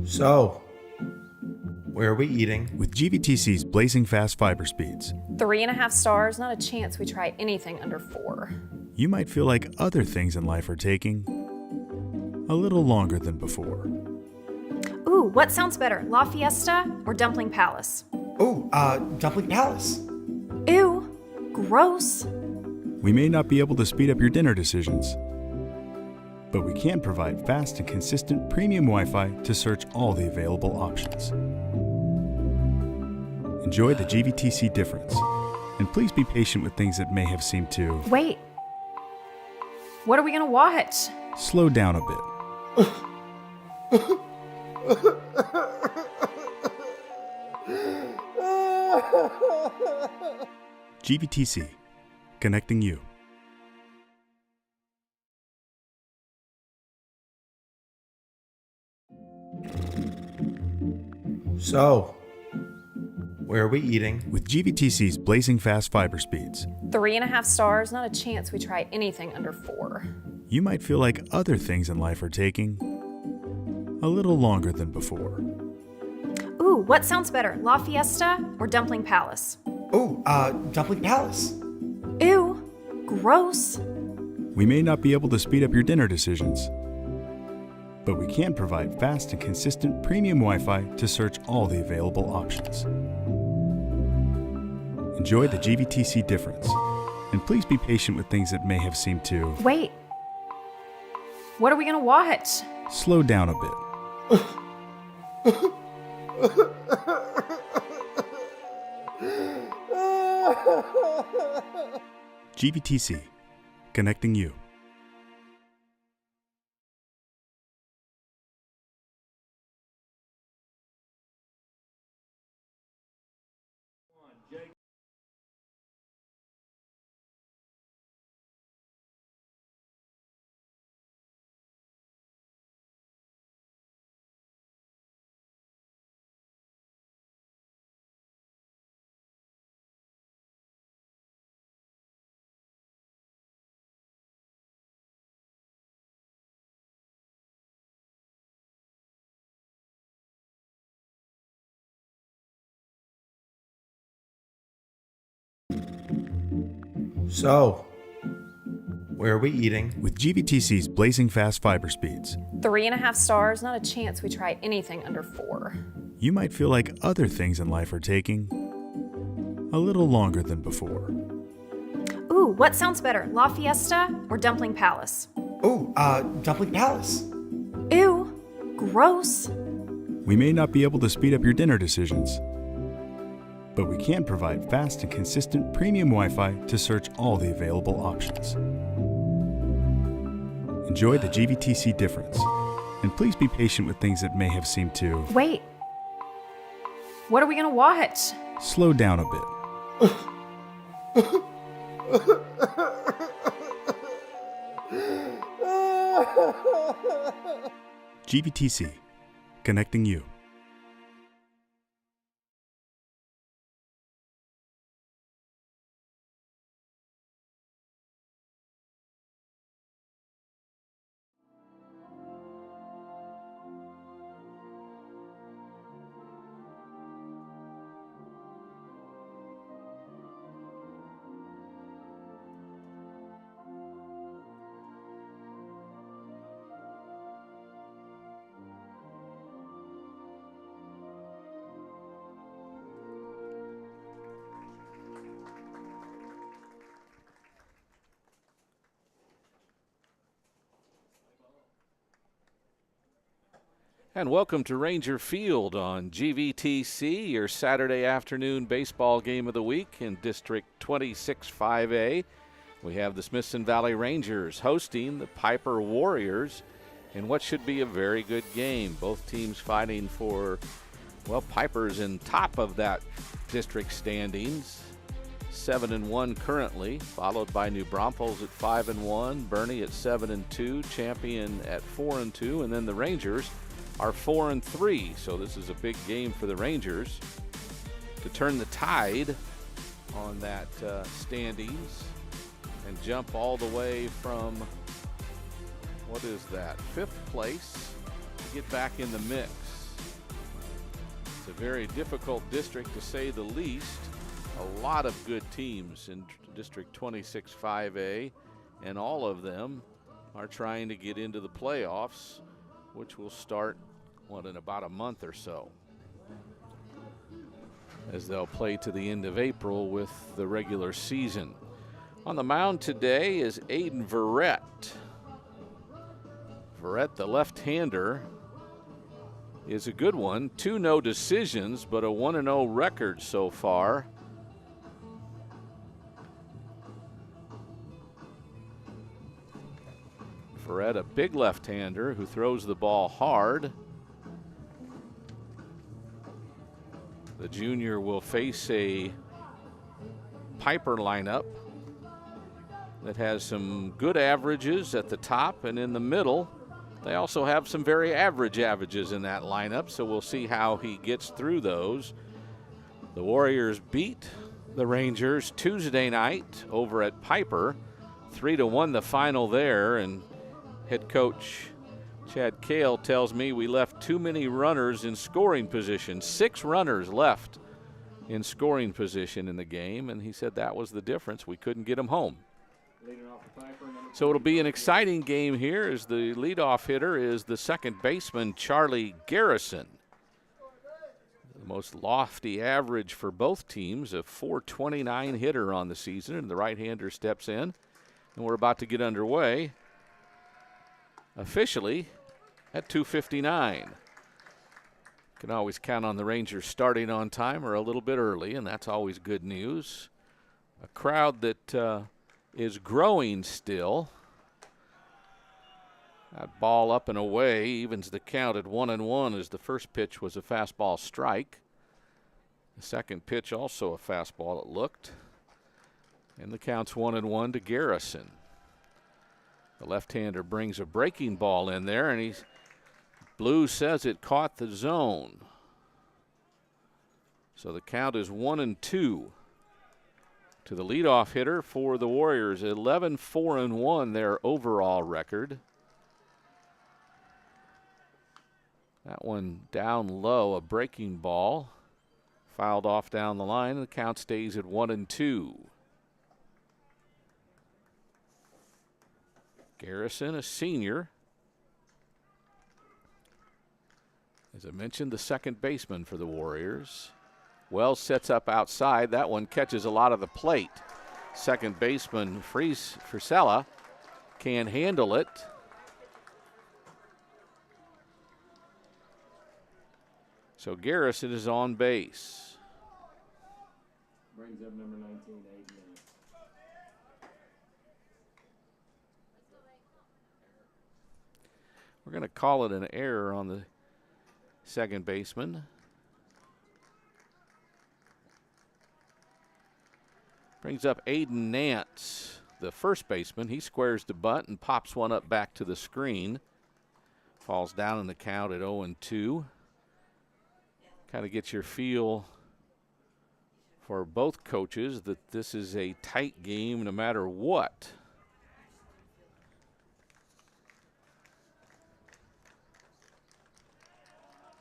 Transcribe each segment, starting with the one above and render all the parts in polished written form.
So, where are we eating? With Gvtc's blazing fast fiber speeds, 3.5 stars, not a chance we try anything under 4. you might feel like other things in life are taking a little longer than before. Ooh, what sounds better, La Fiesta or Dumpling Palace? Oh, Dumpling Palace. Ew, gross. We may not be able to speed up your dinner decisions, but we can provide fast and consistent premium Wi-Fi to search all the available options. Enjoy the Gvtc difference, and please be patient with things that may have seemed to Wait, what are we gonna watch? slow down a bit. Gvtc, connecting you. So, where are we eating? With Gvtc's blazing fast fiber speeds, 3.5 stars, not a chance we try anything under 4. you might feel like other things in life are taking a little longer than before. Ooh, what sounds better, La Fiesta or Dumpling Palace? Oh, Dumpling Palace. Ew, gross. We may not be able to speed up your dinner decisions, but we can provide fast and consistent premium Wi-Fi to search all the available options. Enjoy the Gvtc difference, and please be patient with things that may have seemed to Wait, what are we gonna watch? slow down a bit. Gvtc, connecting you. So, where are we eating? With Gvtc's blazing fast fiber speeds, 3.5 stars, not a chance we try anything under 4. you might feel like other things in life are taking a little longer than before. Ooh, what sounds better, La Fiesta or Dumpling Palace? Oh, Dumpling Palace. Ew, gross. We may not be able to speed up your dinner decisions, but we can provide fast and consistent premium Wi-Fi to search all the available options. Enjoy the Gvtc difference, and please be patient with things that may have seemed to Wait, what are we gonna watch? slow down a bit. Gvtc, connecting you. And welcome to Ranger Field on Gvtc, your Saturday afternoon baseball game of the week in District 26-5A. We have the Smithson Valley Rangers hosting the Pieper Warriors in what should be a very good game. Both teams fighting for, well, Pieper's in top of that district standings, 7-1 currently, followed by New Braunfels at 5-1, Bernie at 7-2, Champion at 4-2, and then the Rangers are 4-3. So this is a big game for the Rangers to turn the tide on that standings and jump all the way from, what is that, 5th place to get back in the mix. It's a very difficult district to say the least. A lot of good teams in District 26 5A, and all of them are trying to get into the playoffs, which will start, in about a month or so, as they'll play to the end of April with the regular season. On the mound today is Aiden Verrett. Verrett, the left-hander, is a good one. 2 no decisions, but a 1-0 record so far. Verrett, a big left-hander who throws the ball hard. The junior will face a Pieper lineup that has some good averages at the top and in the middle. They also have some very average averages in that lineup, so we'll see how he gets through those. The Warriors beat the Rangers Tuesday night over at Pieper. 3-1 the final there, and head coach Chad Kale tells me we left too many runners in scoring position. 6 runners left in scoring position in the game, and he said that was the difference. We couldn't get them home. So it'll be an exciting game here, as the leadoff hitter is the second baseman, Charlie Garrison. The most lofty average for both teams, a .429 hitter on the season, and the right-hander steps in. And we're about to get underway officially at 2:59. Can always count on the Rangers starting on time or a little bit early, and that's always good news. A crowd that is growing still. That ball up and away evens the count at 1-1, as the first pitch was a fastball strike. The second pitch also a fastball, it looked. And the count's 1-1 to Garrison. The left-hander brings a breaking ball in there, and Blue says it caught the zone. So the count is 1-2 to the leadoff hitter for the Warriors. 11-4-1 their overall record. That one down low, a breaking ball, fouled off down the line, and the count stays at 1-2. Garrison, a senior. As I mentioned, the second baseman for the Warriors. Wells sets up outside. That one catches a lot of the plate. Second baseman Frisella can handle it. So Garrison is on base. Brings up number 19, 8 minutes. We're going to call it an error on the second baseman. Brings up Aiden Nance, the first baseman. He squares the bunt and pops one up back to the screen. Falls down in the count at 0-2. Kind of gets your feel for both coaches that this is a tight game no matter what.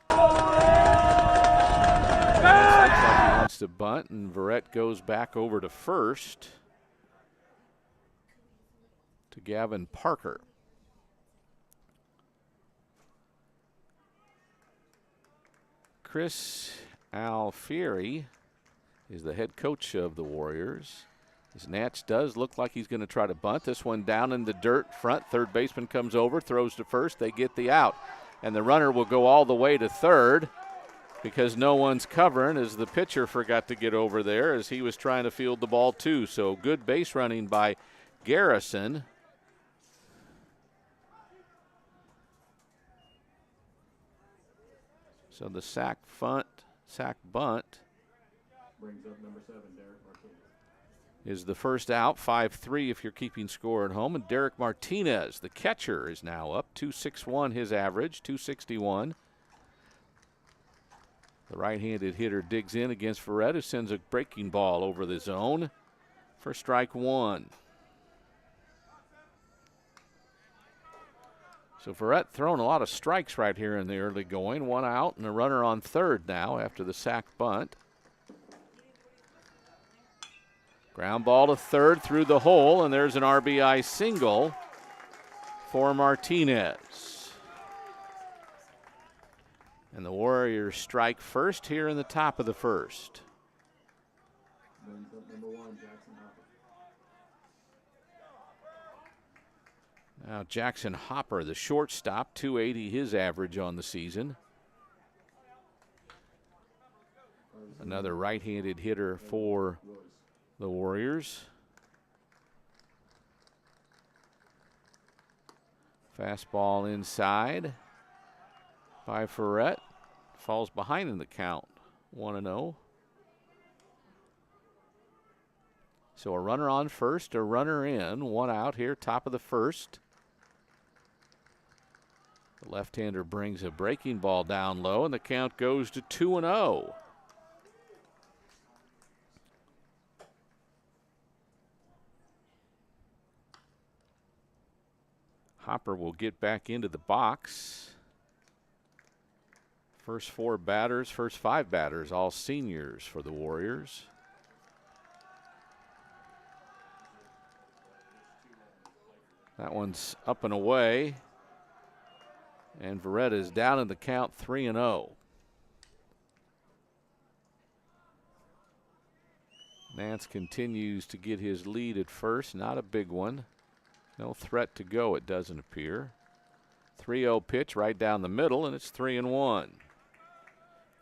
He wants to bunt, and Verrett goes back over to first to Gavin Parker. Chris Alfieri is the head coach of the Warriors. As Natch does look like he's going to try to bunt. This one down in the dirt front. Third baseman comes over, throws to first. They get the out. And the runner will go all the way to third because no one's covering, as the pitcher forgot to get over there as he was trying to field the ball too. So good base running by Garrison. So the sack bunt Brings up number 7, Derek Martinez. is the first out. 5-3 if you're keeping score at home. And Derek Martinez, the catcher, is now up. 261 his average, 261. The right-handed hitter digs in against Verrett, who sends a breaking ball over the zone for strike 1. So Verrett throwing a lot of strikes right here in the early going. One out and a runner on third now after the sac bunt. Ground ball to third through the hole, and there's an RBI single for Martinez. And the Warriors strike first here in the top of the first. Brings up number 1, Jackson Hopper. Now Jackson Hopper, the shortstop, 280 his average on the season. Another right-handed hitter for the Warriors. Fastball inside by Verrett. Falls behind in the count, 1-0. So a runner on first, a runner in, one out here, top of the first. The left-hander brings a breaking ball down low, and the count goes to 2-0. Hopper will get back into the box. First 4 batters, first 5 batters, all seniors for the Warriors. That one's up and away. And Verrett is down in the count, 3-0. Nance continues to get his lead at first, not a big one. No threat to go, it doesn't appear. 3-0 pitch right down the middle, and it's 3-1.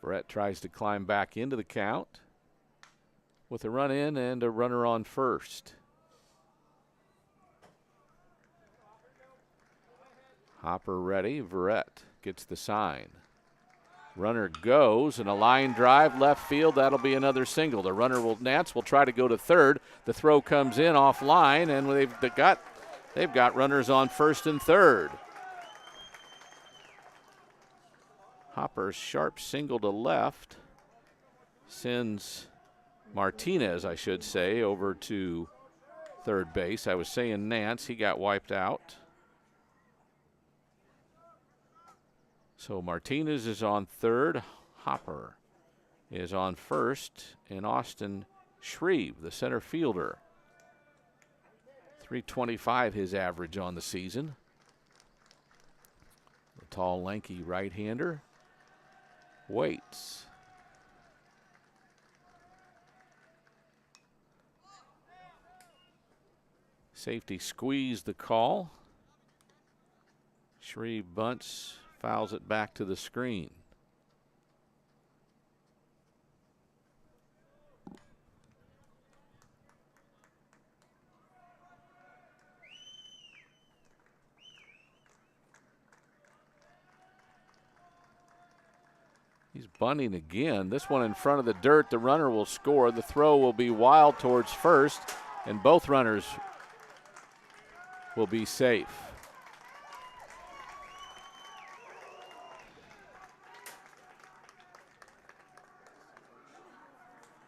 Verrett tries to climb back into the count with a run in and a runner on first. Hopper ready, Verrett gets the sign. Runner goes, and a line drive left field. That'll be another single. The runner Nance will try to go to third. The throw comes in offline, and they've got runners on first and third. Hopper's sharp single to left sends Martinez, I should say, over to third base. I was saying Nance, he got wiped out. So Martinez is on third, Hopper is on first, and Austin Shreve, the center fielder. 325 his average on the season. The tall, lanky right-hander waits. Safety squeezed the call. Shreve bunts, fouls it back to the screen. He's bunting again. This one in front of the dirt. The runner will score. The throw will be wild towards first, and both runners will be safe.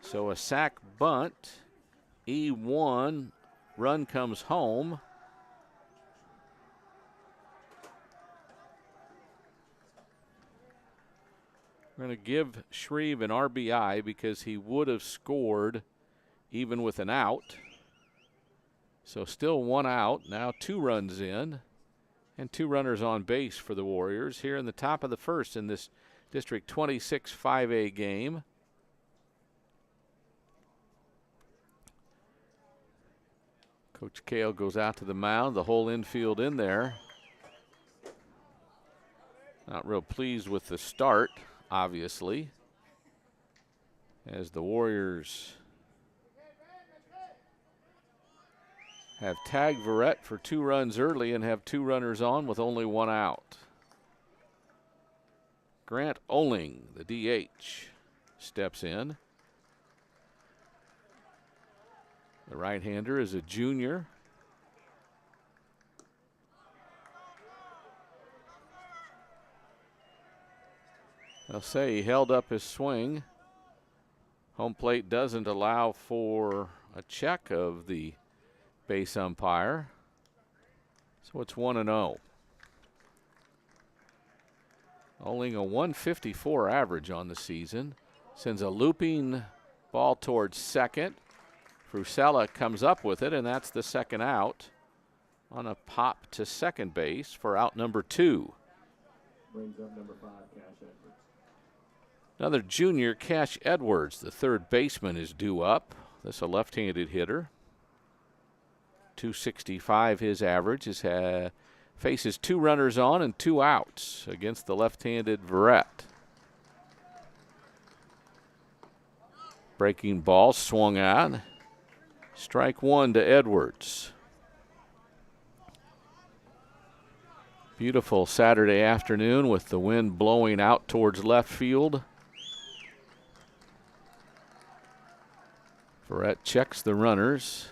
So a sac bunt, E1, run comes home. We're going to give Shreve an RBI because he would have scored even with an out. So still one out, now 2 runs in, and 2 runners on base for the Warriors here in the top of the first in this District 26 5A game. Coach Kale goes out to the mound, the whole infield in there. Not real pleased with the start, obviously, as the Warriors have tagged Verrett for 2 runs early and have 2 runners on with only 1 out. Grant Oling, the DH, steps in. The right-hander is a junior. They'll say he held up his swing. Home plate doesn't allow for a check of the base umpire. So it's 1-0. Only a 154 average on the season. Sends a looping ball towards second. Frisella comes up with it, and that's the second out on a pop to second base for out number 2. Brings up number 5, Cash Edwards. Another junior, Cash Edwards, the third baseman, is due up. This is a left-handed hitter. 265 his average. Faces 2 runners on and 2 outs against the left-handed Verrett. Breaking ball swung out. Strike 1 to Edwards. Beautiful Saturday afternoon with the wind blowing out towards left field. Verrett checks the runners.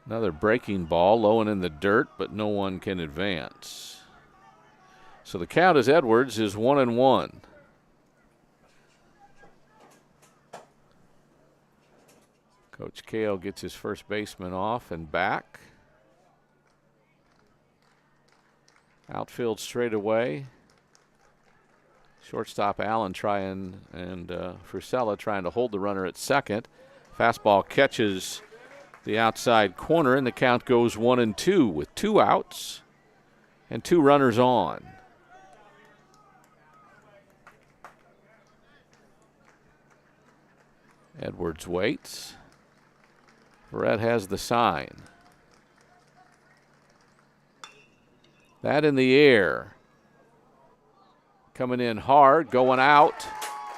Another breaking ball, low and in the dirt, but no one can advance. So the count as Edwards is 1-1. Coach Kale gets his first baseman off and back. Outfield straight away. Shortstop Allen trying, and Frisella trying to hold the runner at second. Fastball catches the outside corner, and the count goes 1-2 with 2 outs and 2 runners on. Edwards waits. Verrett has the sign. That in the air. Coming in hard, going out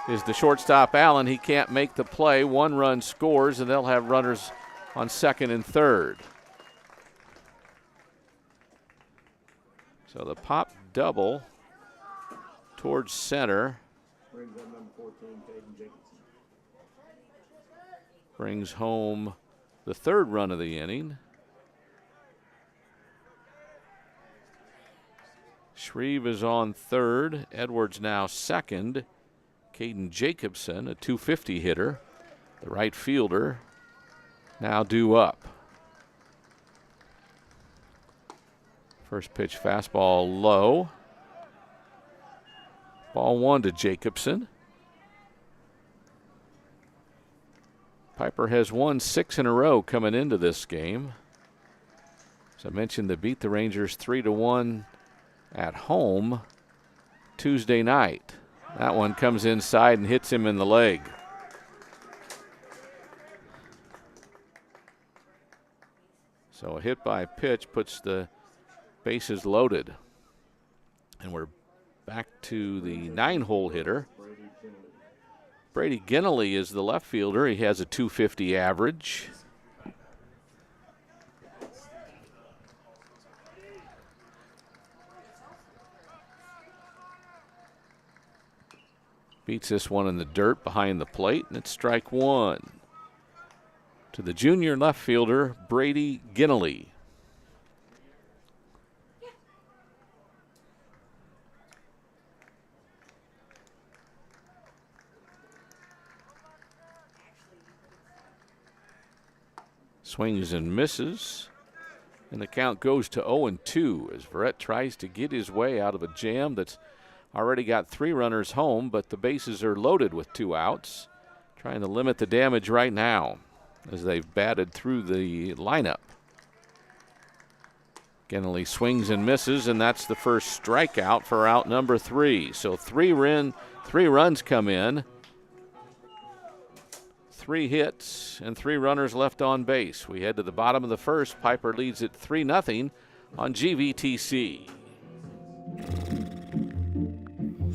is the shortstop Allen. He can't make the play. 1 run scores, and they'll have runners on second and third. So the pop double towards center. Brings up number 14, Gvtc. Brings home the 3rd run of the inning. Shreve is on 3rd. Edwards now 2nd. Caden Jacobson, a 250 hitter, the right fielder, now due up. First pitch fastball low. Ball 1 to Jacobson. Pieper has won 6 in a row coming into this game. As I mentioned, they beat the Rangers 3-1 at home Tuesday night. That one comes inside and hits him in the leg. So a hit by pitch puts the bases loaded. And we're back to the 9-hole hitter. Brady Ginnelly is the left fielder. He has a 250 average. Beats this one in the dirt behind the plate, and it's strike 1 to the junior left fielder, Brady Ginnelly. Swings and misses, and the count goes to 0-2 as Verrett tries to get his way out of a jam that's already got 3 runners home, but the bases are loaded with 2 outs. Trying to limit the damage right now as they've batted through the lineup. Ginnelly swings and misses, and that's the first strikeout for out number 3. So 3 runs come in, 3 hits, and 3 runners left on base. We head to the bottom of the first. Pieper leads it 3-0 on GVTC.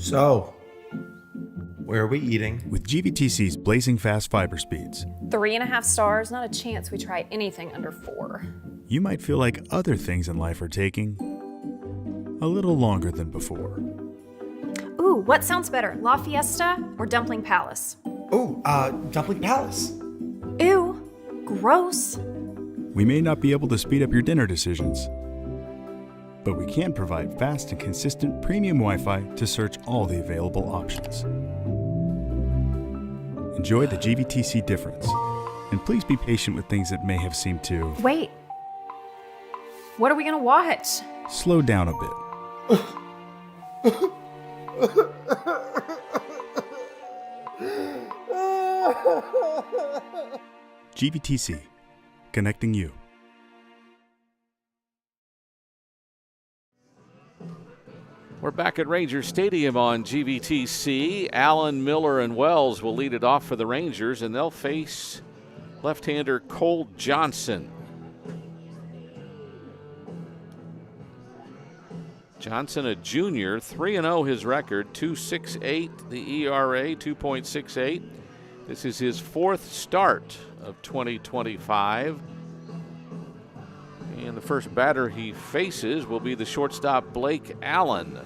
So, where are we eating? With GVTC's blazing fast fiber speeds, 3.5 stars, not a chance we try anything under 4. you might feel like other things in life are taking a little longer than before. Ooh, what sounds better, La Fiesta or Dumpling Palace? Oh, Dumpling Palace. Ew, gross. We may not be able to speed up your dinner decisions, but we can provide fast and consistent premium Wi-Fi to search all the available options. Enjoy the Gvtc difference, and please be patient with things that may have seemed to Wait, what are we gonna watch? slow down a bit. GVTC, connecting you. We're back at Ranger Stadium on GVTC. Allen, Miller, and Wells will lead it off for the Rangers, and they'll face left-hander Cole Johnson. Johnson, a junior, 3-0 his record, 2.68 the ERA, 2.68. This is his fourth start of 2025. And the first batter he faces will be the shortstop Blake Allen.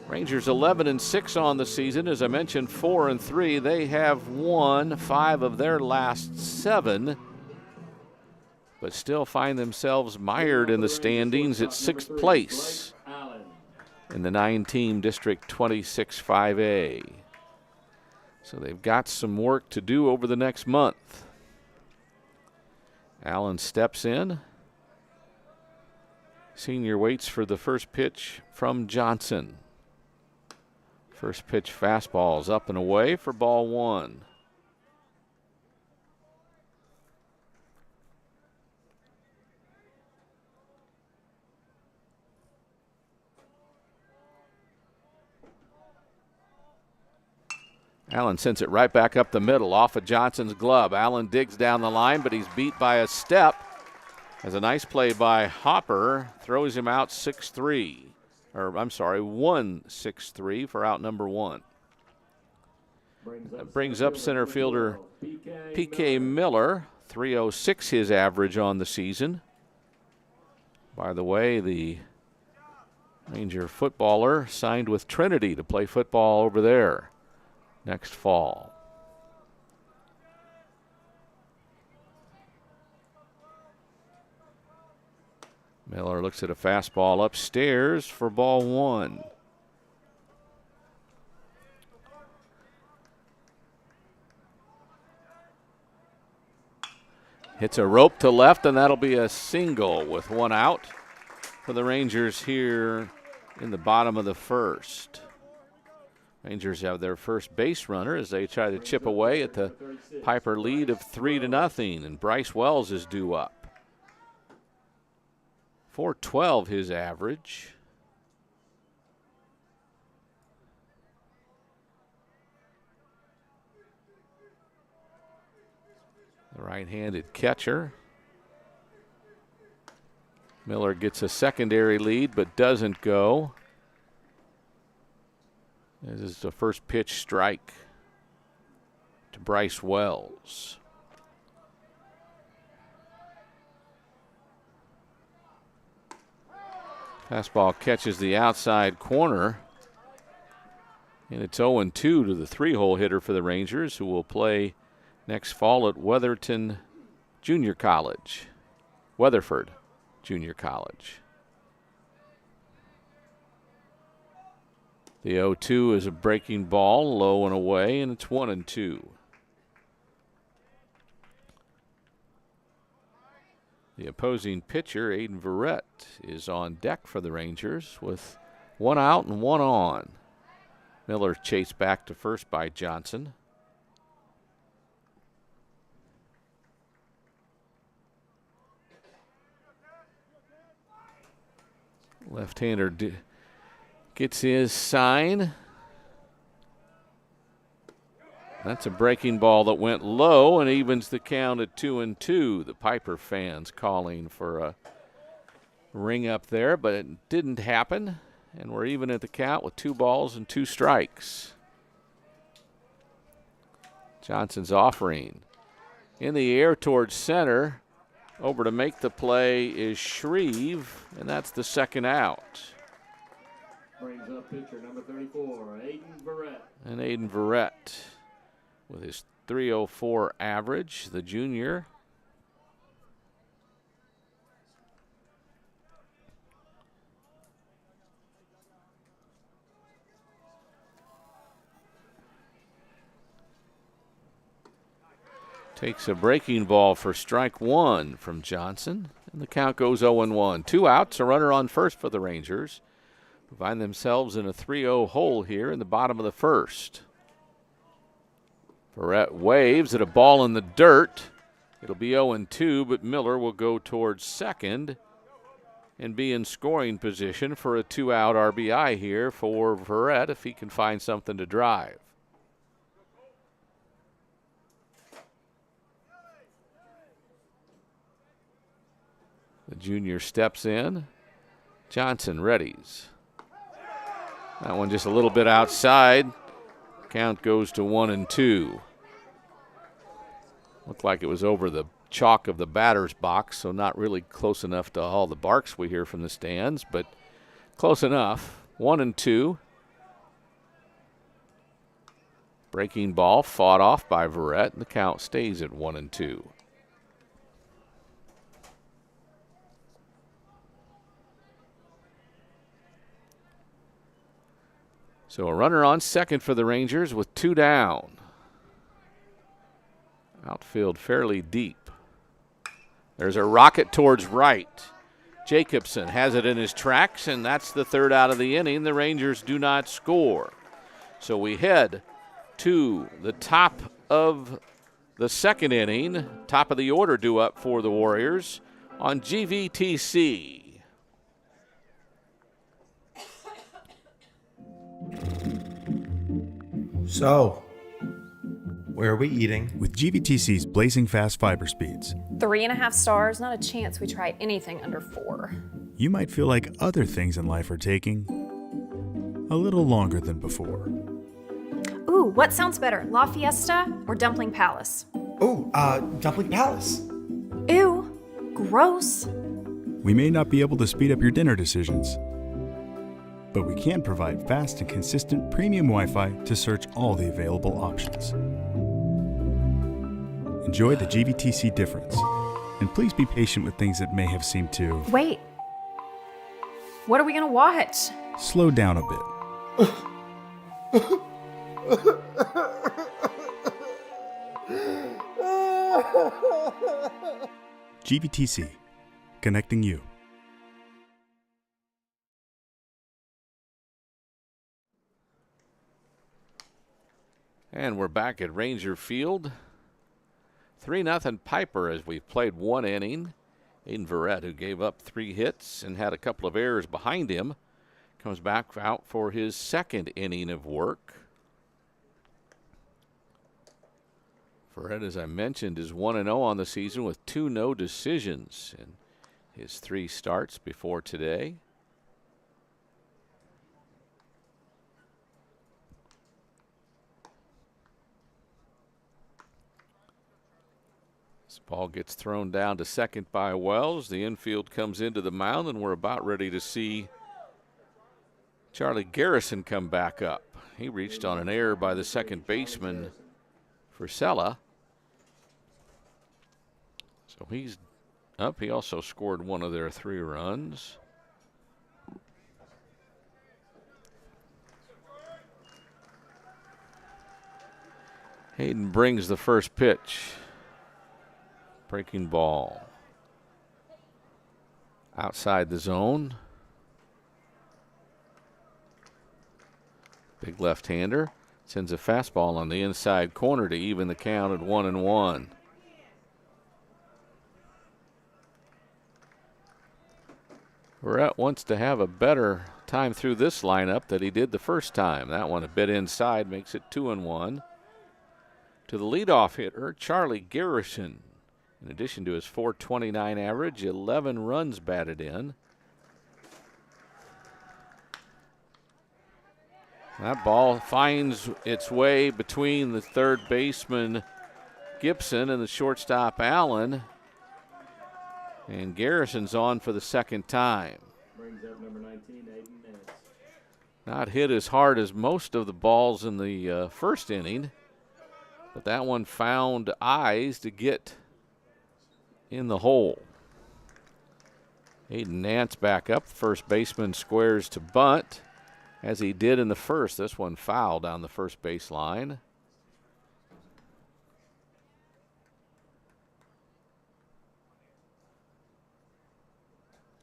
Rangers 11-6 on the season. As I mentioned, 4-3. They have won 5 of their last 7, but still find themselves mired in the standings at 6th place in the 9-team District 26-5A. So they've got some work to do over the next month. Allen steps in. Senior waits for the first pitch from Johnson. First pitch fastball is up and away for ball 1. Allen sends it right back up the middle off of Johnson's glove. Allen digs down the line, but he's beat by a step. As a nice play by Hopper, throws him out 6-3. Or, I'm sorry, 1-6-3 for out number 1. That brings up center fielder P.K. Miller, 306 his average on the season. By the way, the Ranger footballer signed with Trinity to play football over there next fall. Miller looks at a fastball upstairs for ball 1. Hits a rope to left, and that'll be a single with 1 out for the Rangers here in the bottom of the first. Rangers have their first base runner as they try to chip away at the Pieper lead of 3-0, and Bryce Wells is due up. 412 his average. The right-handed catcher. Miller gets a secondary lead but doesn't go. This is the first pitch strike to Bryce Wells. Fastball catches the outside corner. And it's 0-2 to the 3-hole hitter for the Rangers, who will play next fall at Weatherford Junior College. The 0-2 is a breaking ball, low and away, and it's 1-2. The opposing pitcher, Aiden Verrett, is on deck for the Rangers with 1 out and 1 on. Miller chased back to first by Johnson. Left-hander gets his sign. That's a breaking ball that went low and evens the count at 2-2. The Pieper fans calling for a ring up there, but it didn't happen. And we're even at the count with 2 balls and 2 strikes. Johnson's offering in the air towards center. Over to make the play is Shreve, and that's the second out. Brings up pitcher number 34, Aiden Verrett. And Aiden Verrett with his .304 average, the junior. Takes a breaking ball for strike 1 from Johnson, And the count goes 0-1. 2 outs, a runner on first for the Rangers. Find themselves in a 3-0 hole here in the bottom of the first. Verrett waves at a ball in the dirt. It'll be 0-2, but Miller will go towards second and be in scoring position for a 2-out RBI here for Verrett if he can find something to drive. The junior steps in. Johnson readies. That one just a little bit outside. Count goes to 1-2. Looked like it was over the chalk of the batter's box, so not really close enough to all the barks we hear from the stands, but close enough. 1-2. Breaking ball fought off by Verrett, and the count stays at 1-2. So a runner on second for the Rangers with 2 down. Outfield fairly deep. There's a rocket towards right. Jacobson has it in his tracks, and that's the 3rd out of the inning. The Rangers do not score. So we head to the top of the 2nd inning. Top of the order due up for the Warriors on GVTC. So, where are we eating? With GVTC's blazing fast fiber speeds, 3.5 stars, not a chance we try anything under 4. you might feel like other things in life are taking a little longer than before. Ooh, what sounds better, La Fiesta or Dumpling Palace? Oh, Dumpling Palace. Ew, gross. We may not be able to speed up your dinner decisions, but we can provide fast and consistent premium Wi-Fi to search all the available options. Enjoy the GVTC difference, and please be patient with things that may have seemed to Wait, what are we gonna watch? slow down a bit. GVTC, connecting you. And we're back at Ranger Field. 3-0 Pieper as we've played 1 inning. Aiden Verrett, who gave up 3 hits and had a couple of errors behind him, comes back out for his 2nd inning of work. Verrett, as I mentioned, is 1-0 on the season with 2 no decisions in his 3 starts before today. This ball gets thrown down to second by Wells. The infield comes into the mound, and we're about ready to see Charlie Garrison come back up. He reached on an error by the second baseman, Frisella. So he's up. He also scored one of their 3 runs. Hayden brings the first pitch. Breaking ball. Outside the zone. Big left-hander. Sends a fastball on the inside corner to even the count at 1-1. Verrett wants to have a better time through this lineup than he did the first time. That one a bit inside makes it 2-1. To the leadoff hitter, Charlie Garrison. In addition to his .429 average, 11 runs batted in. That ball finds its way between the third baseman Gibson and the shortstop Allen. And Garrison's on for the 2nd time. Brings up number 19, Aiden Nance. Not hit as hard as most of the balls in the first inning, but that one found eyes to get in the hole. Aiden Nance back up. First baseman squares to bunt, as he did in the first. This one foul down the first base line.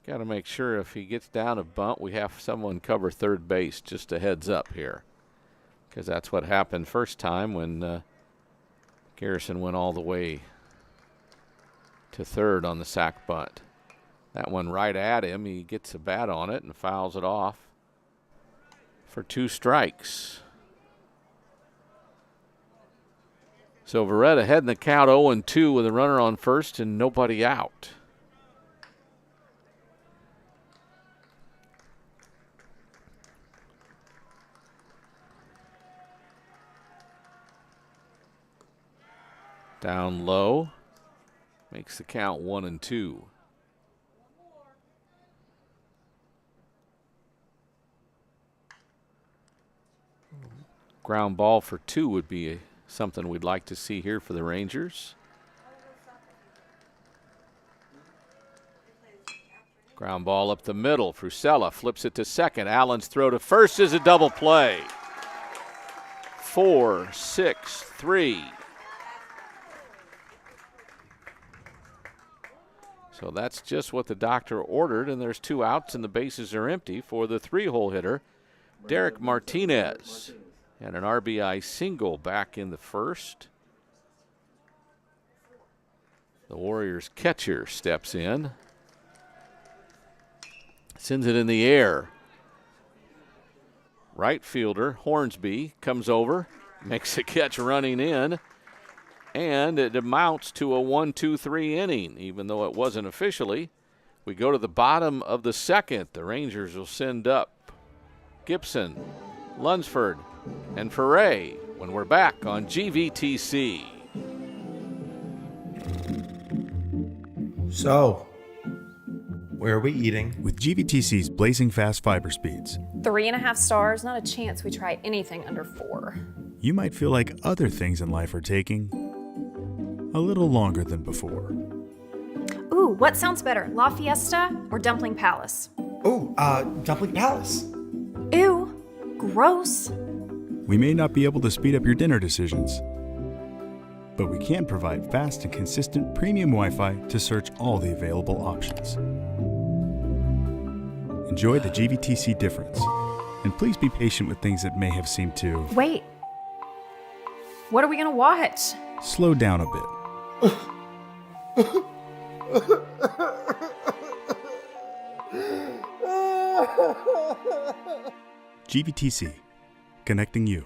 Got to make sure if he gets down a bunt, we have someone cover third base. Just a heads up here, because that's what happened first time when Garrison went all the way to third on the sac bunt. That one right at him. He gets a bat on it and fouls it off for 2 strikes. So Verrett ahead in the count 0-2 with a runner on first and nobody out. Down low. Makes the count 1-2. Ground ball for 2 would be something we'd like to see here for the Rangers. Ground ball up the middle. Fusella flips it to second. Allen's throw to first is a double play. 4-6-3. So that's just what the doctor ordered, and there's 2 outs and the bases are empty for the 3-hole hitter, Derek Martinez. And an RBI single back in the first. The Warriors catcher steps in. Sends it in the air. Right fielder Hornsby comes over, makes a catch running in. And it amounts to a 1-2-3 inning, even though it wasn't officially. We go to the bottom of the second. The Rangers will send up Gibson, Lunsford, and Ferre when we're back on GVTC. So, where are we eating? With GVTC's blazing fast fiber speeds, 3.5 stars, not a chance we try anything under 4. you might feel like other things in life are taking a little longer than before. Ooh, what sounds better, La Fiesta or Dumpling Palace? Oh, Dumpling Palace. Ew, gross. We may not be able to speed up your dinner decisions, but we can provide fast and consistent premium Wi-Fi to search all the available options. Enjoy the GVTC difference, and please be patient with things that may have seemed to Wait, what are we gonna watch? slow down a bit. GVTC, connecting you.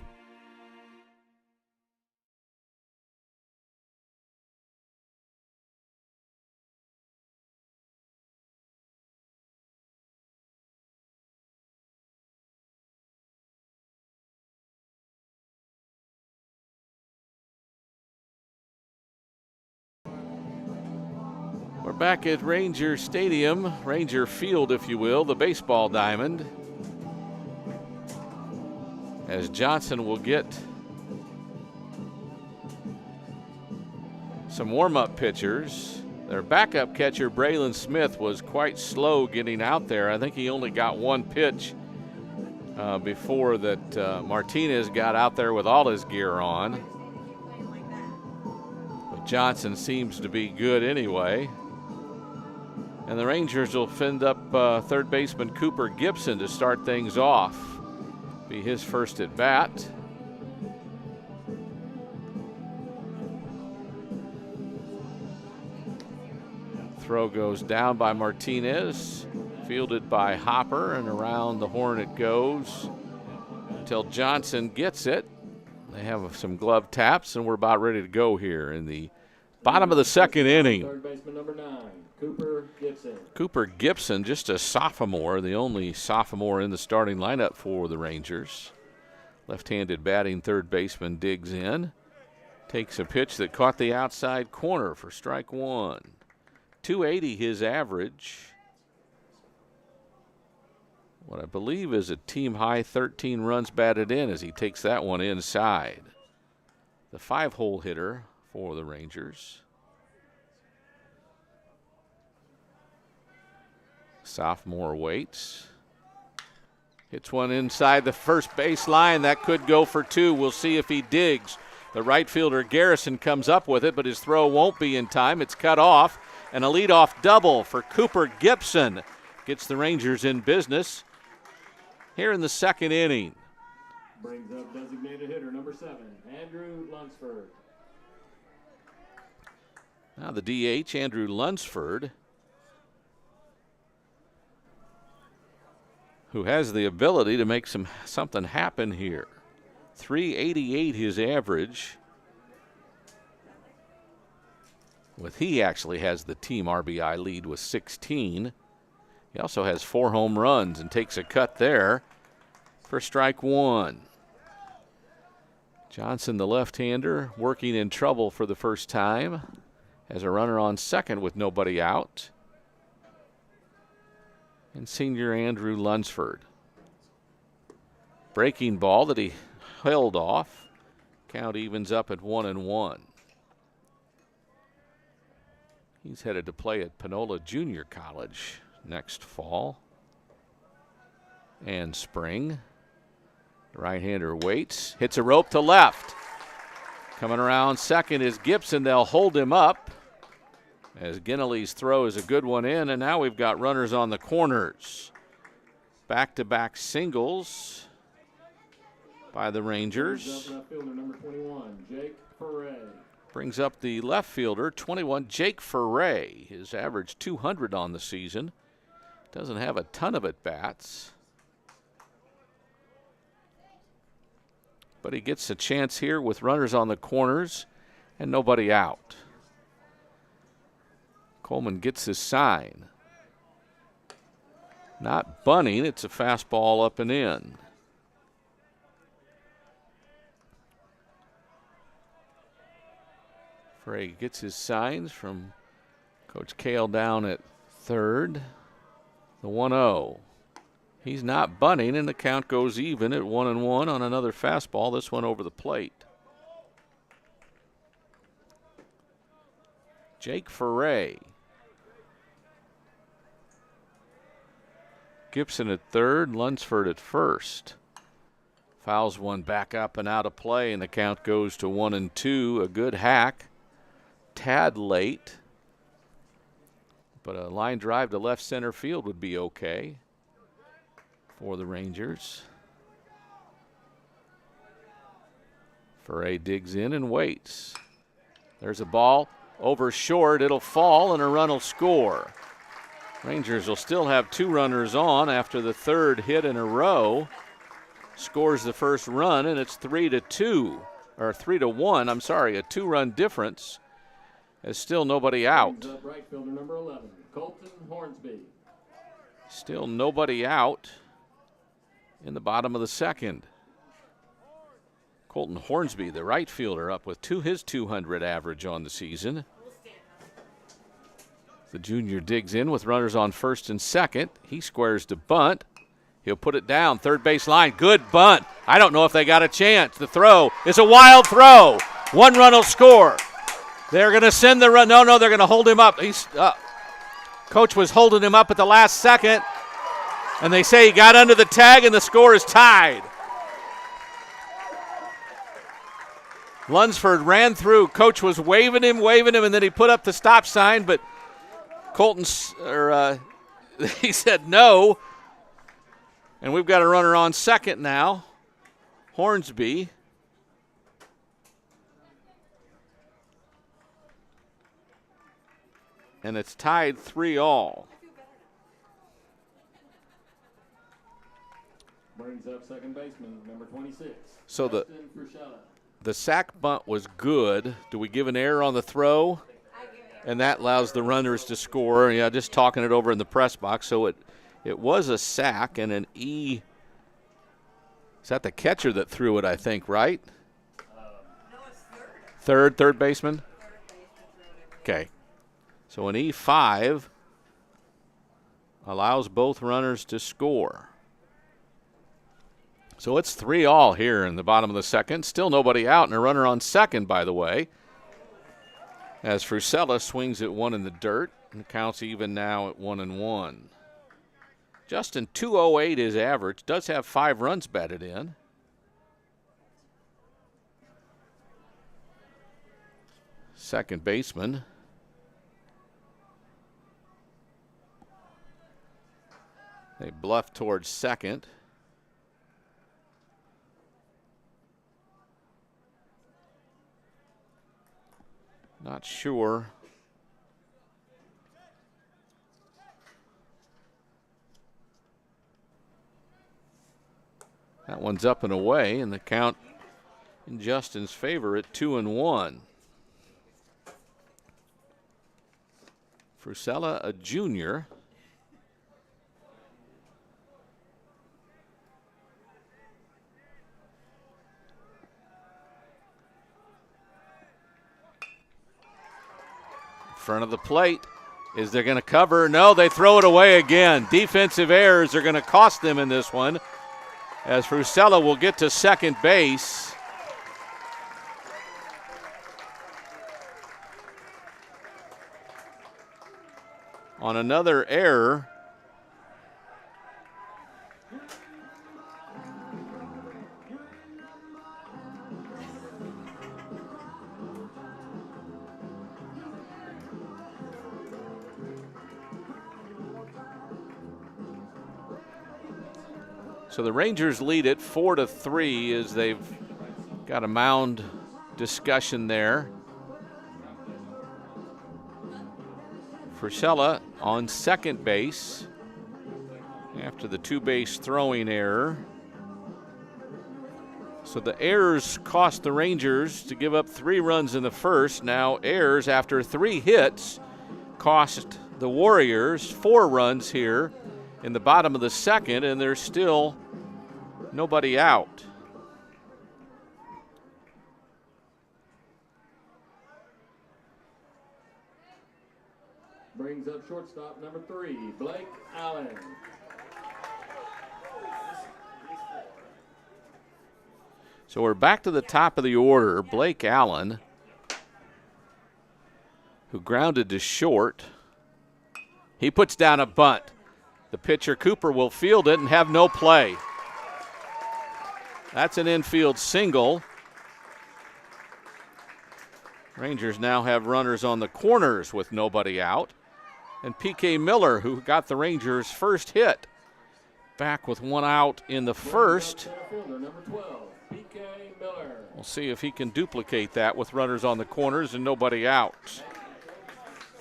We're back at Ranger Stadium, Ranger Field, if you will, the baseball diamond. As Johnson will get some warm-up pitchers. Their backup catcher, Braylon Smith, was quite slow getting out there. I think he only got 1 pitch before that Martinez got out there with all his gear on. But Johnson seems to be good anyway. And the Rangers will send up third baseman Cooper Gibson to start things off. Be his first at bat. Throw goes down by Martinez, fielded by Hopper, and around the horn it goes until Johnson gets it. They have some glove taps, and we're about ready to go here in the bottom of the second inning. Third baseman number 9, Cooper Gibson. Cooper Gibson, just a sophomore, the only sophomore in the starting lineup for the Rangers. Left-handed batting third baseman digs in, takes a pitch that caught the outside corner for strike 1. 280 his average. What I believe is a team-high 13 runs batted in as he takes that one inside. The 5-hole hitter for the Rangers. Sophomore waits. Hits one inside the first base line. That could go for 2. We'll see if he digs. The right fielder Garrison comes up with it, but his throw won't be in time. It's cut off. And a leadoff double for Cooper Gibson. gets the Rangers in business here in the second inning. Brings up designated hitter number 7, Andrew Lunsford. Now the DH, Andrew Lunsford, who has the ability to make something happen here. 388 his average. He actually has the team RBI lead with 16. He also has 4 home runs and takes a cut there for strike 1. Johnson, the left-hander, working in trouble for the first time. Has a runner on second with nobody out. And senior Andrew Lunsford. Breaking ball that he held off. Count evens up at 1-1. He's headed to play at Panola Junior College next fall and spring. The right-hander waits, hits a rope to left. Coming around second is Gibson. They'll hold him up as Ginelli's throw is a good one in, and now we've got runners on the corners. Back-to-back singles by the Rangers. Left fielder number 21, Jake Foray. Brings up the left fielder, 21, Jake Foray. His average 200 on the season. Doesn't have a ton of at-bats. But he gets a chance here with runners on the corners and nobody out. Coleman gets his sign. Not bunting, it's a fastball up and in. Frey gets his signs from Coach Kale down at third. The 1-0. He's not bunting, and the count goes even at 1-1 on another fastball, this one over the plate. Jake Foray. Gibson at third, Lunsford at first. Fouls one back up and out of play, and the count goes to 1-2. A good hack. Tad late. But a line drive to left center field would be okay for the Rangers. Foray digs in and waits. There's a ball over short. It'll fall and a run will score. Rangers will still have 2 runners on after the third hit in a row. Scores the first run, and it's 3-2, or 3-1. I'm sorry, a 2-run difference. There's still nobody out. Right fielder number 11, Colton Hornsby. Still nobody out in the bottom of the second. Colton Hornsby, the right fielder, up with his 200 average on the season. The junior digs in with runners on first and second. He squares to bunt. He'll put it down, third base line. Good bunt. I don't know if they got a chance. The throw is a wild throw. 1 run will score. They're going to send the run. No, they're going to hold him up. Coach was holding him up at the last second, and they say he got under the tag, and the score is tied. Lunsford ran through. Coach was waving him, and then he put up the stop sign, but he said no. And we've got a runner on second now, Hornsby. And it's tied 3-3. Brings up second baseman, number 26. So Justin Fruschetta. the sack bunt was good. Do we give an error on the throw? And that allows the runners to score. Yeah, just talking it over in the press box. So it was a sack and an E. Is that the catcher that threw it, I think, right? No, it's third. Third baseman? Third baseman threw it. Okay. So an E5 allows both runners to score. So it's 3-3 here in the bottom of the second. Still nobody out and a runner on second, by the way. As Frisella swings at 1 in the dirt and counts even now at 1-1. Justin, 208 is average. Does have 5 runs batted in. Second baseman. They bluff towards second. Not sure. That one's up and away, and the count in Justin's favor at 2-1. Frisella, a junior. Front of the plate. Is they're going to cover? No, they throw it away again. Defensive errors are going to cost them in this one, as Frisella will get to second base. On another error. So the Rangers lead it 4-3 as they've got a mound discussion there. Frisella on second base after the two-base throwing error. So the errors cost the Rangers to give up 3 runs in the first. Now errors after 3 hits cost the Warriors 4 runs here in the bottom of the second, and there's still nobody out. Brings up shortstop number 3, Blake Allen. So we're back to the top of the order. Blake Allen, who grounded to short. He puts down a bunt. The pitcher, Cooper, will field it and have no play. That's an infield single. Rangers now have runners on the corners with nobody out. And P.K. Miller, who got the Rangers' first hit, back with 1 out in the first. Number 12, P.K. Miller. We'll see if he can duplicate that with runners on the corners and nobody out.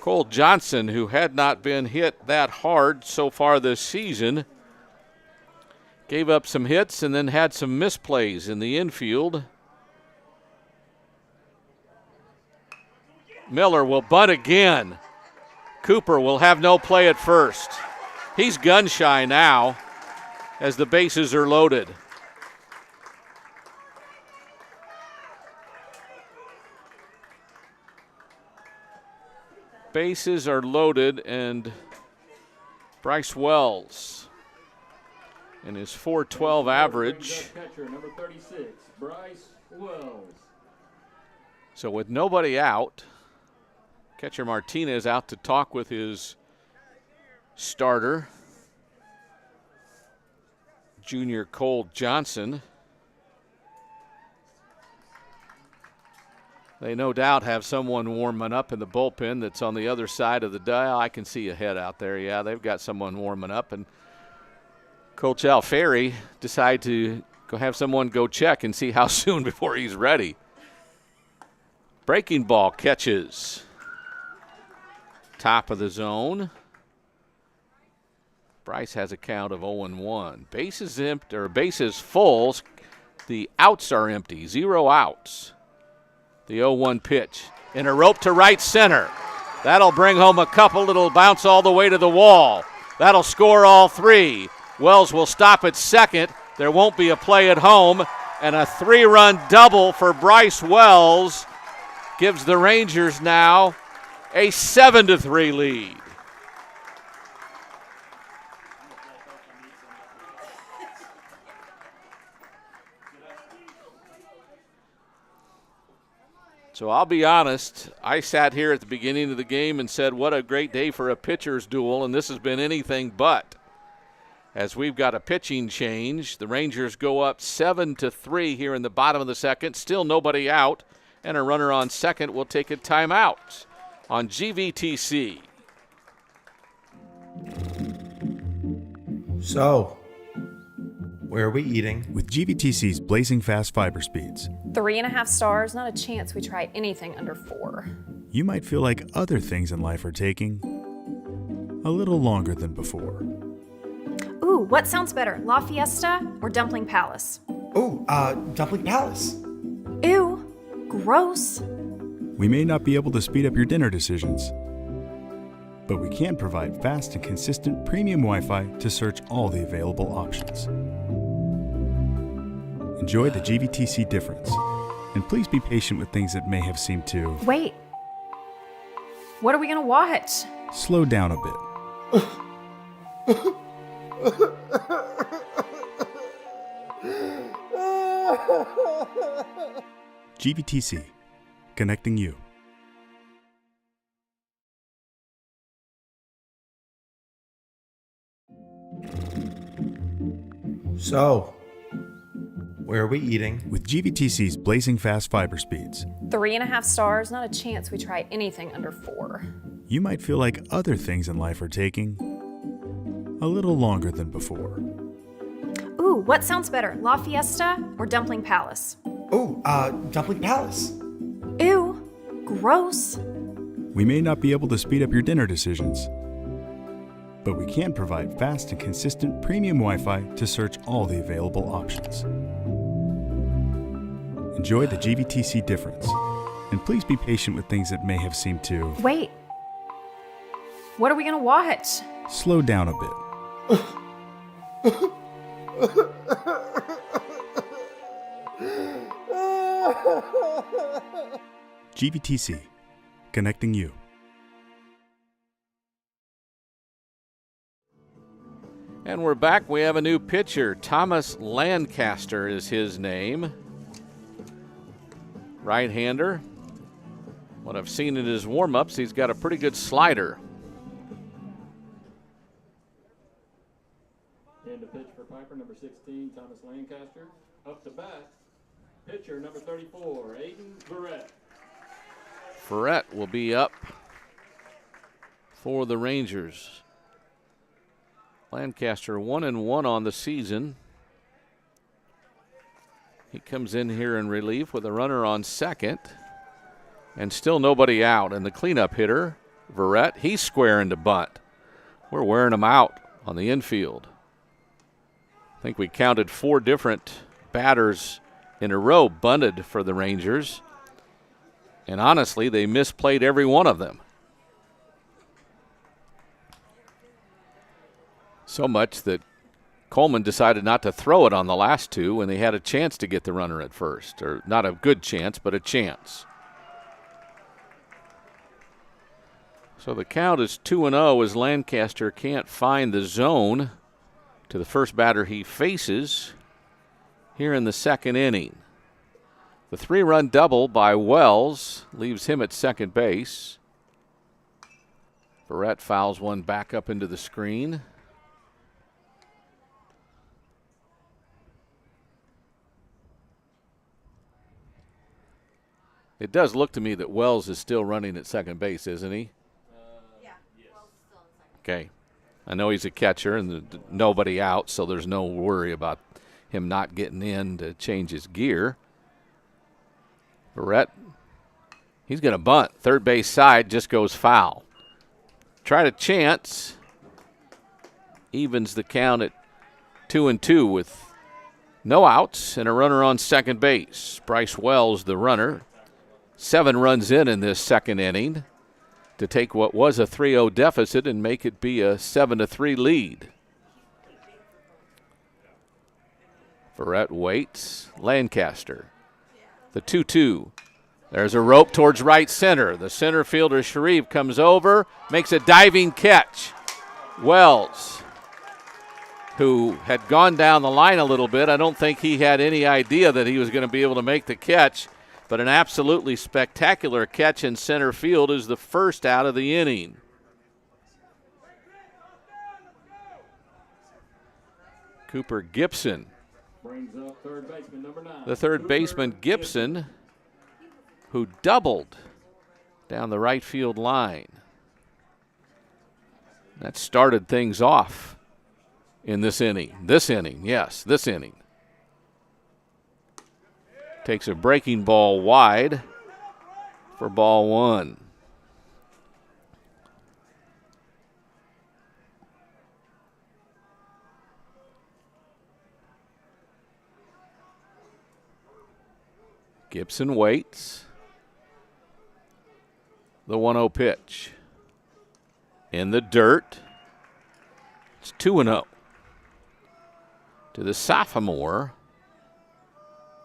Cole Johnson, who had not been hit that hard so far this season, gave up some hits and then had some misplays in the infield. Miller will bunt again. Cooper will have no play at first. He's gun shy now as the bases are loaded. Bases are loaded, and Bryce Wells and his .412 average. Catcher number 36, Bryce Wells. So with nobody out, catcher Martinez out to talk with his starter, junior Cole Johnson. They no doubt have someone warming up in the bullpen that's on the other side of the dial. I can see a head out there. Yeah, they've got someone warming up. And Coach Alfieri decided to go have someone go check and see how soon before he's ready. Breaking ball catches. Top of the zone. Bryce has a count of 0-1. Bases empty, or bases full. The outs are empty. 0 outs. The 0-1 pitch. In a rope to right center. That'll bring home a couple. It'll bounce all the way to the wall. That'll score all 3. Wells will stop at second. There won't be a play at home. And a 3-run double for Bryce Wells gives the Rangers now a 7-3 lead. So I'll be honest, I sat here at the beginning of the game and said, what a great day for a pitcher's duel, and this has been anything but. As we've got a pitching change, the Rangers go up 7-3 here in the bottom of the second. Still nobody out, and a runner on second will take a timeout on GVTC. So, where are we eating? With Gvtc's blazing fast fiber speeds, 3.5 stars, not a chance we try anything under 4. you might feel like other things in life are taking a little longer than before. Ooh, what sounds better, La Fiesta or Dumpling Palace? Oh, Dumpling Palace. Ew, gross. We may not be able to speed up your dinner decisions, but we can provide fast and consistent premium Wi-Fi to search all the available options. Enjoy the Gvtc difference, and please be patient with things that may have seemed to Wait, what are we gonna watch? slow down a bit. Gvtc, connecting you. So, where are we eating? With Gvtc's blazing fast fiber speeds, 3.5 stars, not a chance we try anything under 4. you might feel like other things in life are taking a little longer than before. Ooh, what sounds better, La Fiesta or Dumpling Palace? Oh, Dumpling Palace. Ew, gross. We may not be able to speed up your dinner decisions, but we can provide fast and consistent premium Wi-Fi to search all the available options. Enjoy the Gvtc difference, and please be patient with things that may have seemed to Wait, what are we gonna watch? slow down a bit. Gvtc, connecting you. And we're back. We have a new pitcher. Thomas Lancaster is his name. Right-hander. What I've seen in his warm-ups, he's got a pretty good slider. And to pitch for Pieper, number 16, Thomas Lancaster. Up to bat, pitcher number 34, Aiden Verrett. Ferret will be up for the Rangers. Lancaster 1-1 on the season. He comes in here in relief with a runner on second. And still nobody out. And the cleanup hitter, Verrett, he's squaring to bunt. We're wearing him out on the infield. I think we counted 4 different batters in a row bunted for the Rangers. And honestly, they misplayed every one of them. So much that Coleman decided not to throw it on the last 2 when they had a chance to get the runner at first. Or not a good chance, but a chance. So the count is 2-0 as Lancaster can't find the zone to the first batter he faces here in the second inning. The 3-run double by Wells leaves him at second base. Verrett fouls one back up into the screen. It does look to me that Wells is still running at second base, isn't he? Yeah. Well, still in second. Okay. I know he's a catcher and nobody out, so there's no worry about him not getting in to change his gear. Verrett, he's going to bunt. Third base side just goes foul. Try to chance. Evens the count at 2-2 with no outs and a runner on second base. Bryce Wells, the runner. 7 runs in this second inning to take what was a 3-0 deficit and make it be a 7-3 lead. Verrett waits. Lancaster. The 2-2. There's a rope towards right center. The center fielder, Sharif, comes over, makes a diving catch. Wells, who had gone down the line a little bit, I don't think he had any idea that he was going to be able to make the catch. But an absolutely spectacular catch in center field is the first out of the inning. Cooper Gibson. Brings up third baseman number 9. The third Cooper baseman, Gibson, who doubled down the right field line. That started things off in this inning. This inning, yes, this inning. Takes a breaking ball wide for ball one. Gibson waits. The 1-0 pitch. In the dirt. It's 2-0. To the sophomore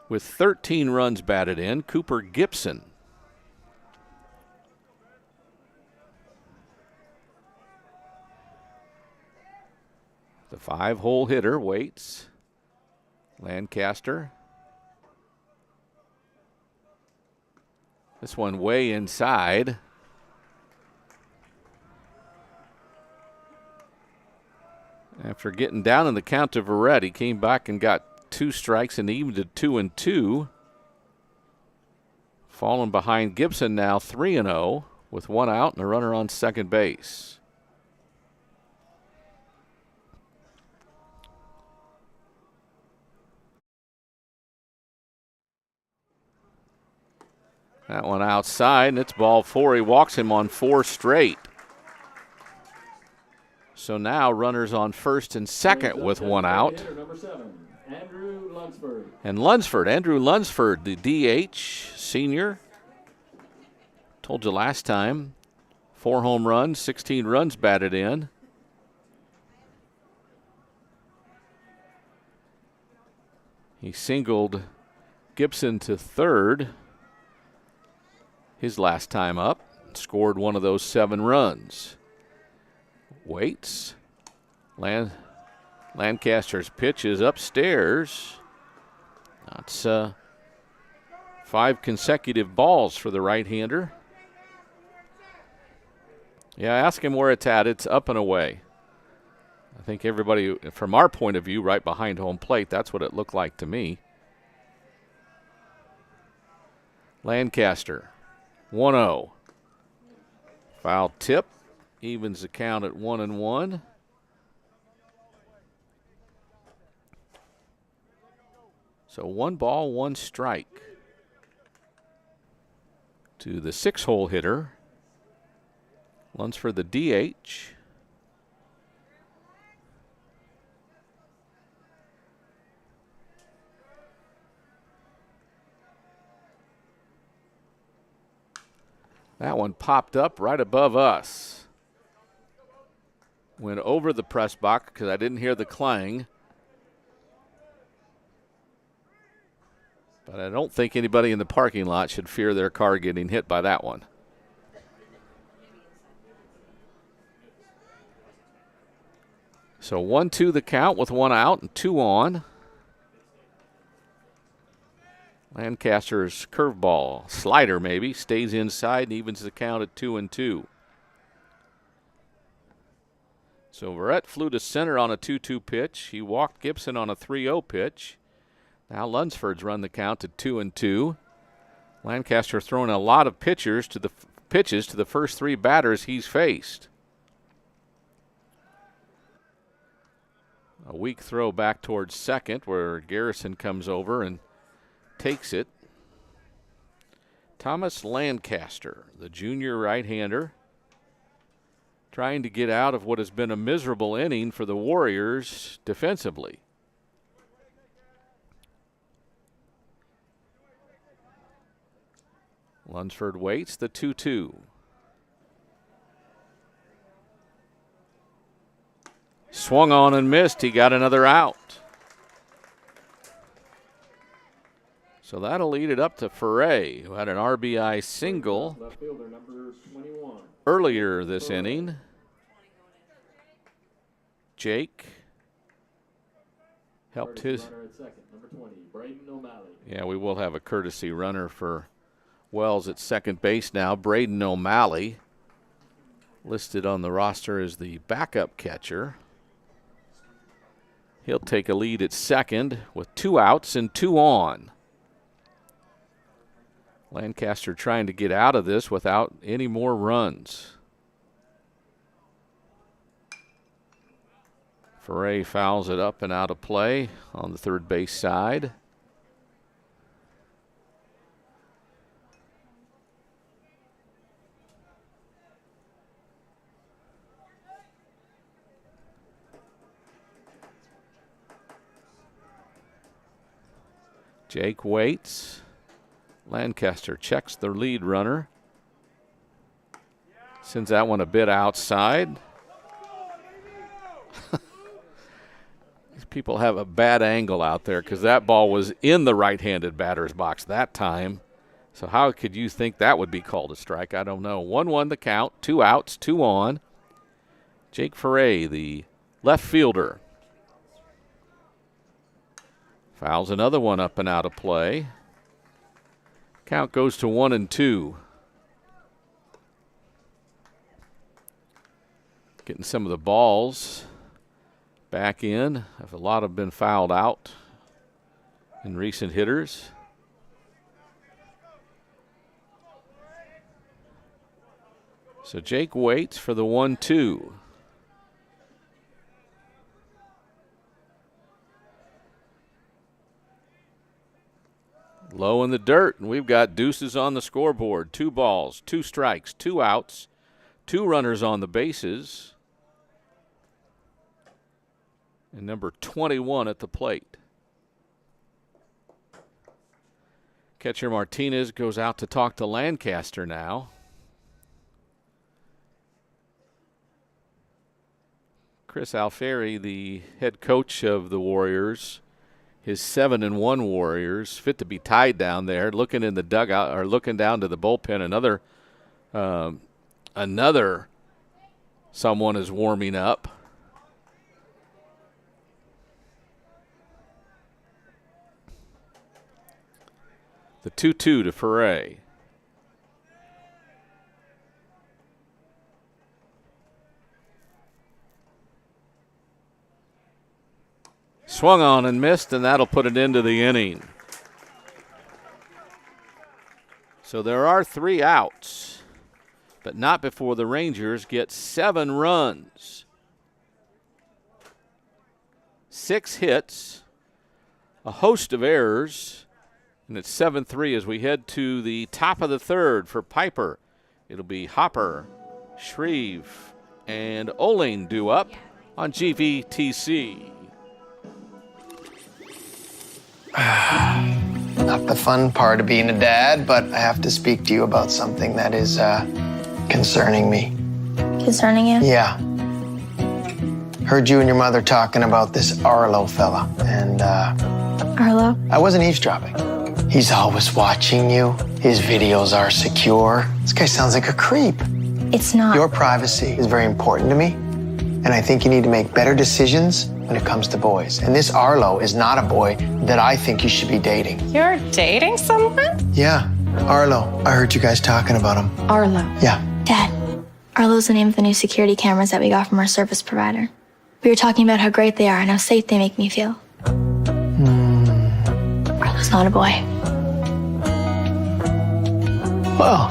with 13 runs batted in, Cooper Gibson. The 5-hole hitter waits. Lancaster. This one way inside. After getting down in the count to Verrett, he came back and got 2 strikes and evened to 2-2. Falling behind Gibson now 3-0 with 1 out and a runner on second base. That one outside, and it's ball 4. He walks him on 4 straight. So now runners on first and second with 1 out. Number 7, Andrew Lunsford. And Andrew Lunsford, the DH senior. Told you last time, 4 home runs, 16 runs batted in. He singled Gibson to third his last time up, scored one of those 7 runs. Waits. Lancaster's pitch is upstairs. That's 5 consecutive balls for the right-hander. Yeah, ask him where it's at. It's up and away. I think everybody, from our point of view, right behind home plate, that's what it looked like to me. Lancaster, 1-0. Foul tip, evens the count at 1-1. So 1 ball, 1 strike. To the 6-hole hitter, Lunsford, the DH. That one popped up right above us. Went over the press box because I didn't hear the clang. But I don't think anybody in the parking lot should fear their car getting hit by that one. So 1-2 the count with 1 out and 2 on. Lancaster's curveball, slider maybe, stays inside and evens the count at 2-2. So Verrett flew to center on a 2-2 pitch. He walked Gibson on a 3-0 pitch. Now Lunsford's run the count to 2-2. Lancaster throwing a lot of pitches to the first 3 batters he's faced. A weak throw back towards second where Garrison comes over and takes it. Thomas Lancaster, the junior right-hander, trying to get out of what has been a miserable inning for the Warriors defensively. Lunsford waits, the 2-2. Swung on and missed. He got another out. So that'll lead it up to Ferre, who had an RBI single Left fielder, number 21. earlier this inning. Jake helped his. Runner at second, number 20, Braden O'Malley. Yeah, we will have a courtesy runner for Wells at second base now. Braden O'Malley, listed on the roster as the backup catcher. He'll take a lead at second with 2 outs and 2 on. Lancaster trying to get out of this without any more runs. Foray fouls it up and out of play on the third base side. Jake waits. Lancaster checks the lead runner. Sends that one a bit outside. These people have a bad angle out there because that ball was in the right-handed batter's box that time. So how could you think that would be called a strike? I don't know. 1-1 the count, 2 outs, 2 on. Jake Foray, the left fielder. Fouls another one up and out of play. Count goes to 1-2. Getting some of the balls back in. A lot have been fouled out in recent hitters. So Jake waits for the 1-2. Low in the dirt, and we've got deuces on the scoreboard. 2 balls, 2 strikes, 2 outs, 2 runners on the bases, and number 21 at the plate. Catcher Martinez goes out to talk to Lancaster now. Chris Alfieri, the head coach of the Warriors, his 7-1 Warriors, fit to be tied down there, looking in the dugout or looking down to the bullpen. Another someone is warming up. The 2-2 to Foray. Swung on and missed, and that'll put it into the inning. So there are 3 outs, but not before the Rangers get 7 runs. 6 hits, a host of errors, and it's 7-3 as we head to the top of the third for Pieper. It'll be Hopper, Shreve, and Oling due up on GVTC. Not the fun part of being a dad, but I have to speak to you about something that is concerning me. Concerning you? Yeah. Heard you and your mother talking about this Arlo fella, and Arlo? I wasn't eavesdropping. He's always watching you. His videos are secure. This guy sounds like a creep. It's not. Your privacy is very important to me, and I think you need to make better decisions when it comes to boys. And this Arlo is not a boy that I think you should be dating. You're dating someone? Yeah, Arlo. I heard you guys talking about him. Arlo. Yeah. Dad, Arlo's the name of the new security cameras that we got from our service provider. We were talking about how great they are and how safe they make me feel. Arlo's not a boy. Well,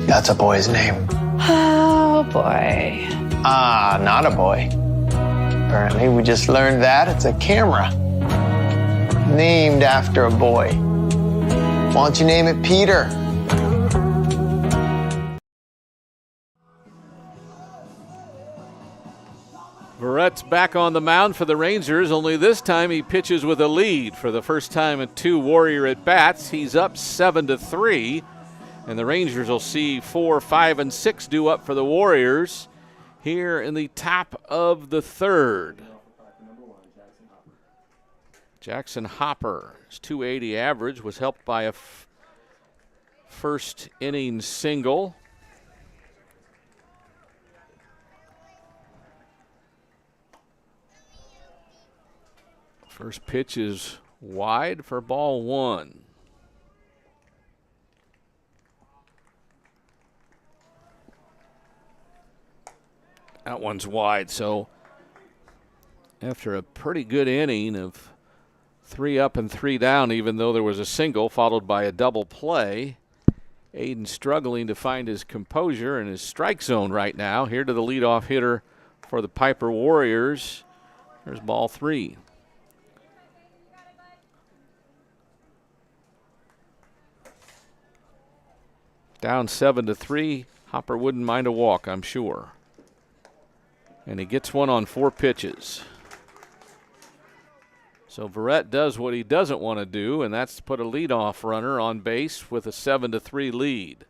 that's a boy's name. Oh, boy. Ah, not a boy. Apparently, we just learned that it's a camera named after a boy. Why don't you name it Peter? Verrett's back on the mound for the Rangers, only this time he pitches with a lead. For the first time in 2 Warrior at-bats, he's up 7-3, and the Rangers will see 4, 5, and 6 due up for the Warriors here in the top of the third. Jackson Hopper, his .280 average, was helped by a first inning single. First pitch is wide for ball 1. That one's wide, so after a pretty good inning of 3 up and 3 down, even though there was a single followed by a double play, Aiden struggling to find his composure in his strike zone right now. Here to the leadoff hitter for the Pieper Warriors. There's ball 3. Down 7-3. Hopper wouldn't mind a walk, I'm sure. And he gets one on 4 pitches. So Verrett does what he doesn't want to do, and that's to put a leadoff runner on base with a 7-3 lead.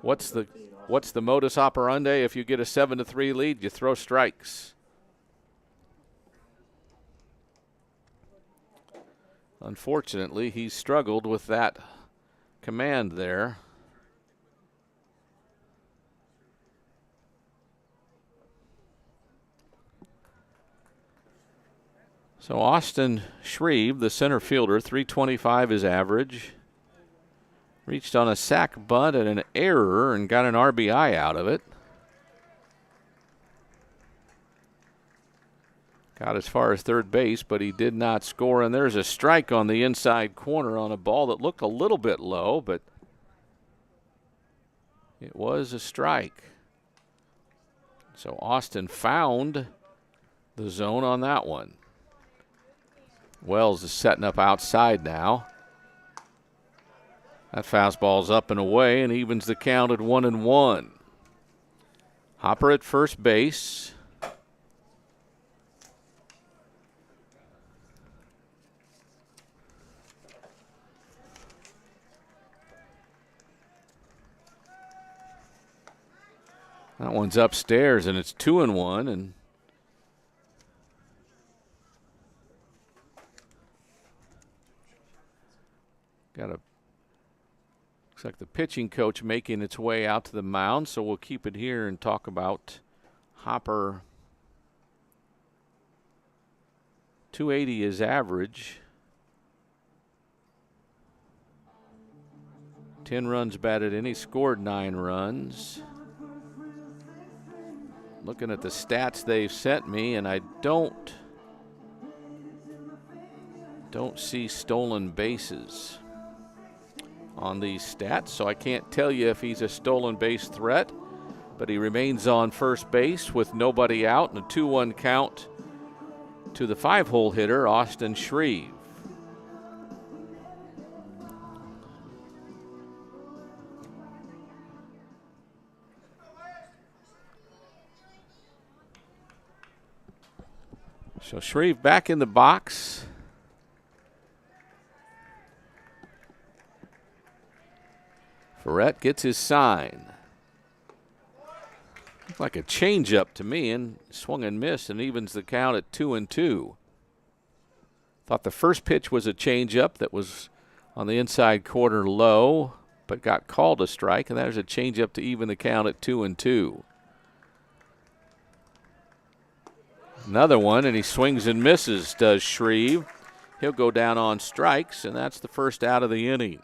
What's the modus operandi if you get a 7-3 lead? You throw strikes. Unfortunately, he's struggled with that command there. So Austin Shreve, the center fielder, 325 his average. Reached on a sac bunt and an error and got an RBI out of it. Got as far as third base, but he did not score. And there's a strike on the inside corner on a ball that looked a little bit low, but it was a strike. So Austin found the zone on that one. Wells is setting up outside now. That fastball's up and away and evens the count at 1-1. Hopper at first base. That one's upstairs and it's 2-1, and looks like the pitching coach making its way out to the mound, so we'll keep it here and talk about Hopper. 280 is average. 10 runs batted in. He scored 9 runs. Looking at the stats they've sent me, and I don't see stolen bases on these stats, so I can't tell you if he's a stolen base threat, but he remains on first base with nobody out and a 2-1 count to the 5-hole hitter, Austin Shreve. So Shreve back in the box. Verrett gets his sign. Looked like a changeup to me, and swung and missed and evens the count at 2-2. Thought the first pitch was a changeup that was on the inside corner low, but got called a strike, and there's a changeup to even the count at 2-2. Another one, and he swings and misses, does Shreve. He'll go down on strikes, and that's the first out of the inning.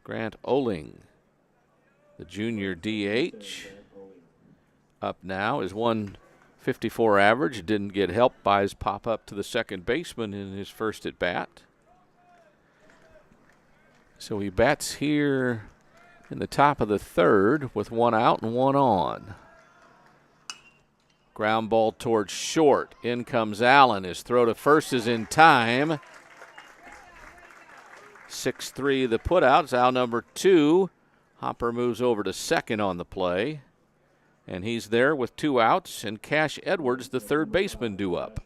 Grant Oling, the junior DH, up now is 154 average. Didn't get helped by his pop up to the second baseman in his first at bat. So he bats here in the top of the third with 1 out and 1 on. Ground ball towards short. In comes Allen. His throw to first is in time. 6-3 the putout. It's out number 2. Hopper moves over to second on the play. And he's there with 2 outs. And Cash Edwards, the third baseman, due up.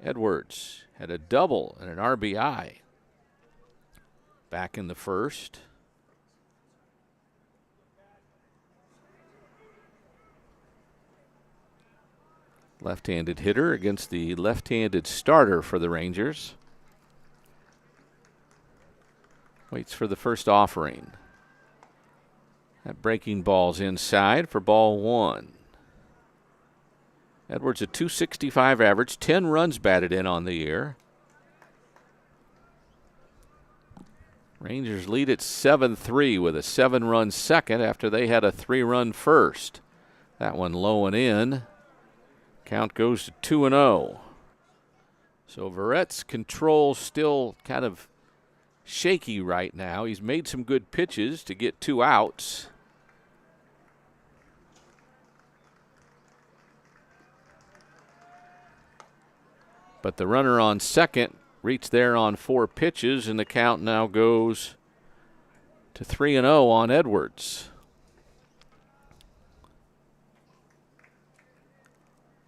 Edwards had a double and an RBI back in the first. Left-handed hitter against the left-handed starter for the Rangers. Waits for the first offering. That breaking ball's inside for ball 1. Edwards a 265 average, 10 runs batted in on the year. Rangers lead at 7-3 with a 7-run second after they had a 3-run first. That one low and in. Count goes to 2-0. So Verrett's control still kind of shaky right now. He's made some good pitches to get 2 outs. But the runner on second reached there on 4 pitches, and the count now goes to 3-0 on Edwards.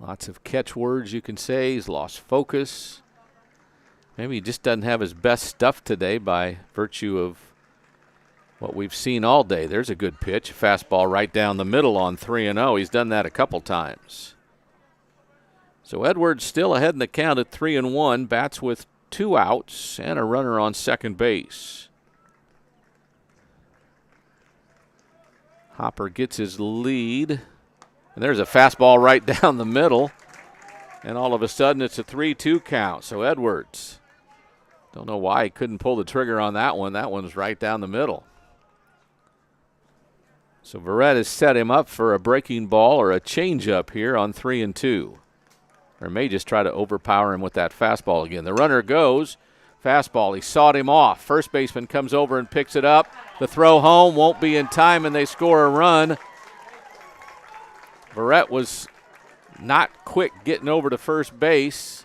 Lots of catchwords you can say. He's lost focus. Maybe he just doesn't have his best stuff today by virtue of what we've seen all day. There's a good pitch. Fastball right down the middle on 3-0. He's done that a couple times. So Edwards still ahead in the count at 3-1. Bats with 2 outs and a runner on second base. Hopper gets his lead. And there's a fastball right down the middle. And all of a sudden it's a 3-2 count. So Edwards, don't know why he couldn't pull the trigger on that one. That one's right down the middle. So Verrett has set him up for a breaking ball or a changeup here on 3-2. Or may just try to overpower him with that fastball again. The runner goes. Fastball, he sawed him off. First baseman comes over and picks it up. The throw home won't be in time, and they score a run. Verrett was not quick getting over to first base.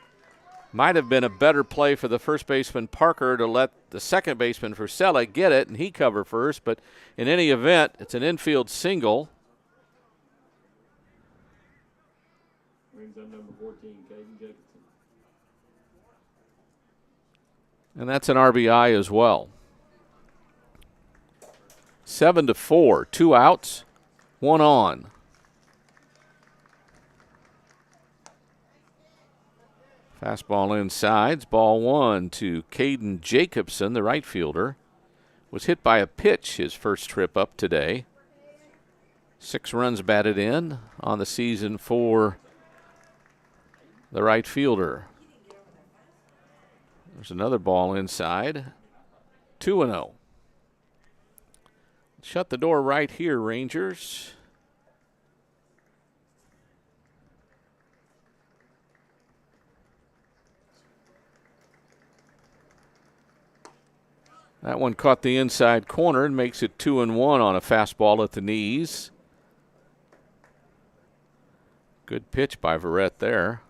Might have been a better play for the first baseman Parker to let the second baseman Frisella get it and he cover first. But in any event, it's an infield single. Brings up number 14, Caden Jacobson. And that's an RBI as well. 7-4, 2 outs, 1 on. Fastball inside. It's ball 1 to Caden Jacobson, the right fielder. Was hit by a pitch his first trip up today. 6 runs batted in on the season for the right fielder. There's another ball inside. 2-0. Shut the door right here, Rangers. That one caught the inside corner and makes it 2-1 on a fastball at the knees. Good pitch by Verrett there.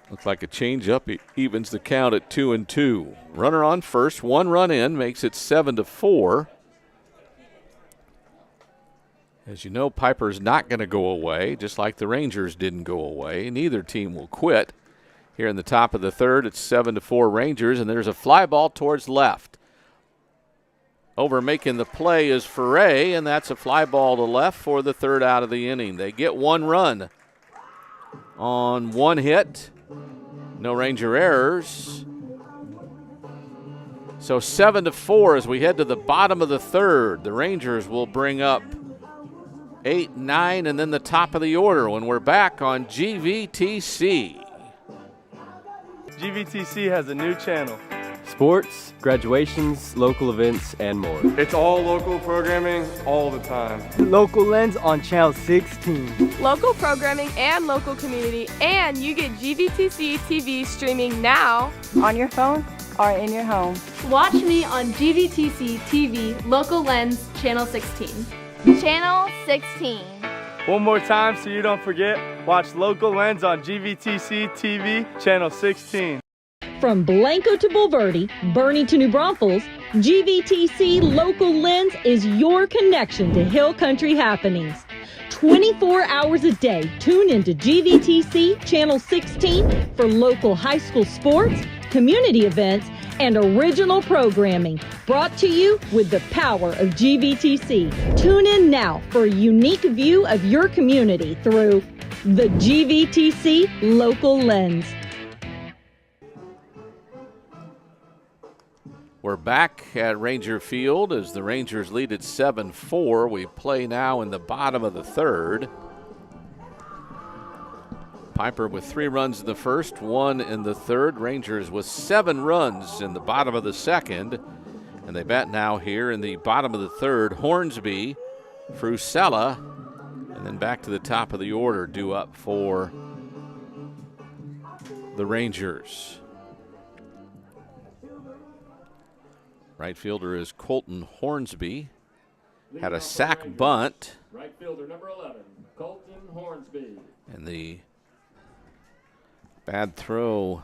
Looks like a changeup. He evens the count at 2-2. Runner on first, 1 run in, makes it 7-4. As you know, Pieper's not going to go away, just like the Rangers didn't go away. Neither team will quit. Here in the top of the third, it's 7-4 Rangers, and there's a fly ball towards left. Over making the play is Ferre, and that's a fly ball to left for the third out of the inning. They get 1 run on 1 hit. No Ranger errors. So 7-4 as we head to the bottom of the third. The Rangers will bring up 8, 9, and then the top of the order when we're back on GVTC. GVTC has a new channel. Sports, graduations, local events, and more. It's all local programming all the time. Local Lens on channel 16. Local programming and local community, and you get GVTC TV streaming now on your phone or in your home. Watch me on GVTC TV Local Lens channel 16. Channel 16. One more time so you don't forget, watch Local Lens on GVTC TV, channel 16. From Blanco to Bulverde, Bernie to New Braunfels, GVTC Local Lens is your connection to Hill Country happenings. 24 hours a day, tune into GVTC Channel 16 for local high school sports, community events, and original programming, brought to you with the power of GVTC. Tune in now for a unique view of your community through the GVTC Local Lens. We're back at Ranger Field as the Rangers lead at 7-4. We play now in the bottom of the third. Pieper with 3 runs in the first, 1 in the third. Rangers with 7 runs in the bottom of the second. And they bat now here in the bottom of the third. Hornsby, Frisella, and then back to the top of the order due up for the Rangers. Right fielder is Colton Hornsby. had a sack bunt. Right fielder number 11, Colton Hornsby. And the bad throw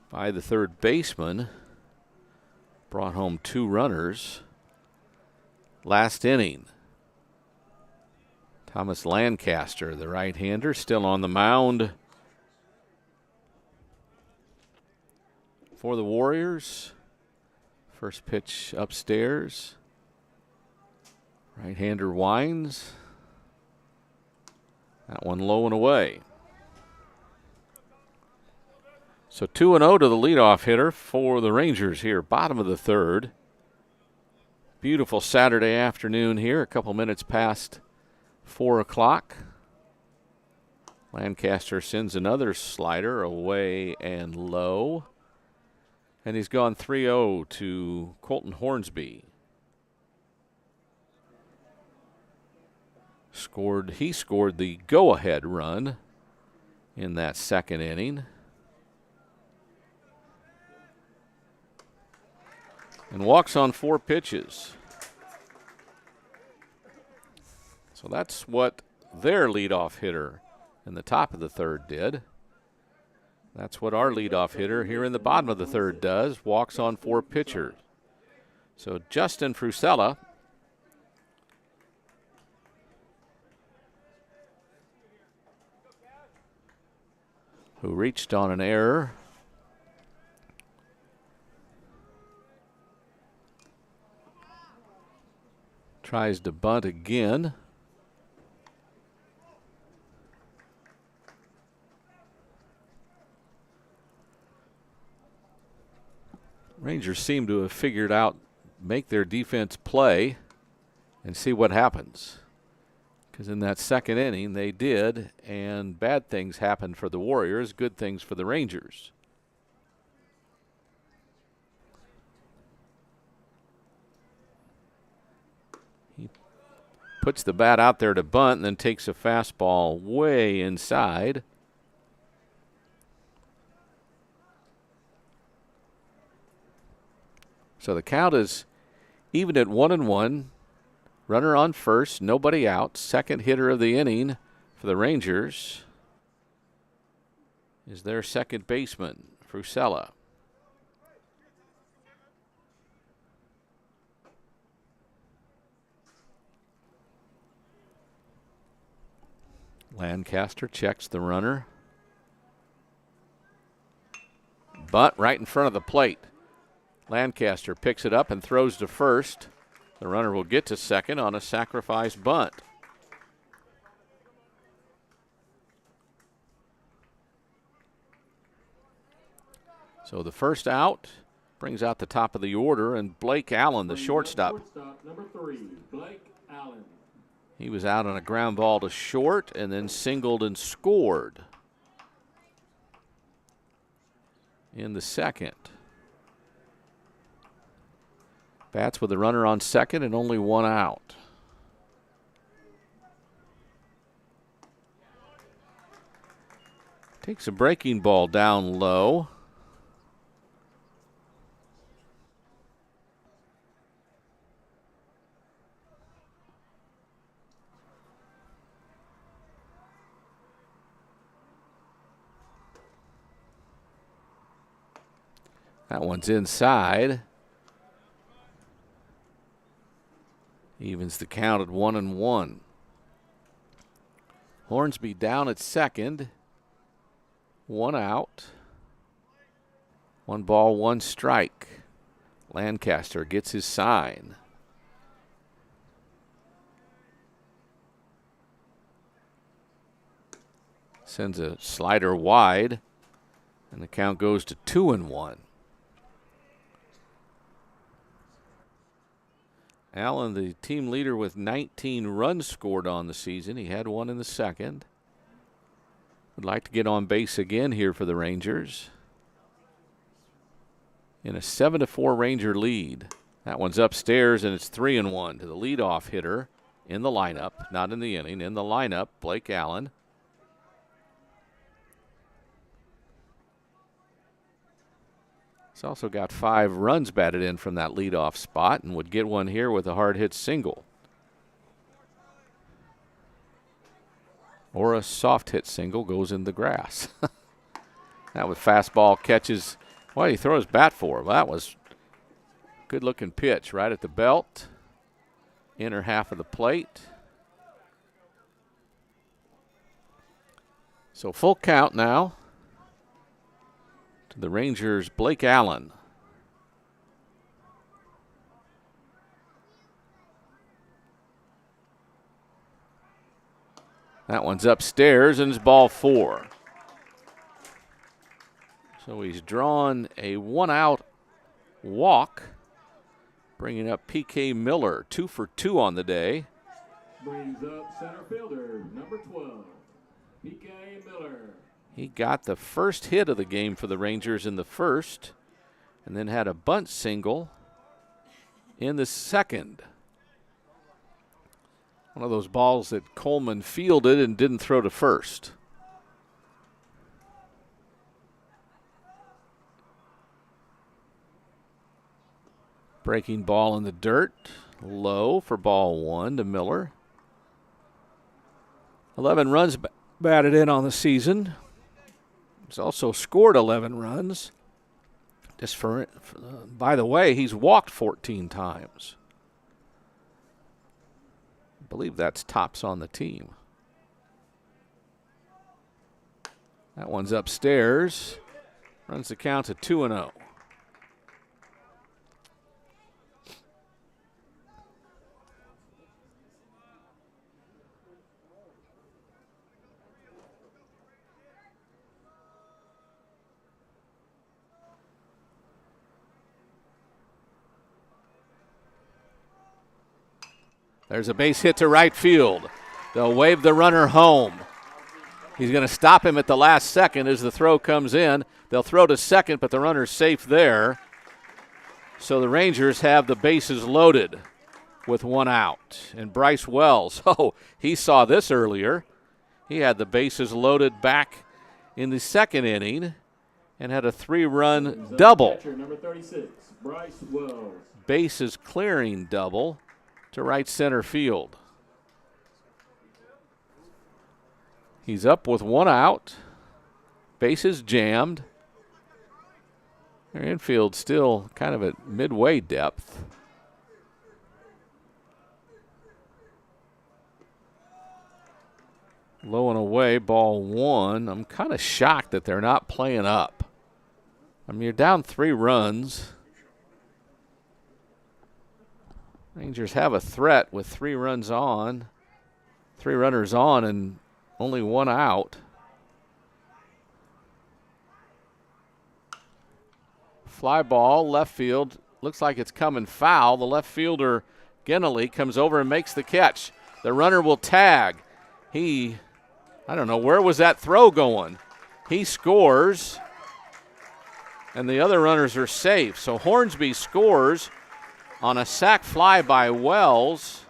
by the third baseman brought home 2 runners. Last inning, Thomas Lancaster, the right-hander, still on the mound for the Warriors. First pitch upstairs. Right-hander winds. That one low and away. So 2-0 to the leadoff hitter for the Rangers here, bottom of the third. Beautiful Saturday afternoon here, a couple minutes past 4 o'clock. Lancaster sends another slider away and low. And he's gone 3-0 to Colton Hornsby. He scored the go-ahead run in that second inning. And walks on 4 pitches. So that's what their leadoff hitter in the top of the third did. That's what our leadoff hitter here in the bottom of the third does. Walks on 4 pitchers. So Justin Fusella who reached on an error. Tries to bunt again. Rangers seem to have figured out, make their defense play and see what happens. Because in that second inning they did, and bad things happened for the Warriors, good things for the Rangers. He puts the bat out there to bunt and then takes a fastball way inside. So the count is even at 1-1. Runner on first, nobody out. Second hitter of the inning for the Rangers is their second baseman, Fusella. Lancaster checks the runner. Bunt right in front of the plate. Lancaster picks it up and throws to first. The runner will get to second on a sacrifice bunt. So the first out brings out the top of the order, and Blake Allen, the shortstop. Number 3, Blake Allen. He was out on a ground ball to short and then singled and scored in the second. Bats with a runner on second and only 1 out. Takes a breaking ball down low. That one's inside. Evens the count at 1-1. Hornsby down at second. 1 out. 1 ball, 1 strike. Lancaster gets his sign. Sends a slider wide, and the count goes to 2-1. Allen, the team leader with 19 runs scored on the season. He had 1 in the second. Would like to get on base again here for the Rangers. In a 7-4 Ranger lead. That one's upstairs, and it's 3-1 to the leadoff hitter in the lineup, not in the inning, in the lineup, Blake Allen. He's also got 5 runs batted in from that leadoff spot and would get one here with a hard hit single. Or a soft hit single goes in the grass. That was fastball catches. What did he throw his bat for? Well, that was a good looking pitch right at the belt. Inner half of the plate. So full count now to the Rangers' Blake Allen. That one's upstairs and it's ball 4. So he's drawn a 1-out walk, bringing up P.K. Miller, 2 for 2 on the day. Brings up center fielder, number 12, P.K. Miller. He got the first hit of the game for the Rangers in the first, and then had a bunt single in the second. One of those balls that Coleman fielded and didn't throw to first. Breaking ball in the dirt, low for ball 1 to Miller. 11 runs batted in on the season. He's also scored 11 runs. By the way, he's walked 14 times. I believe that's tops on the team. That one's upstairs. Runs the count to 2-0. There's a base hit to right field. They'll wave the runner home. He's going to stop him at the last second as the throw comes in. They'll throw to second, but the runner's safe there. So the Rangers have the bases loaded with 1 out. And Bryce Wells, he saw this earlier. He had the bases loaded back in the second inning and had a 3-run double. Catcher, number 36, Bryce Wells. Bases clearing double to right center field. He's up with 1 out. Bases jammed. Their infield still kind of at midway depth. Low and away, ball 1. I'm kind of shocked that they're not playing up. I mean, you're down 3 runs. Rangers have a threat with 3 runners on, and only 1 out. Fly ball, left field. Looks like it's coming foul. The left fielder, Gennely, comes over and makes the catch. The runner will tag. I don't know, where was that throw going? He scores, and the other runners are safe. So Hornsby scores on a sac fly by Wells.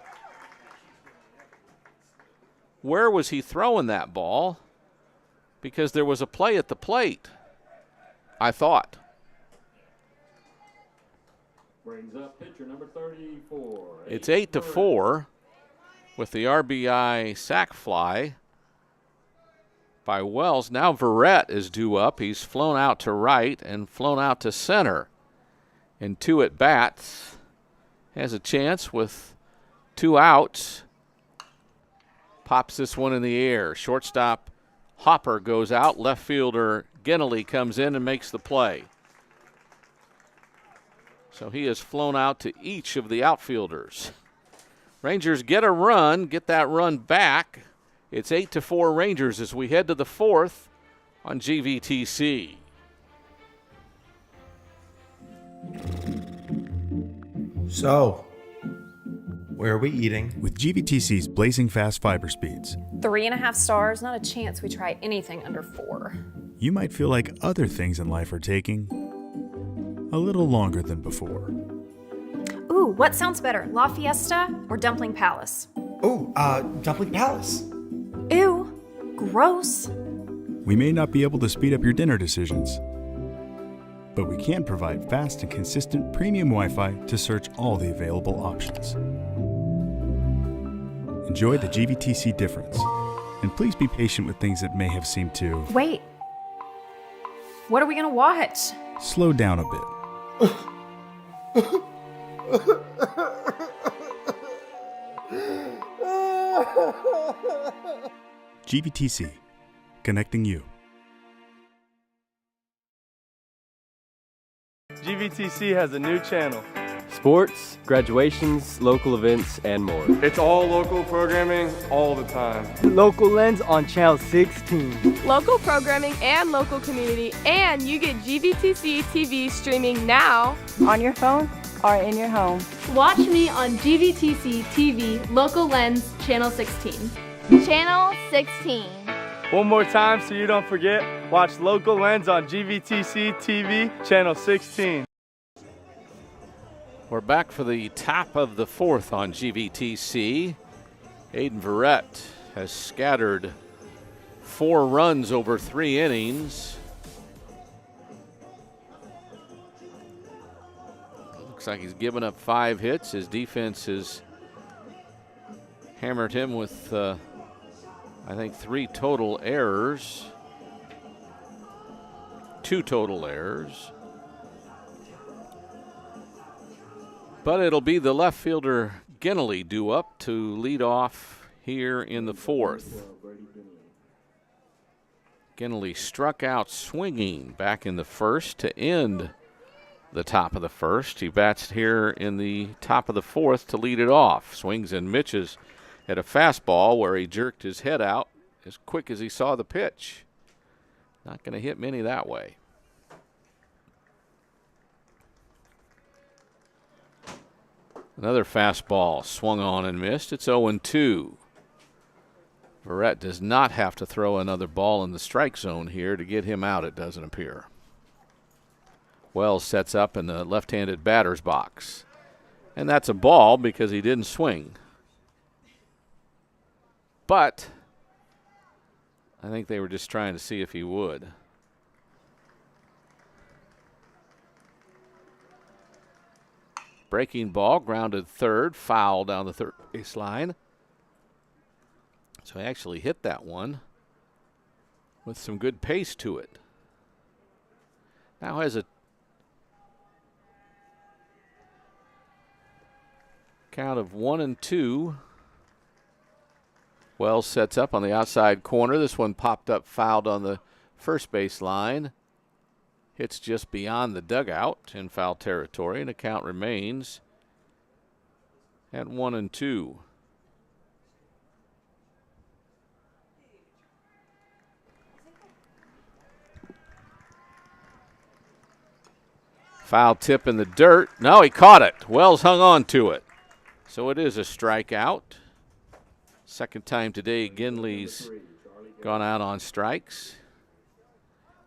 Where was he throwing that ball? Because there was a play at the plate, I thought. Brings up pitcher number 34. It's 8-4 with the RBI sac fly by Wells. Now Verrett is due up. He's flown out to right and flown out to center. In 2 at-bats. Has a chance with 2 outs. Pops this one in the air. Shortstop Hopper goes out. Left fielder Gennely comes in and makes the play. So he has flown out to each of the outfielders. Rangers get a run, get that run back. It's 8-4 Rangers as we head to the 4th on GVTC. So, where are we eating? With GVTC's blazing fast fiber speeds, 3.5 stars, not a chance we try anything under 4. you might feel like other things in life are taking a little longer than before. Ooh, what sounds better, La Fiesta or Dumpling Palace? Ooh, Dumpling Palace. Ew, gross. We may not be able to speed up your dinner decisions, but we can provide fast and consistent premium Wi-Fi to search all the available options. Enjoy the GVTC difference, and please be patient with things that may have seemed to Wait. What are we gonna watch? slow down a bit. GVTC, connecting you. GVTC has a new channel. Sports, graduations, local events, and more. It's all local programming all the time. Local Lens on channel 16. Local programming and local community, and you get GVTC TV streaming now On your phone or in your home. Watch me on GVTC TV Local Lens Channel 16. Channel 16. One more time so you don't forget, watch Local Lens on GVTC TV channel 16. We're back for the top of the fourth on GVTC. Aiden Verrett has scattered 4 runs over 3 innings. Looks like he's given up 5 hits. His defense has hammered him with, I think, 3 total errors. 2 total errors. But it'll be the left fielder Ginnelly due up to lead off here in the fourth. Ginnelly struck out swinging back in the first to end the top of the first. He bats here in the top of the fourth to lead it off. Swings and misses at a fastball where he jerked his head out as quick as he saw the pitch. Not going to hit many that way. Another fastball swung on and missed. It's 0-2. Verrett does not have to throw another ball in the strike zone here to get him out, it doesn't appear. Wells sets up in the left-handed batter's box. And that's a ball because he didn't swing. But I think they were just trying to see if he would. Breaking ball, grounded third, foul down the third base line. So he actually hit that one with some good pace to it. Now has a count of 1-2. Wells sets up on the outside corner. This one popped up, fouled on the first base line. Hits just beyond the dugout in foul territory, and the count remains at 1-2. Foul tip in the dirt. No, he caught it. Wells hung on to it. So it is a strikeout. Second time today Ginnelly's gone out on strikes.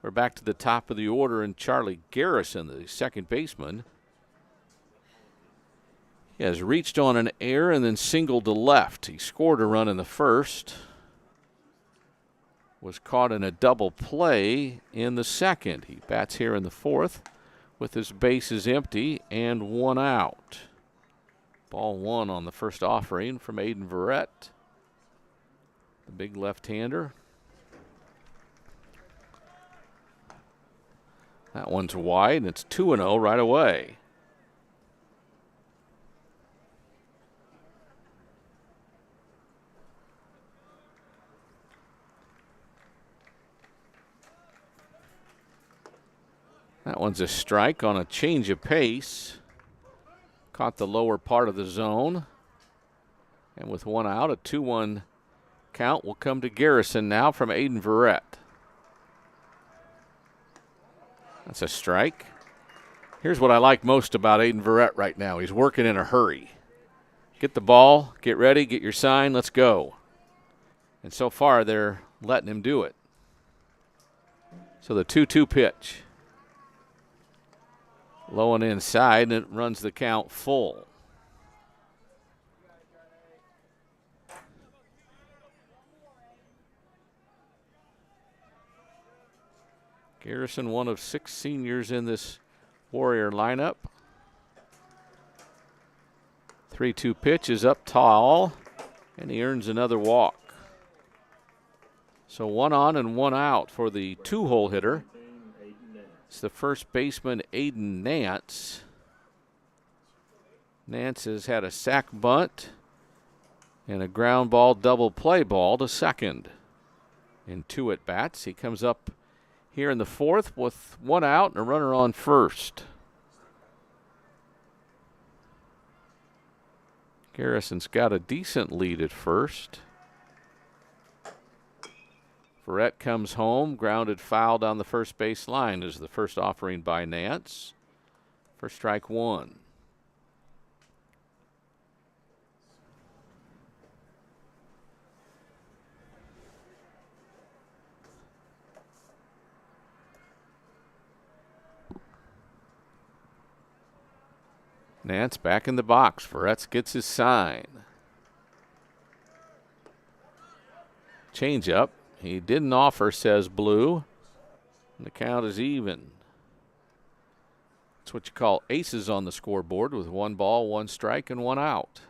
We're back to the top of the order, and Charlie Garrison, the second baseman, he has reached on an error and then singled to left. He scored a run in the first, was caught in a double play in the second. He bats here in the fourth with his bases empty and 1 out. Ball 1 on the first offering from Aiden Verrett, the big left-hander. That one's wide, and it's 2-0 right away. That one's a strike on a change of pace. Caught the lower part of the zone. And with 1 out, a 2-1 count will come to Garrison now from Aiden Verrett. That's a strike. Here's what I like most about Aiden Verrett right now. He's working in a hurry. Get the ball, get ready, get your sign, let's go. And so far, they're letting him do it. So the 2-2 pitch. Low and inside, and it runs the count full. Garrison, one of 6 seniors in this Warrior lineup. 3-2 pitch is up tall, and he earns another walk. So 1 on and 1 out for the 2-hole hitter. It's the first baseman, Aiden Nance. Nance has had a sac bunt and a ground ball double play ball to second in 2 at-bats. He comes up here in the 4th with 1 out and a runner on first. Garrison's got a decent lead at first. Verrett comes home, grounded foul down the first base line is the first offering by Nance for strike 1. Nance back in the box. Verrett gets his sign. Change up. He didn't offer, says Blue. And the count is even. It's what you call aces on the scoreboard with 1 ball, 1 strike, and 1 out.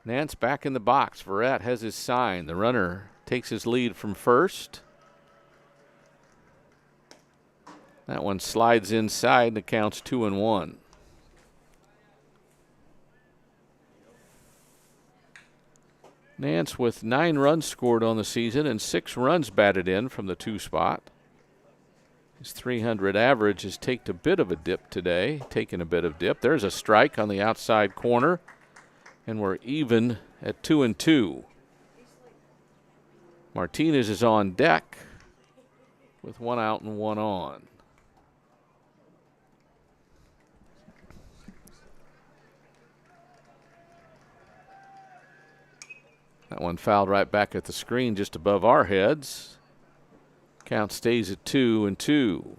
Nance back in the box. Verrett has his sign. The runner takes his lead from first. That one slides inside and the count's 2-1. Nance with 9 runs scored on the season and 6 runs batted in from the 2 spot. His 300 average has taken a bit of a dip today. There's a strike on the outside corner, and we're even at 2-2. Martinez is on deck with 1 out and 1 on. That one fouled right back at the screen just above our heads. Count stays at 2-2.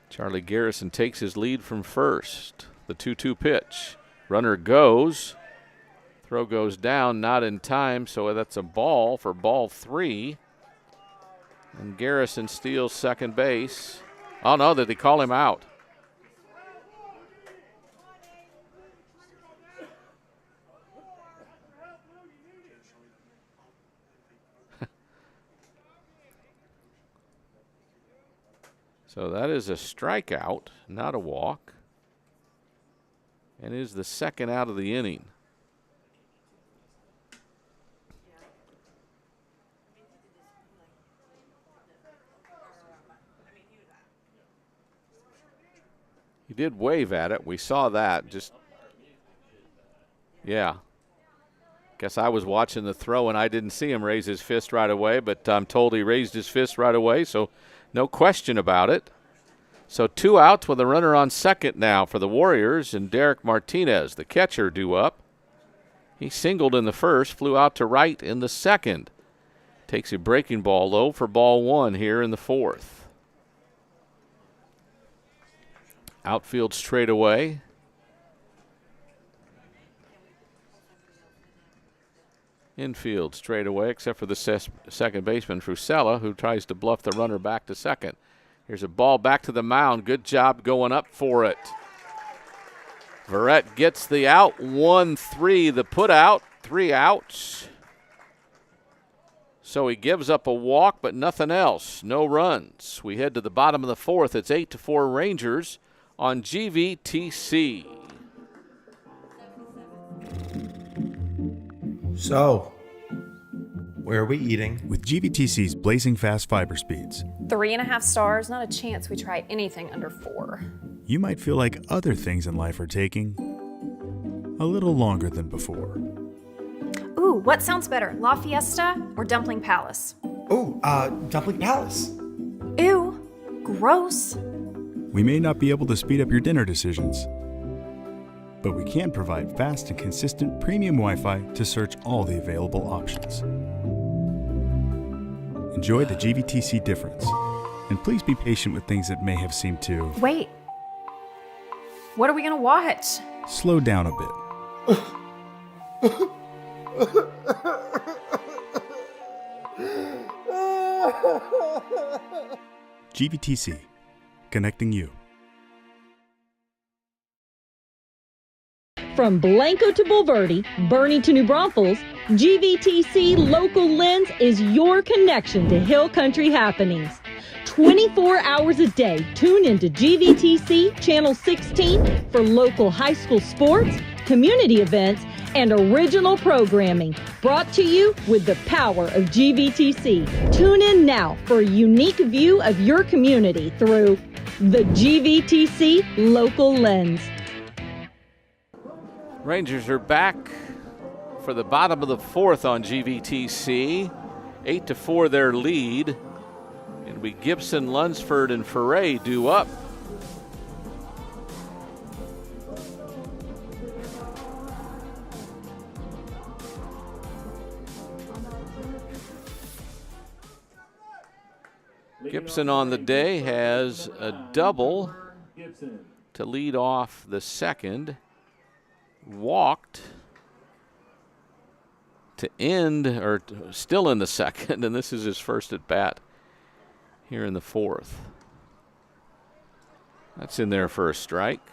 Charlie Garrison takes his lead from first. The 2-2 pitch. Runner goes. Throw goes down, not in time, so that's a ball for ball 3. And Garrison steals second base. Oh, no, did they call him out? So that is a strikeout, not a walk, and is the second out of the inning. He did wave at it. We saw that. Yeah. Guess I was watching the throw and I didn't see him raise his fist right away, but I'm told he raised his fist right away, so no question about it. So 2 outs with a runner on second now for the Warriors, and Derek Martinez, the catcher, due up. He singled in the first, flew out to right in the second. Takes a breaking ball low for ball 1 here in the 4th. Outfield straight away. Infield straight away, except for the second baseman, Fusella, who tries to bluff the runner back to second. Here's a ball back to the mound. Good job going up for it. Verrett gets the out. 1-3, the put out. 3 outs. So he gives up a walk, but nothing else. No runs. We head to the bottom of the 4th. It's 8-4 Rangers on GVTC. So, where are we eating? With GVTC's blazing fast fiber speeds, 3.5 stars, not a chance we try anything under 4. you might feel like other things in life are taking a little longer than before. Ooh, what sounds better, La Fiesta or Dumpling Palace? Ooh, Dumpling Palace. Ew, gross. We may not be able to speed up your dinner decisions, but we can provide fast and consistent premium Wi-Fi to search all the available options. Enjoy the GVTC difference. And please be patient with things that may have seemed to Wait. What are we gonna watch? slow down a bit. GVTC, connecting you. From Blanco to Bulverde, Bernie to New Braunfels, GVTC Local Lens is your connection to Hill Country happenings. 24 hours a day, tune into GVTC Channel 16 for local high school sports, community events, and original programming. Brought to you with the power of GVTC. Tune in now for a unique view of your community through the GVTC Local Lens. Rangers are back for the bottom of the fourth on GVTC. 8-4 their lead. It'll be Gibson, Lunsford, and Foray due up. Gibson on the day has a double to lead off the second. Walked to end, or still in the second, and this is his first at bat here in the fourth. That's in there for a strike.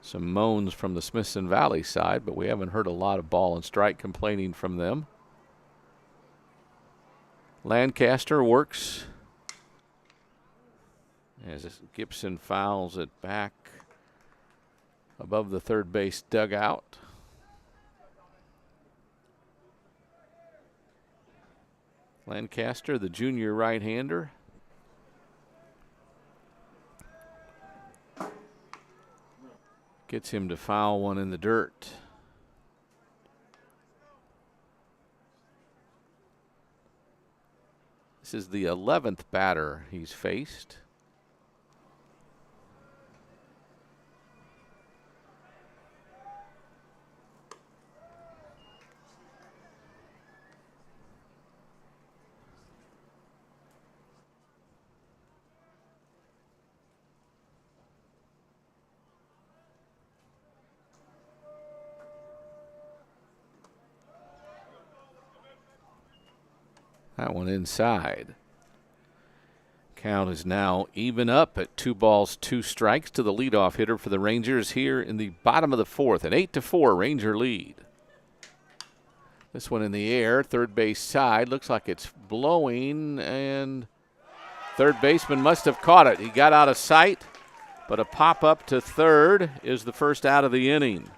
Some moans from the Smithson Valley side, but we haven't heard a lot of ball and strike complaining from them. Lancaster works as Gibson fouls it back above the third base dugout. Lancaster, the junior right-hander. Gets him to foul one in the dirt. This is the 11th batter he's faced. That one inside. Count is now even up at 2-2 to the leadoff hitter for the Rangers here in the bottom of the fourth. An 8-4 Ranger lead. This one in the air, third base side. Looks like it's blowing, and third baseman must have caught it. He got out of sight, but a pop up to third is the first out of the inning.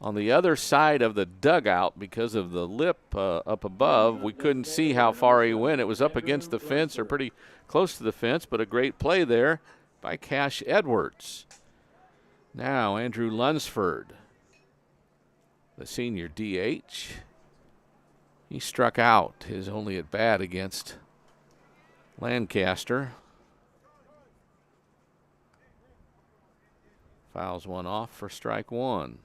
On the other side of the dugout, because of the lip up above, we couldn't see how far he went. It was up against the fence or pretty close to the fence, but a great play there by Cash Edwards. Now Andrew Lunsford, the senior DH. He struck out his only at bat against Lancaster. Fouls one off for strike one.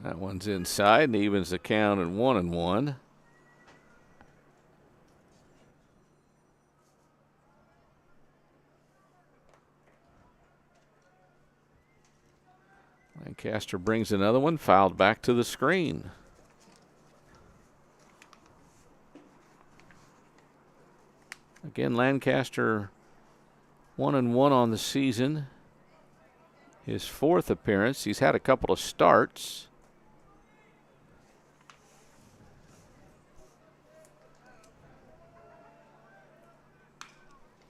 That one's inside and evens the count at 1-1. Lancaster brings another one, fouled back to the screen. Again, Lancaster 1-1 on the season. His fourth appearance. He's had a couple of starts.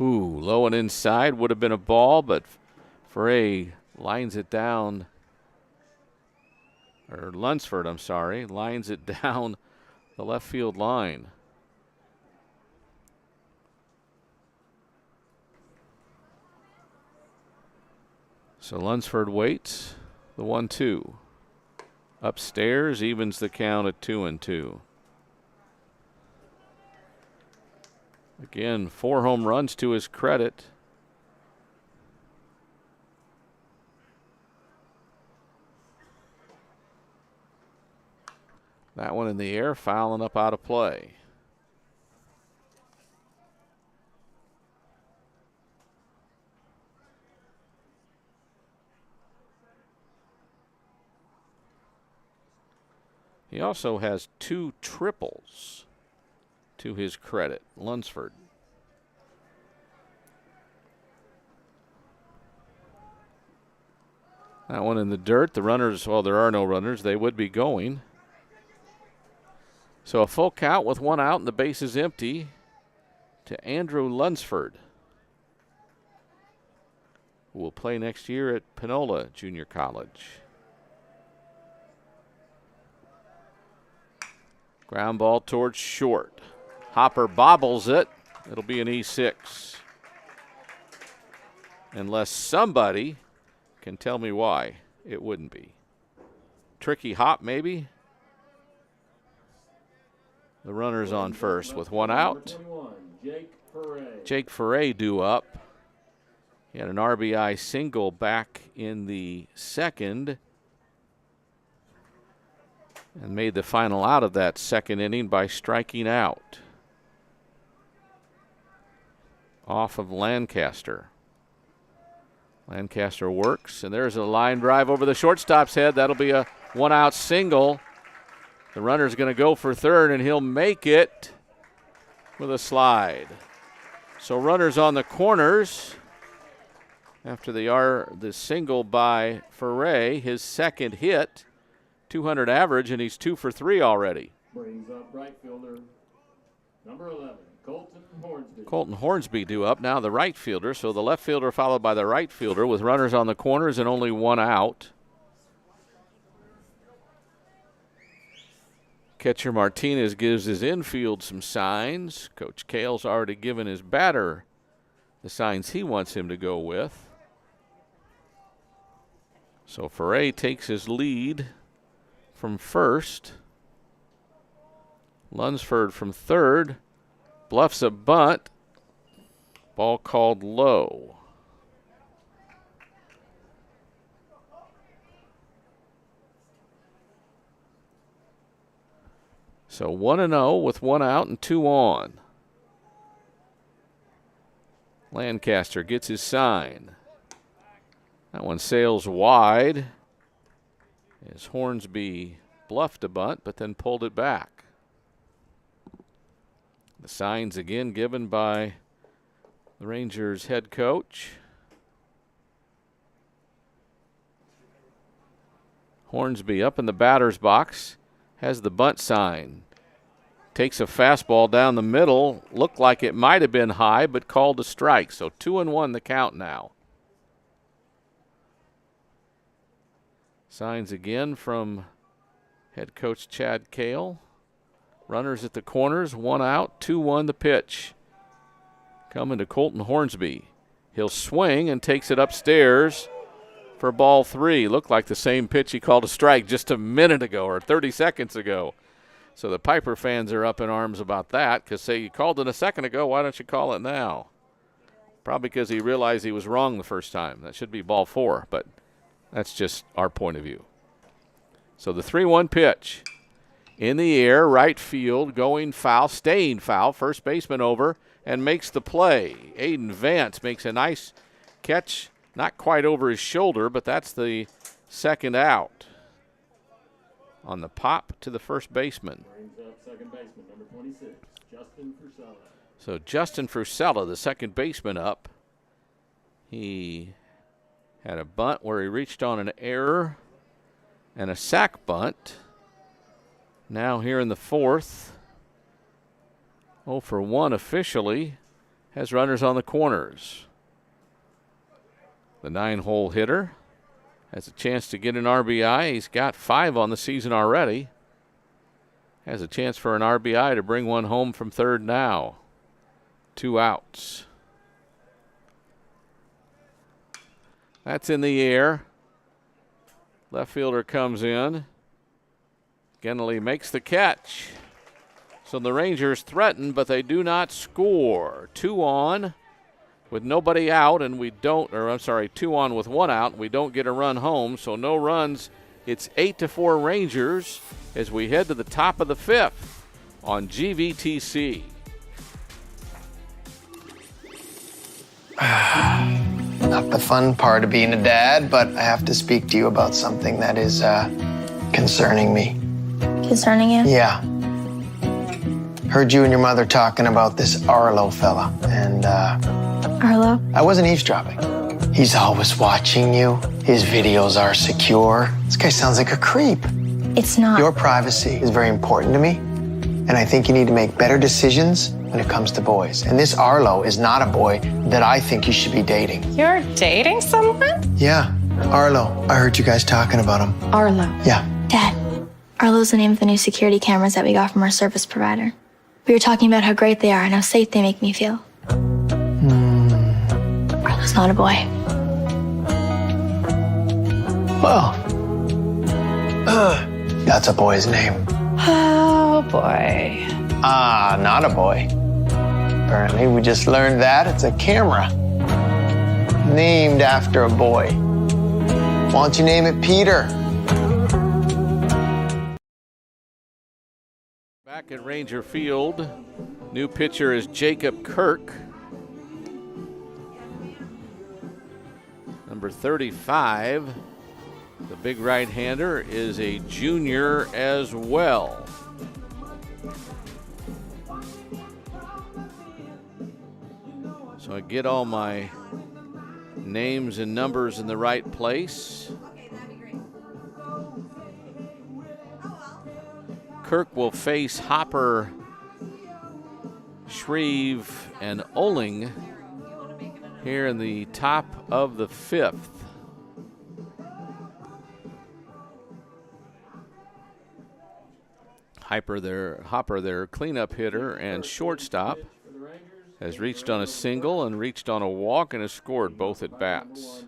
Ooh, low and inside would have been a ball, but Foray lines it down, or Lunsford, I'm sorry, lines it down the left field line. So Lunsford waits the 1-2. Upstairs, evens the count at 2-2. Again, 4 home runs to his credit. That one in the air, fouling up out of play. He also has 2 triples to his credit, Lunsford. That one in the dirt. The runners, well, there are no runners. They would be going. So a full count with 1 out and the base is empty to Andrew Lunsford, who will play next year at Panola Junior College. Ground ball towards short. Hopper bobbles it. It'll be an E6. Unless somebody can tell me why it wouldn't be. Tricky hop, maybe? The runner's on first with 1 out. Jake Ferre due up. He had an RBI single back in the second and made the final out of that second inning by striking out off of Lancaster. Lancaster works, and there's a line drive over the shortstop's head. That'll be a 1-out single. The runner's going to go for third, and he'll make it with a slide. So runners on the corners after the single by Ferre, his second hit, 200 average, and he's 2 for 3 already. Brings up right fielder, number 11, Colton Hornsby. Colton Hornsby due up now, the right fielder. So the left fielder followed by the right fielder with runners on the corners and only 1 out. Catcher Martinez gives his infield some signs. Coach Kale's already given his batter the signs he wants him to go with. So Ferre takes his lead from first. Lunsford from third. Bluffs a bunt. Ball called low. So 1-0 with 1 out and 2 on. Lancaster gets his sign. That one sails wide as Hornsby bluffed a bunt but then pulled it back. The signs again given by the Rangers head coach. Hornsby up in the batter's box, has the bunt sign. Takes a fastball down the middle. Looked like it might have been high, but called a strike. So 2-1 the count now. Signs again from head coach Chad Kale. Runners at the corners, 1 out, 2-1 the pitch. Coming to Colton Hornsby. He'll swing and takes it upstairs for ball 3. Looked like the same pitch he called a strike just a minute ago or 30 seconds ago. So the Pieper fans are up in arms about that because say you called it a second ago, why don't you call it now? Probably because he realized he was wrong the first time. That should be ball 4, but that's just our point of view. So the 3-1 pitch. In the air, right field, going foul, staying foul. First baseman over and makes the play. Aiden Vance makes a nice catch, not quite over his shoulder, but that's the second out. On the pop to the first baseman. Brings up second baseman, number 26, Justin Fusella. So Justin Fusella, the second baseman up. He had a bunt where he reached on an error and a sac bunt. Now here in the fourth, 0 for 1 officially, has runners on the corners. The 9-hole hitter has a chance to get an RBI. He's got 5 on the season already. Has a chance for an RBI to bring one home from third now. 2 outs. That's in the air. Left fielder comes in. Gennelly makes the catch. So the Rangers threaten, but they do not score. 2 on with nobody out, and we don't, or I'm sorry, 2 on with 1 out, and we don't get a run home, so no runs. It's 8-4 Rangers as we head to the top of the 5th on GVTC. Not the fun part of being a dad, but I have to speak to you about something that is concerning me. Concerning you? Yeah. Heard you and your mother talking about this Arlo fella, and Arlo? I wasn't eavesdropping. He's always watching you. His videos are secure. This guy sounds like a creep. It's not. Your privacy is very important to me, and I think you need to make better decisions when it comes to boys. And this Arlo is not a boy that I think you should be dating. You're dating someone? Yeah, Arlo. I heard you guys talking about him. Arlo. Yeah. Dad, Arlo's the name of the new security cameras that we got from our service provider. We were talking about how great they are and how safe they make me feel. Arlo's not a boy. Well, that's a boy's name. Oh, boy. Ah, not a boy. Apparently, we just learned that it's a camera. Named after a boy. Why don't you name it Pieper? Back at Ranger Field, new pitcher is Jacob Kirk. Number 35, the big right-hander, is a junior as well. So I get all my names and numbers in the right place. Kirk will face Hopper, Shreve, and Oling here in the top of the 5th. Hopper, their cleanup hitter and shortstop, has reached on a single and reached on a walk and has scored both at bats.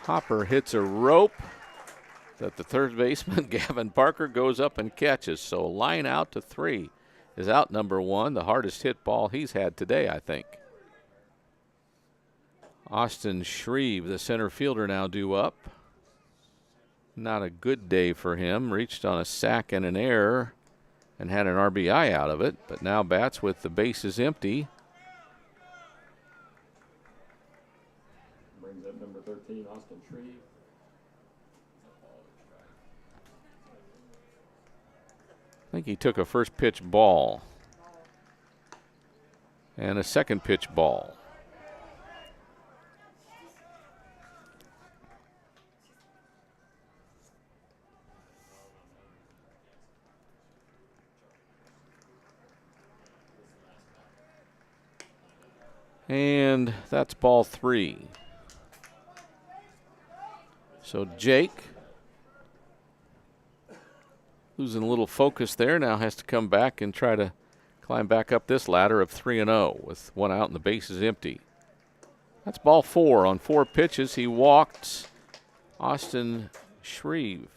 Hopper hits a rope that the third baseman, Gavin Parker, goes up and catches. So line out to 3 is out number 1, the hardest hit ball he's had today, I think. Austin Shreve, the center fielder, now due up. Not a good day for him. Reached on a sack and an error and had an RBI out of it, but now bats with the bases empty. Brings up number 13, Austin Shreve. I think he took a first pitch ball and a second pitch ball. And that's ball 3. So Jake, losing a little focus there, now has to come back and try to climb back up this ladder of 3-0 with 1 out and the bases empty. That's ball 4. On 4 pitches, he walked Austin Shreve.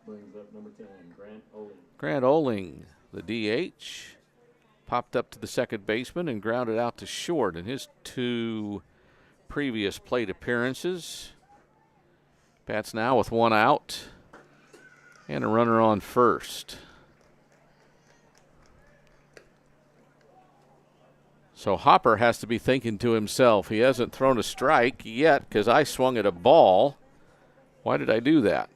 Brings up number 10, Grant Oling. Grant Oling, the DH, popped up to the second baseman and grounded out to short in his 2 previous plate appearances. Bats now with 1 out and a runner on first. So Hopper has to be thinking to himself, he hasn't thrown a strike yet because I swung at a ball. Why did I do that?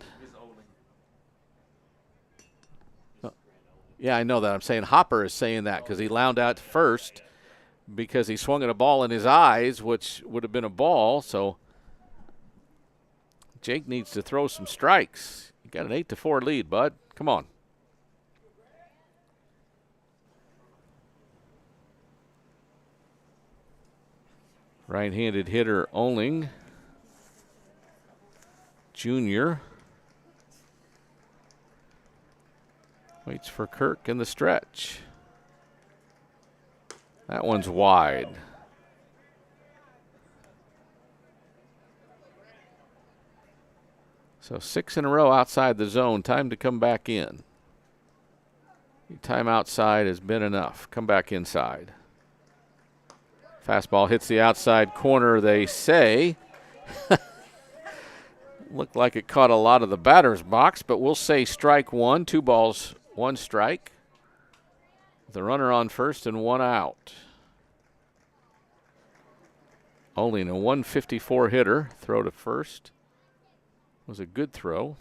Yeah, I know that. I'm saying Hopper is saying that because he lounged out first because he swung at a ball in his eyes, which would have been a ball. So Jake needs to throw some strikes. You got an 8-4 lead, bud. Come on. Right-handed hitter Oling, junior, Waits for Kirk in the stretch. That one's wide. So 6 in a row outside the zone. Time to come back in. Time outside has been enough. Come back inside. Fastball hits the outside corner, they say. Looked like it caught a lot of the batter's box, but we'll say strike one. 2 balls, 1 strike. The runner on first and 1 out. Only a 154 hitter. Throw to first was a good throw.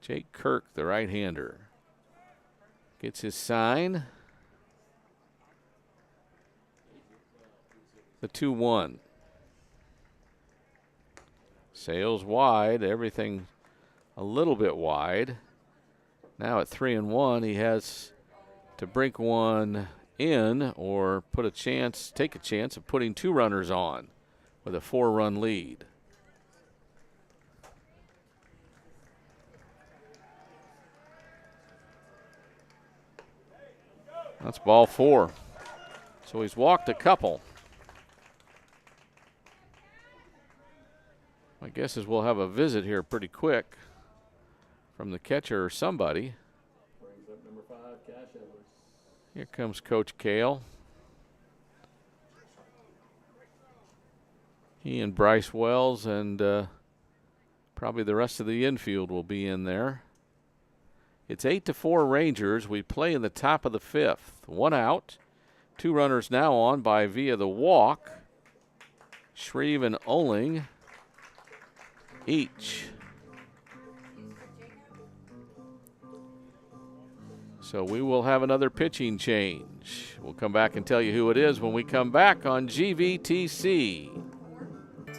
Jake Kirk, the right-hander, gets his sign. The 2-1. Sails wide, everything a little bit wide. Now at 3-1, he has to brink one in or take a chance of putting 2 runners on with a 4-run lead. That's ball 4. So he's walked a couple. My guess is we'll have a visit here pretty quick from the catcher or somebody. Brings up number 5, Cash Edwards. Here comes Coach Kale. He and Bryce Wells and probably the rest of the infield will be in there. It's 8-4 Rangers. We play in the top of the 5th. 1 out. 2 runners now on by via the walk. Shreve and Oling each. So we will have another pitching change. We'll come back and tell you who it is when we come back on GVTC.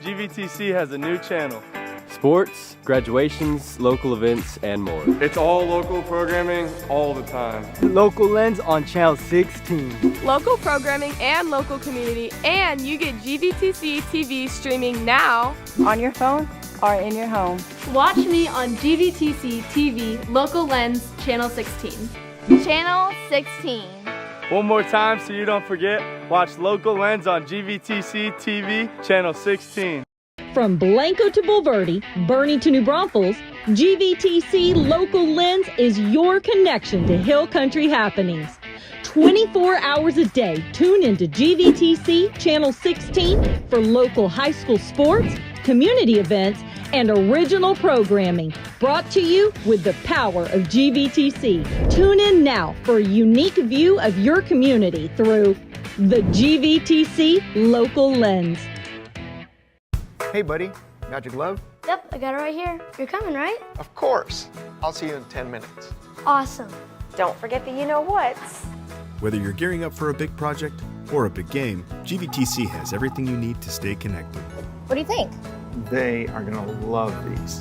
GVTC has a new channel. Sports, graduations, local events, and more. It's all local programming all the time. Local Lens on Channel 16. Local programming and local community, and you get GVTC TV streaming now. On your phone or in your home. Watch me on GVTC TV Local Lens Channel 16. Channel 16. One more time so you don't forget, watch Local Lens on GVTC TV Channel 16. From Blanco to Bulverde, Bernie to New Braunfels, GVTC Local Lens is your connection to Hill Country happenings. 24 hours a day, tune into GVTC Channel 16 for local high school sports, community events, and original programming. Brought to you with the power of GVTC. Tune in now for a unique view of your community through the GVTC Local Lens. Hey, buddy, got your glove? Yep, I got it right here. You're coming, right? Of course. I'll see you in 10 minutes. Awesome. Don't forget the you-know-whats. Whether you're gearing up for a big project or a big game, GVTC has everything you need to stay connected. What do you think? They are going to love these.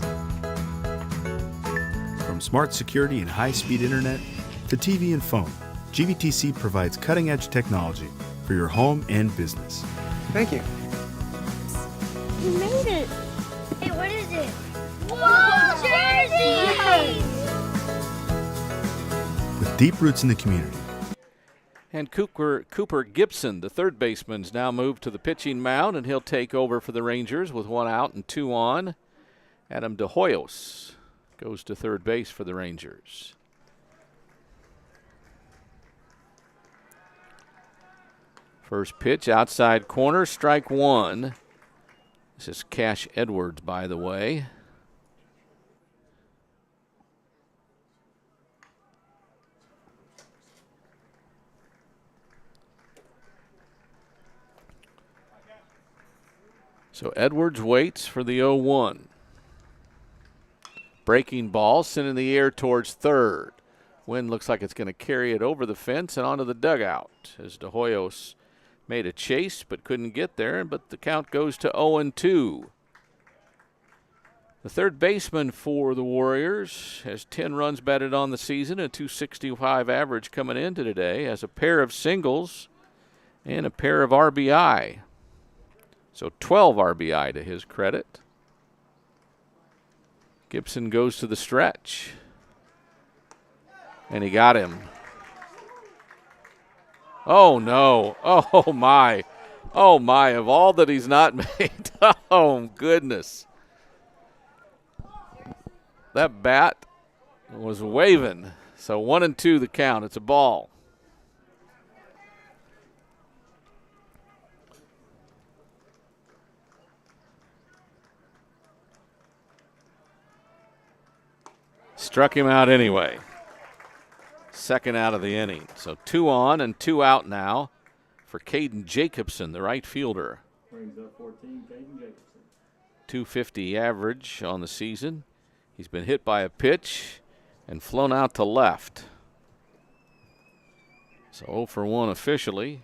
From smart security and high-speed internet to TV and phone, GVTC provides cutting-edge technology for your home and business. Thank you. You made it. Hey, what is it? Whoa, jersey! With deep roots in the community. And Cooper Gibson, the third baseman, is now moved to the pitching mound, and he'll take over for the Rangers with 1 out and 2 on. Adam De Hoyos goes to third base for the Rangers. First pitch, outside corner, strike 1. This is Cash Edwards, by the way. So Edwards waits for the 0-1. Breaking ball sent in the air towards third. Wind looks like it's going to carry it over the fence and onto the dugout as De Hoyos made a chase but couldn't get there, but the count goes to 0-2. The third baseman for the Warriors has 10 runs batted on the season, a .265 average coming into today, has a pair of singles and a pair of RBI. So 12 RBI to his credit. Gibson goes to the stretch. And he got him. Oh, no. Oh, my. Oh, my. Of all that he's not made. Oh, goodness. That bat was waving. So 1-2 the count. It's a ball. Struck him out anyway. Second out of the inning. So 2 on and 2 out now for Caden Jacobson, the right fielder. Brings up 14, Caden Jacobson. 250 average on the season. He's been hit by a pitch and flown out to left. So 0 for 1 officially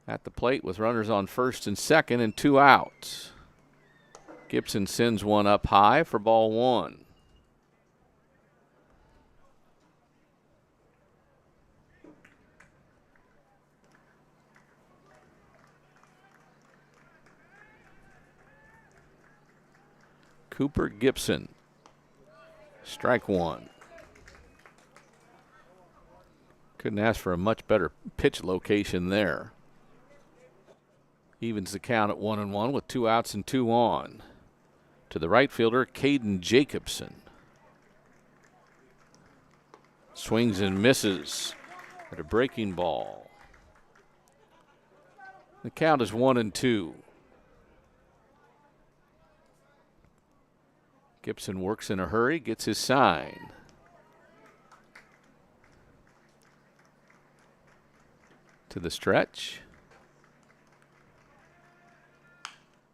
at the plate with runners on first and second and 2 outs. Gibson sends one up high for ball 1. Cooper Gibson, strike 1. Couldn't ask for a much better pitch location there. Evens the count at 1-1 with 2 outs and 2 on. To the right fielder, Caden Jacobson. Swings and misses at a breaking ball. The count is 1-2. Gibson works in a hurry, gets his sign. To the stretch.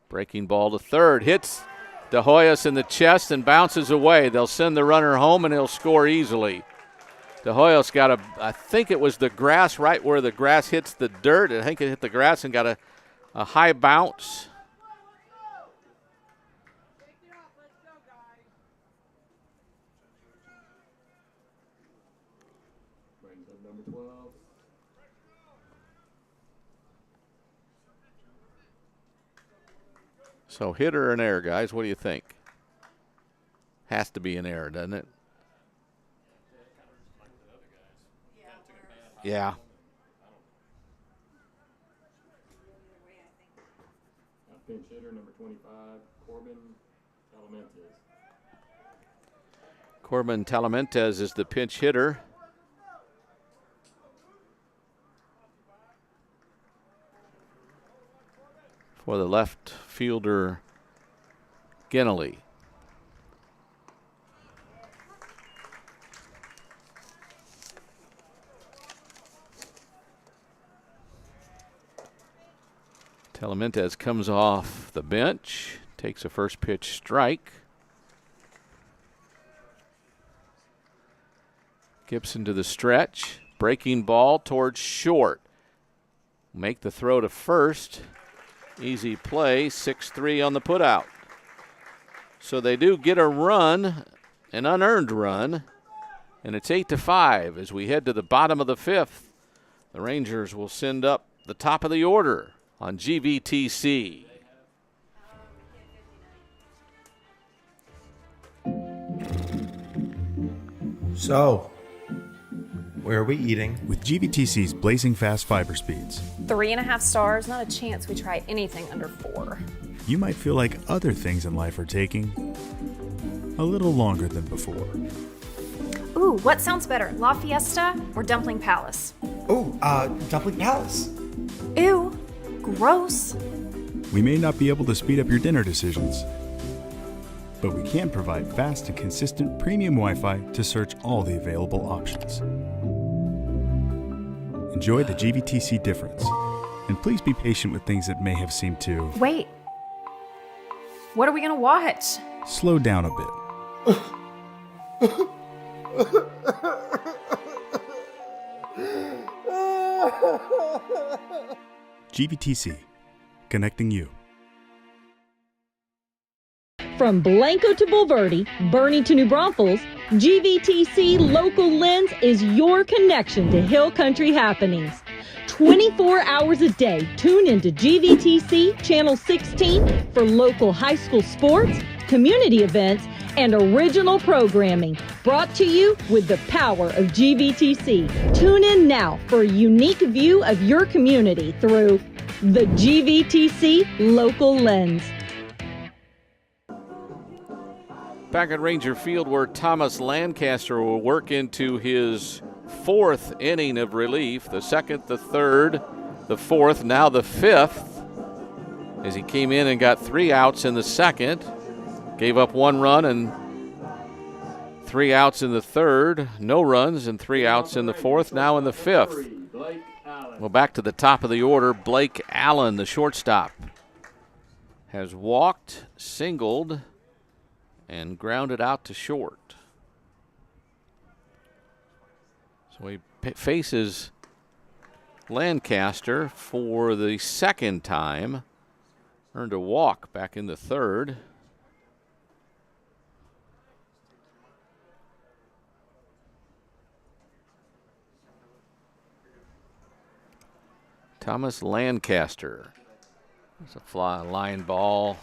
Breaking ball to third. Hits De Hoyos in the chest and bounces away. They'll send the runner home and he'll score easily. De Hoyos got I think it was the grass right where the grass hits the dirt. I think it hit the grass and got a high bounce. So hit or an error, guys? What do you think? Has to be an error, doesn't it? Yeah. Pinch hitter number 25, Corbin Talamentes. Corbin Talamentes is the pinch hitter. For the left fielder, Gennelly. Talamentes comes off the bench, takes a first pitch strike. Gibson to the stretch, breaking ball towards short. Make the throw to first. Easy play, 6-3 on the putout. So they do get a run, an unearned run, and it's 8-5 as we head to the bottom of the 5th. The Rangers will send up the top of the order on GVTC. So, where are we eating? With GVTC's blazing fast fiber speeds, 3.5 stars, not a chance we try anything under 4. you might feel like other things in life are taking a little longer than before. Ooh, what sounds better, La Fiesta or Dumpling Palace? Ooh, Dumpling Palace. Ew, gross. We may not be able to speed up your dinner decisions, but we can provide fast and consistent premium Wi-Fi to search all the available options. Enjoy the Gvtc difference, and please be patient with things that may have seemed to... Wait, what are we gonna watch? Slow down a bit. Gvtc, connecting you. From Blanco to Bulverde, Bernie to New Braunfels, GVTC Local Lens is your connection to Hill Country happenings. 24 hours a day, tune into GVTC Channel 16 for local high school sports, community events, and original programming brought to you with the power of GVTC. Tune in now for a unique view of your community through the GVTC Local Lens. Back at Ranger Field, where Thomas Lancaster will work into his 4th inning of relief, the 2nd, the 3rd, the 4th, now the 5th, as he came in and got 3 outs in the 2nd, gave up 1 run and 3 outs in the 3rd, no runs and 3 outs in the 4th, now in the 5th. Well, back to the top of the order, Blake Allen, the shortstop, has walked, singled, and grounded out to short. So he faces Lancaster for the 2nd time. Earned a walk back in the 3rd. Thomas Lancaster. It's a fly line ball.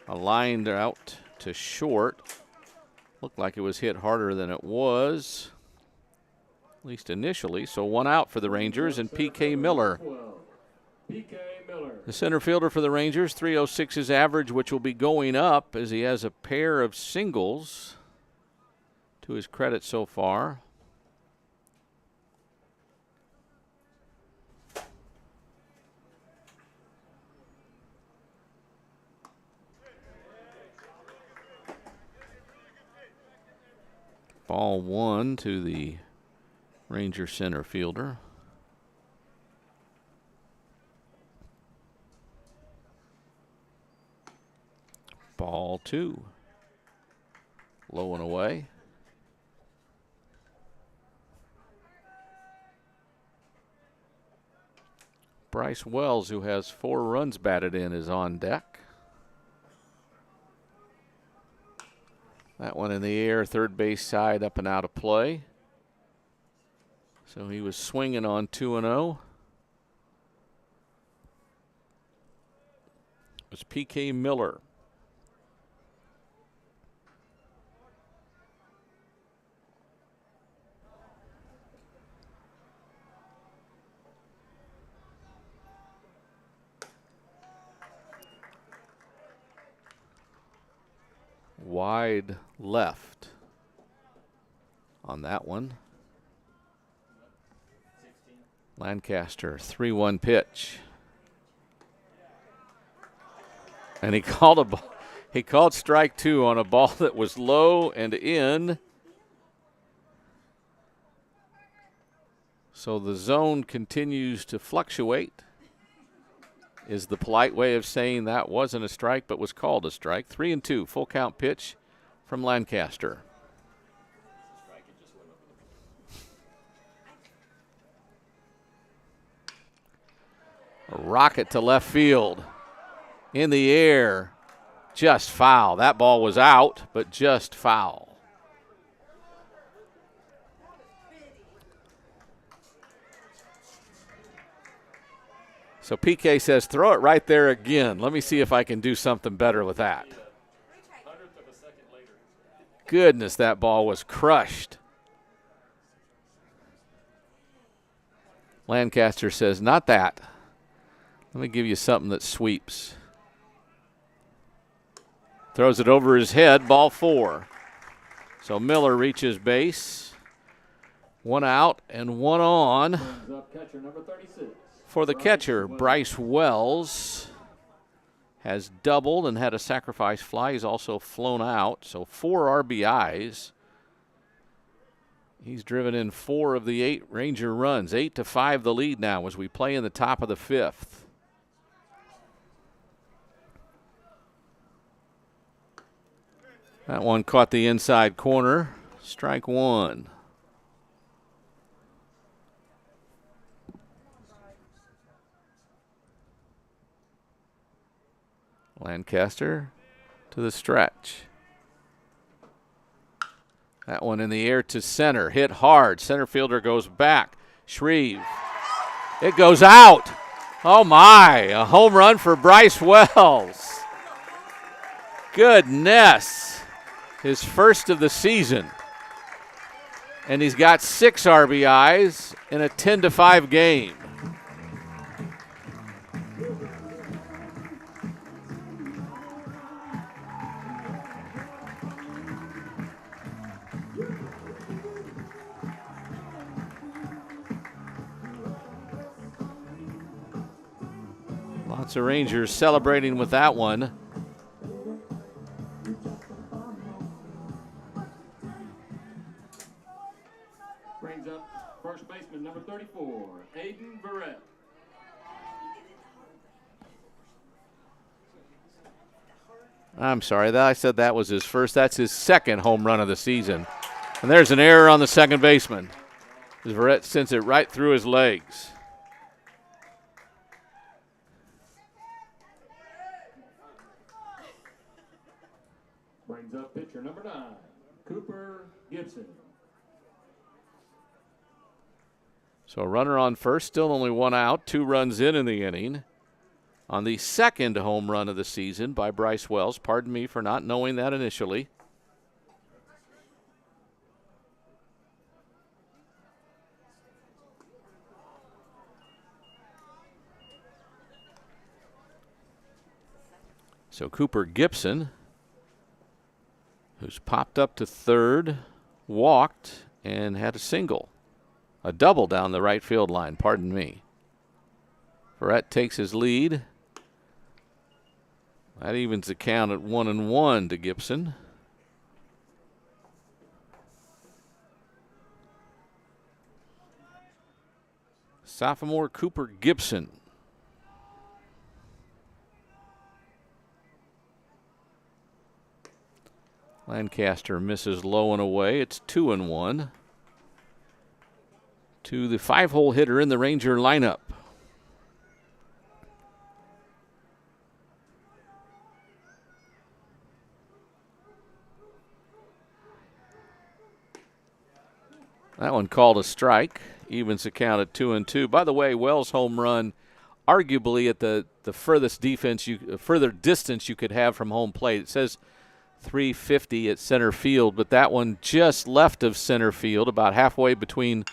A line out to short. Looked like it was hit harder than it was, at least initially. So 1 out for the Rangers and P.K. Miller. The center fielder for the Rangers, 306 his average, which will be going up as he has a pair of singles to his credit so far. Ball 1 to the Ranger center fielder. Ball 2. Low and away. Bryce Wells, who has 4 runs batted in, is on deck. That one in the air, third base side, up and out of play. So he was swinging on 2-0. It was P.K. Miller. Wide left on that one. Lancaster, 3-1 pitch. And he called strike 2 on a ball that was low and in. So the zone continues to fluctuate, is the polite way of saying that wasn't a strike but was called a strike. 3-2, full count pitch from Lancaster. A rocket to left field. In the air, just foul. That ball was out, but just foul. So PK says, throw it right there again. Let me see if I can do something better with that. Goodness, that ball was crushed. Lancaster says, not that. Let me give you something that sweeps. Throws it over his head, ball 4. So Miller reaches base. 1 out and 1 on. For the catcher, Bryce Wells has doubled and had a sacrifice fly. He's also flown out, so 4 RBIs. He's driven in 4 of the 8 Ranger runs. 8-5 the lead now as we play in the top of the 5th. That one caught the inside corner. Strike 1. Lancaster to the stretch. That one in the air to center. Hit hard. Center fielder goes back. Shreve. It goes out. Oh, my. A home run for Bryce Wells. Goodness. his first of the season. And he's got 6 RBIs in a 10-5 game. Lots of Rangers celebrating with that one. Brings up first baseman number 34, Aiden Barrett. I'm sorry, I said that was his first. That's his second home run of the season. And there's an error on the second baseman. As Barrett sends it right through his legs. Brings up pitcher number 9, Cooper Gibson. So a runner on first, still only 1 out, 2 runs in the inning. On the second home run of the season by Bryce Wells. Pardon me for not knowing that initially. So Cooper Gibson, who's popped up to third, walked, and had a single. A double down the right field line, pardon me. Barrett takes his lead. That evens the count at 1-1 to Gibson. Sophomore Cooper Gibson. Lancaster misses low and away. It's 2-1 to the 5-hole hitter in the Ranger lineup. That one called a strike. Evens the count at 2-2. By the way, Wells' home run, arguably at the furthest further distance you could have from home plate. It says 350 at center field, but that one just left of center field, about halfway between.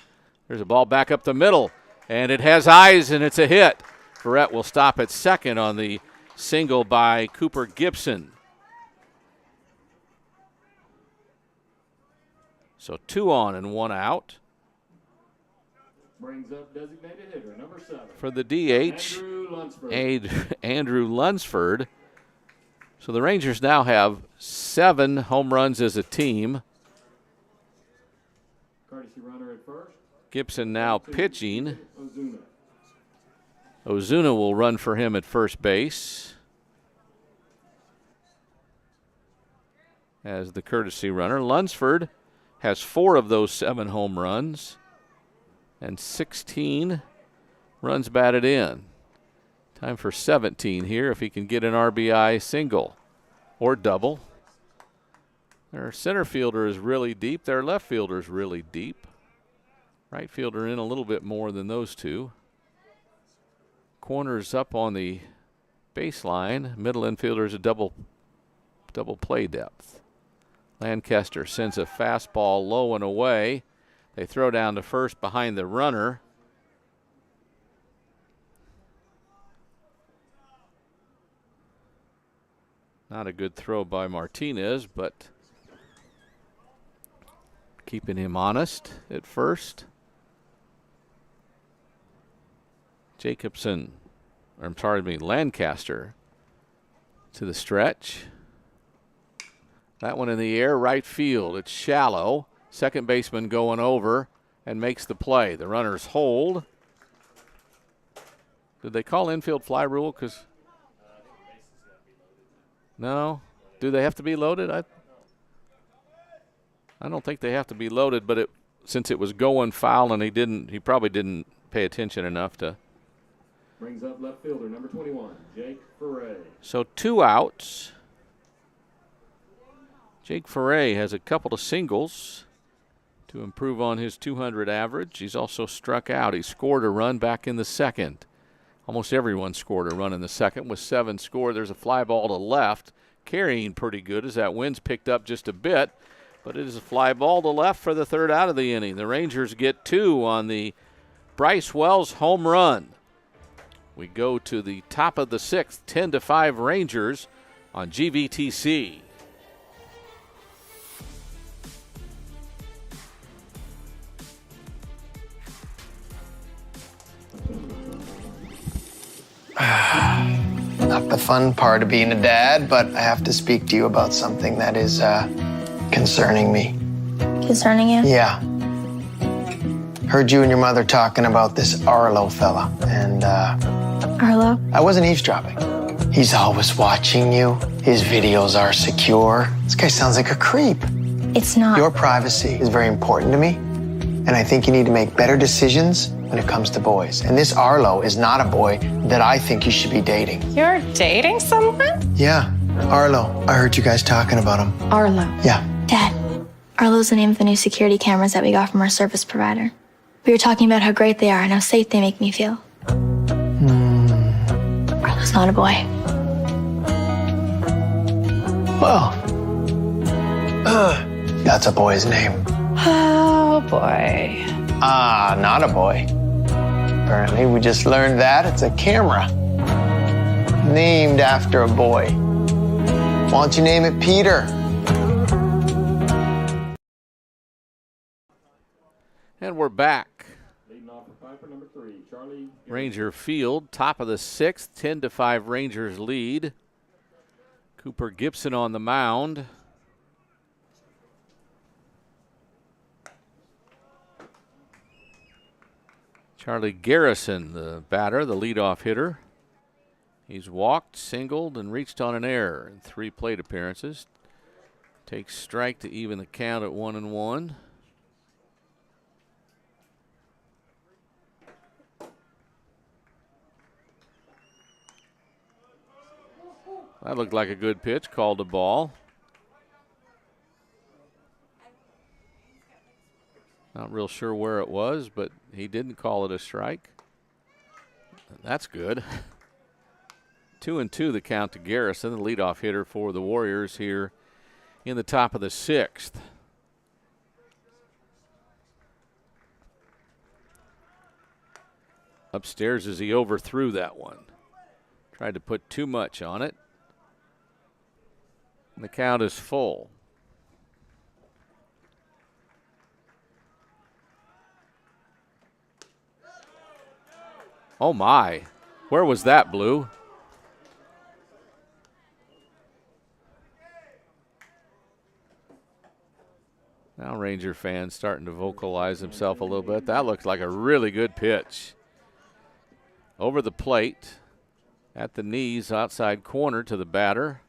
There's a ball back up the middle, and it has eyes, and it's a hit. Barrett will stop at second on the single by Cooper Gibson. So 2 on and 1 out. Brings up designated hitter number 7. For the DH, Andrew Lunsford. So the Rangers now have 7 home runs as a team. Courtesy runner at first. Gibson now pitching. Ozuna will run for him at first base as the courtesy runner. Lunsford has 4 of those 7 home runs and 16 runs batted in. Time for 17 here if he can get an RBI single or double. Their center fielder is really deep. Their left fielder is really deep. Right fielder in a little bit more than those two. Corners up on the baseline. Middle infielder is a double play depth. Lancaster sends a fastball low and away. They throw down to first behind the runner. Not a good throw by Martinez, but keeping him honest at first. Lancaster to the stretch. That one in the air, right field. It's shallow. Second baseman going over and makes the play. The runners hold. Did they call infield fly rule? Because no. Do they have to be loaded? I don't think they have to be loaded, but since it was going foul and he probably didn't pay attention enough to. Brings up left fielder number 21, Jake Ferre. So 2 outs. Jake Ferre has a couple of singles to improve on his 200 average. He's also struck out. He scored a run back in the second. Almost everyone scored a run in the second with 7 scored. There's a fly ball to left. carrying pretty good as that wind's picked up just a bit. But it is a fly ball to left for the third out of the inning. The Rangers get 2 on the Bryce Wells home run. We go to the top of the 6th, 10-5 Rangers on GVTC. Not the fun part of being a dad, but I have to speak to you about something that is concerning me. Concerning you? Yeah. Heard you and your mother talking about this Arlo fella, and Arlo? I wasn't eavesdropping. He's always watching you. His videos are secure. This guy sounds like a creep. It's not. Your privacy is very important to me, and I think you need to make better decisions when it comes to boys. And this Arlo is not a boy that I think you should be dating. You're dating someone? Yeah, Arlo. I heard you guys talking about him. Arlo. Yeah. Dad, Arlo's the name of the new security cameras that we got from our service provider. We were talking about how great they are and how safe they make me feel. Arlo's not a boy. Well, that's a boy's name. Oh, boy. Ah, not a boy. Apparently, we just learned that. It's a camera. Named after a boy. Why don't you name it Pieper? And we're back. Leading off for Pieper, number 3, Charlie. Ranger Field, top of the 6th, 10-5 Rangers lead. Cooper Gibson on the mound. Charlie Garrison, the batter, the leadoff hitter. He's walked, singled, and reached on an error in 3 plate appearances. Takes strike to even the count at 1-1. That looked like a good pitch, called a ball. Not real sure where it was, but he didn't call it a strike. That's good. 2-2 the count to Garrison, the leadoff hitter for the Warriors here in the top of the 6th. Upstairs as he overthrew that one. Tried to put too much on it. And the count is full. Oh my, where was that, Blue? Now Ranger fans starting to vocalize himself a little bit. That looks like a really good pitch. Over the plate, at the knees, outside corner to the batter.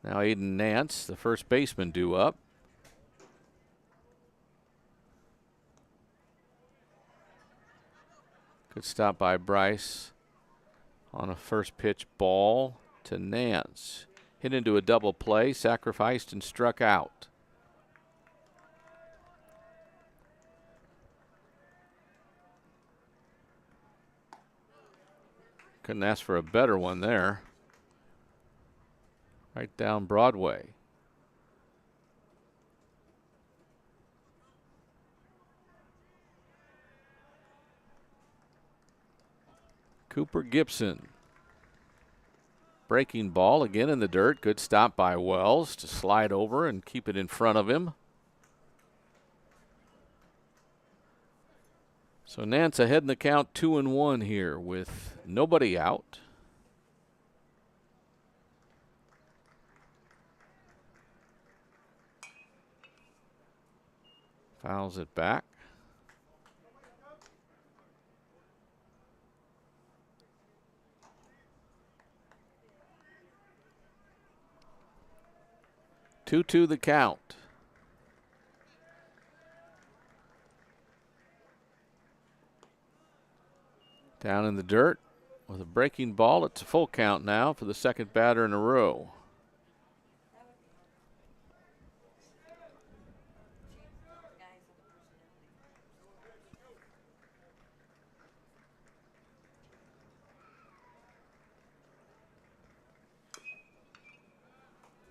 Now Aiden Nance, the first baseman, due up. Good stop by Bryce on a first pitch ball to Nance. Hit into a double play, sacrificed and struck out. Couldn't ask for a better one there. Right down Broadway. Cooper Gibson. Breaking ball again in the dirt. Good stop by Wells to slide over and keep it in front of him. So Nance ahead in the count 2-1 here with nobody out. Fouls it back. Two the count. Down in the dirt with a breaking ball. It's a full count now for the second batter in a row.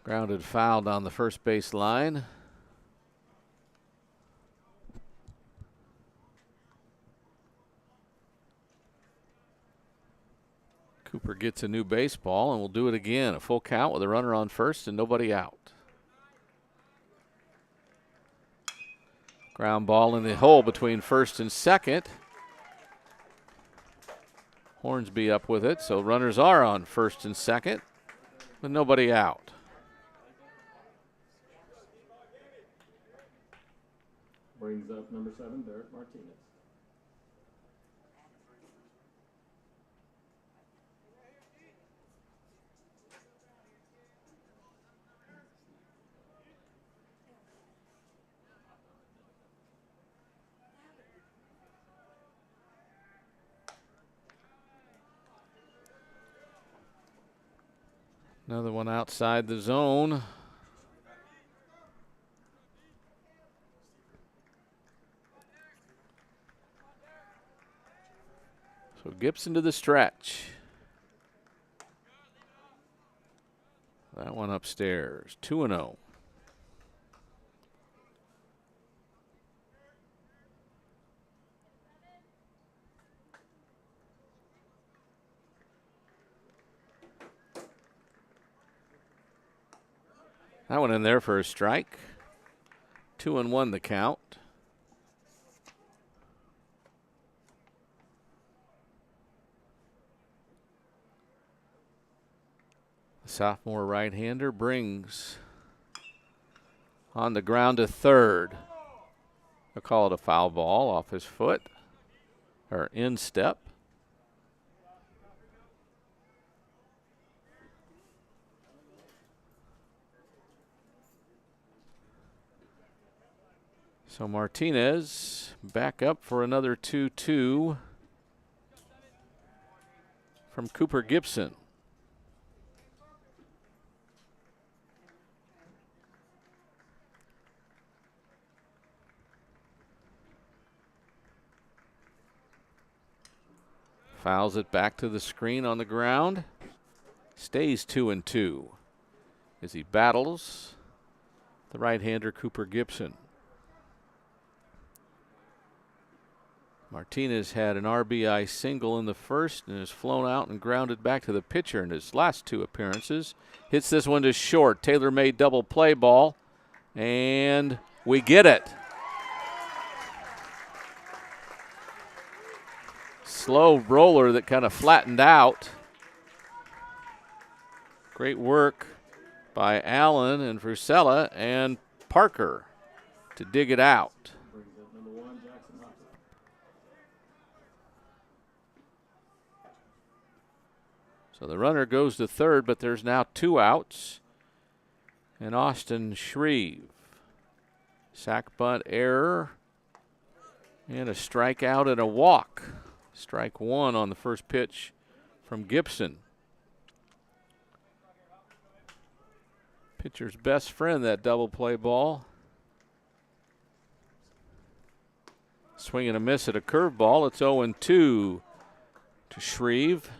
Grounded foul down the first base line. Cooper gets a new baseball, and we'll do it again. A full count with a runner on first and nobody out. Ground ball in the hole between first and second. Hornsby up with it, so runners are on first and second with nobody out. Brings up number 7, Derek Martinez. Another one outside the zone. So Gibson to the stretch. That one upstairs, 2-0. That one in there for a strike. 2-1 the count. The sophomore right-hander brings on the ground to third. They'll call it a foul ball off his foot, or instep. So Martinez back up for another 2-2 from Cooper Gibson. Fouls it back to the screen on the ground. Stays 2-2 as he battles the right-hander Cooper Gibson. Martinez had an RBI single in the first and has flown out and grounded back to the pitcher in his last 2 appearances. Hits this one to short. Taylor-made double play ball, and we get it. Slow roller that kind of flattened out. Great work by Allen and Fusella and Parker to dig it out. So the runner goes to third, but there's now 2 outs. And Austin Shreve. Sack bunt error. And a strikeout and a walk. Strike 1 on the first pitch from Gibson. Pitcher's best friend, that double play ball. Swing and a miss at a curveball. It's 0-2 to Shreve.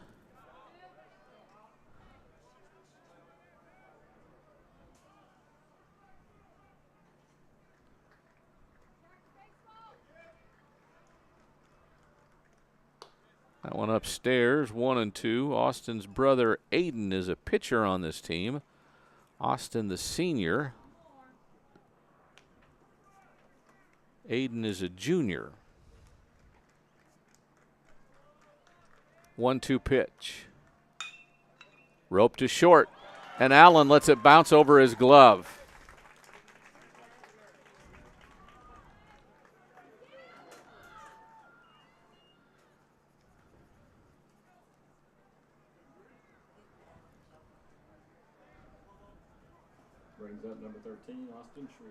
That one upstairs, 1-2. Austin's brother Aiden is a pitcher on this team. Austin the senior. Aiden is a junior. 1-2 pitch. Rope to short, and Allen lets it bounce over his glove. Brings up number 13, Austin Shreve.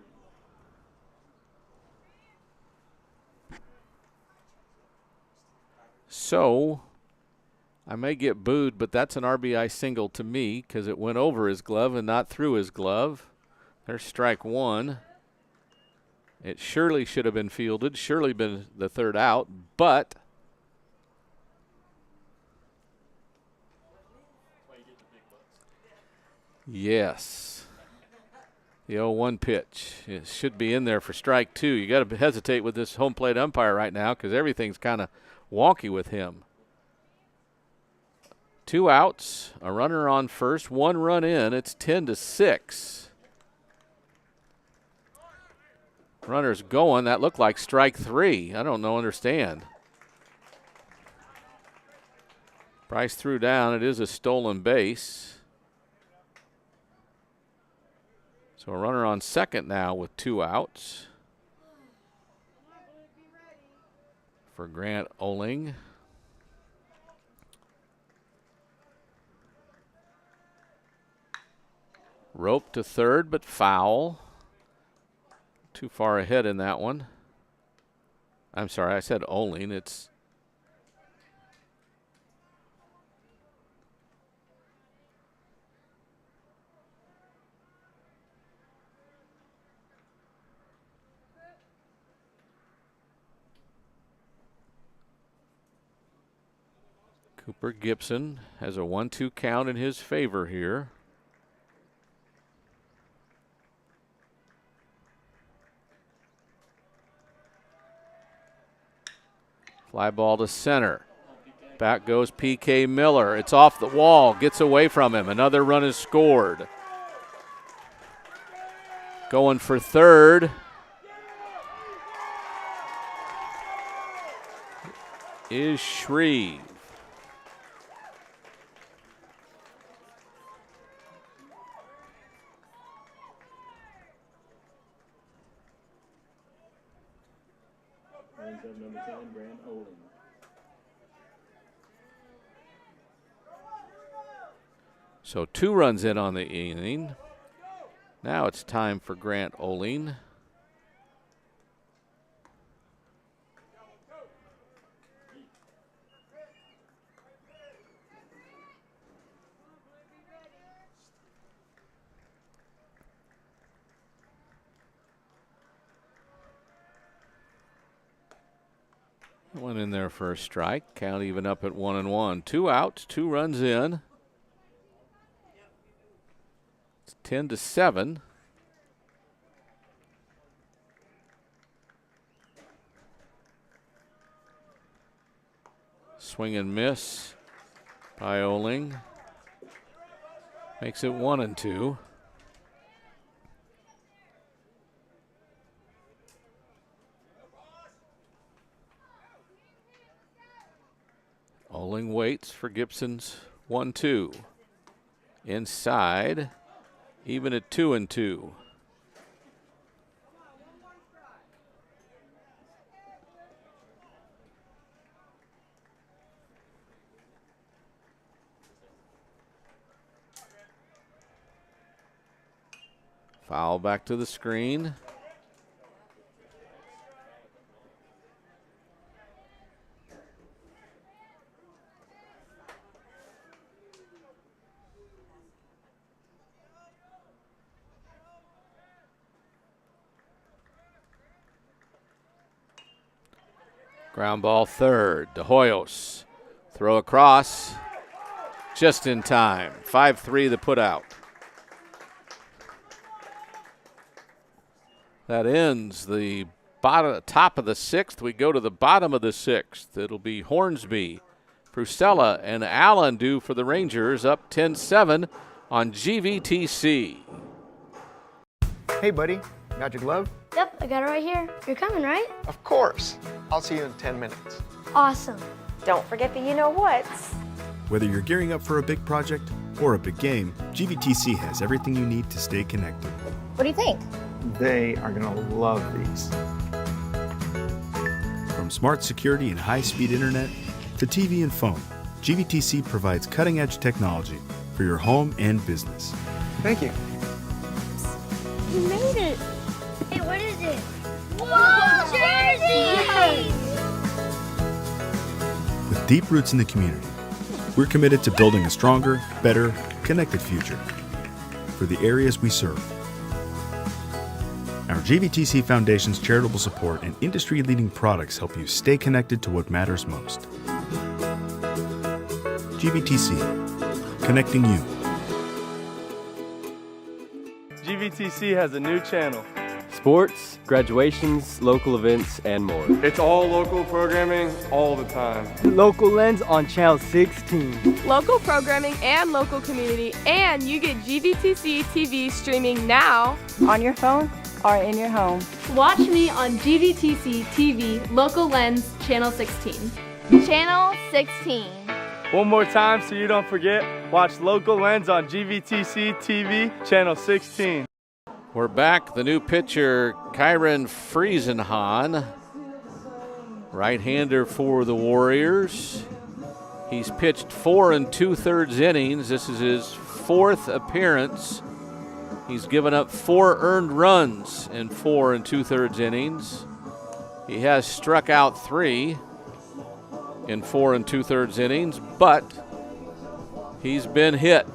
So, I may get booed, but that's an RBI single to me because it went over his glove and not through his glove. There's strike 1. It surely should have been fielded, surely been the third out, but yes. The 0-1 pitch. It should be in there for strike two. You got to hesitate with this home plate umpire right now because everything's kind of wonky with him. 2 outs, a runner on first, 1 run in. It's 10-6. Runner's going. That looked like strike 3. I don't understand. Bryce threw down. It is a stolen base. So a runner on second now with 2 outs for Grant Oling. Rope to third, but foul. Too far ahead in that one. I'm sorry, I said Oling. It's Cooper Gibson has a 1-2 count in his favor here. Fly ball to center. Back goes P.K. Miller. It's off the wall. Gets away from him. Another run is scored. Going for third is Shreve. Number 10, Grant Oling. So 2 runs in on the inning. Now it's time for Grant Oling. Went in there for a strike. Count even up at 1-1. 2 outs, 2 runs in. It's 10-7. Swing and miss by Oling. Makes it 1-2. Oling waits for Gibson's 1-2. Inside, even at 2-2. Foul back to the screen. Ground ball third. De Hoyos. Throw across. Just in time. 5-3 the put out. That ends the top of the 6th. We go to the bottom of the 6th. It'll be Hornsby, Prusella, and Allen due for the Rangers, up 10-7 on GVTC. Hey, buddy. Got your glove? Yep, I got it right here. You're coming, right? Of course. I'll see you in 10 minutes. Awesome. Don't forget the you-know-whats. Whether you're gearing up for a big project or a big game, GVTC has everything you need to stay connected. What do you think? They are going to love these. From smart security and high-speed internet to TV and phone, GVTC provides cutting-edge technology for your home and business. Thank you. You made it. Hey, what is it? Whoa, jersey! With deep roots in the community, we're committed to building a stronger, better, connected future for the areas we serve. Our GVTC Foundation's charitable support and industry-leading products help you stay connected to what matters most. GVTC, connecting you. GVTC has a new channel. Sports, graduations, local events, and more. It's all local programming all the time. Local Lens on channel 16. Local programming and local community, and you get GVTC TV streaming now On your phone or in your home. Watch me on GVTC TV Local Lens Channel 16. Channel 16. One more time so you don't forget, watch Local Lens on GVTC TV, channel 16. We're back. The new pitcher, Kyron Friesenhahn, right-hander for the Warriors. He's pitched 4 2/3 innings. This is his 4th appearance. He's given up 4 earned runs in 4 2/3 innings. He has struck out 3 in 4 2/3 innings, but he's been hit.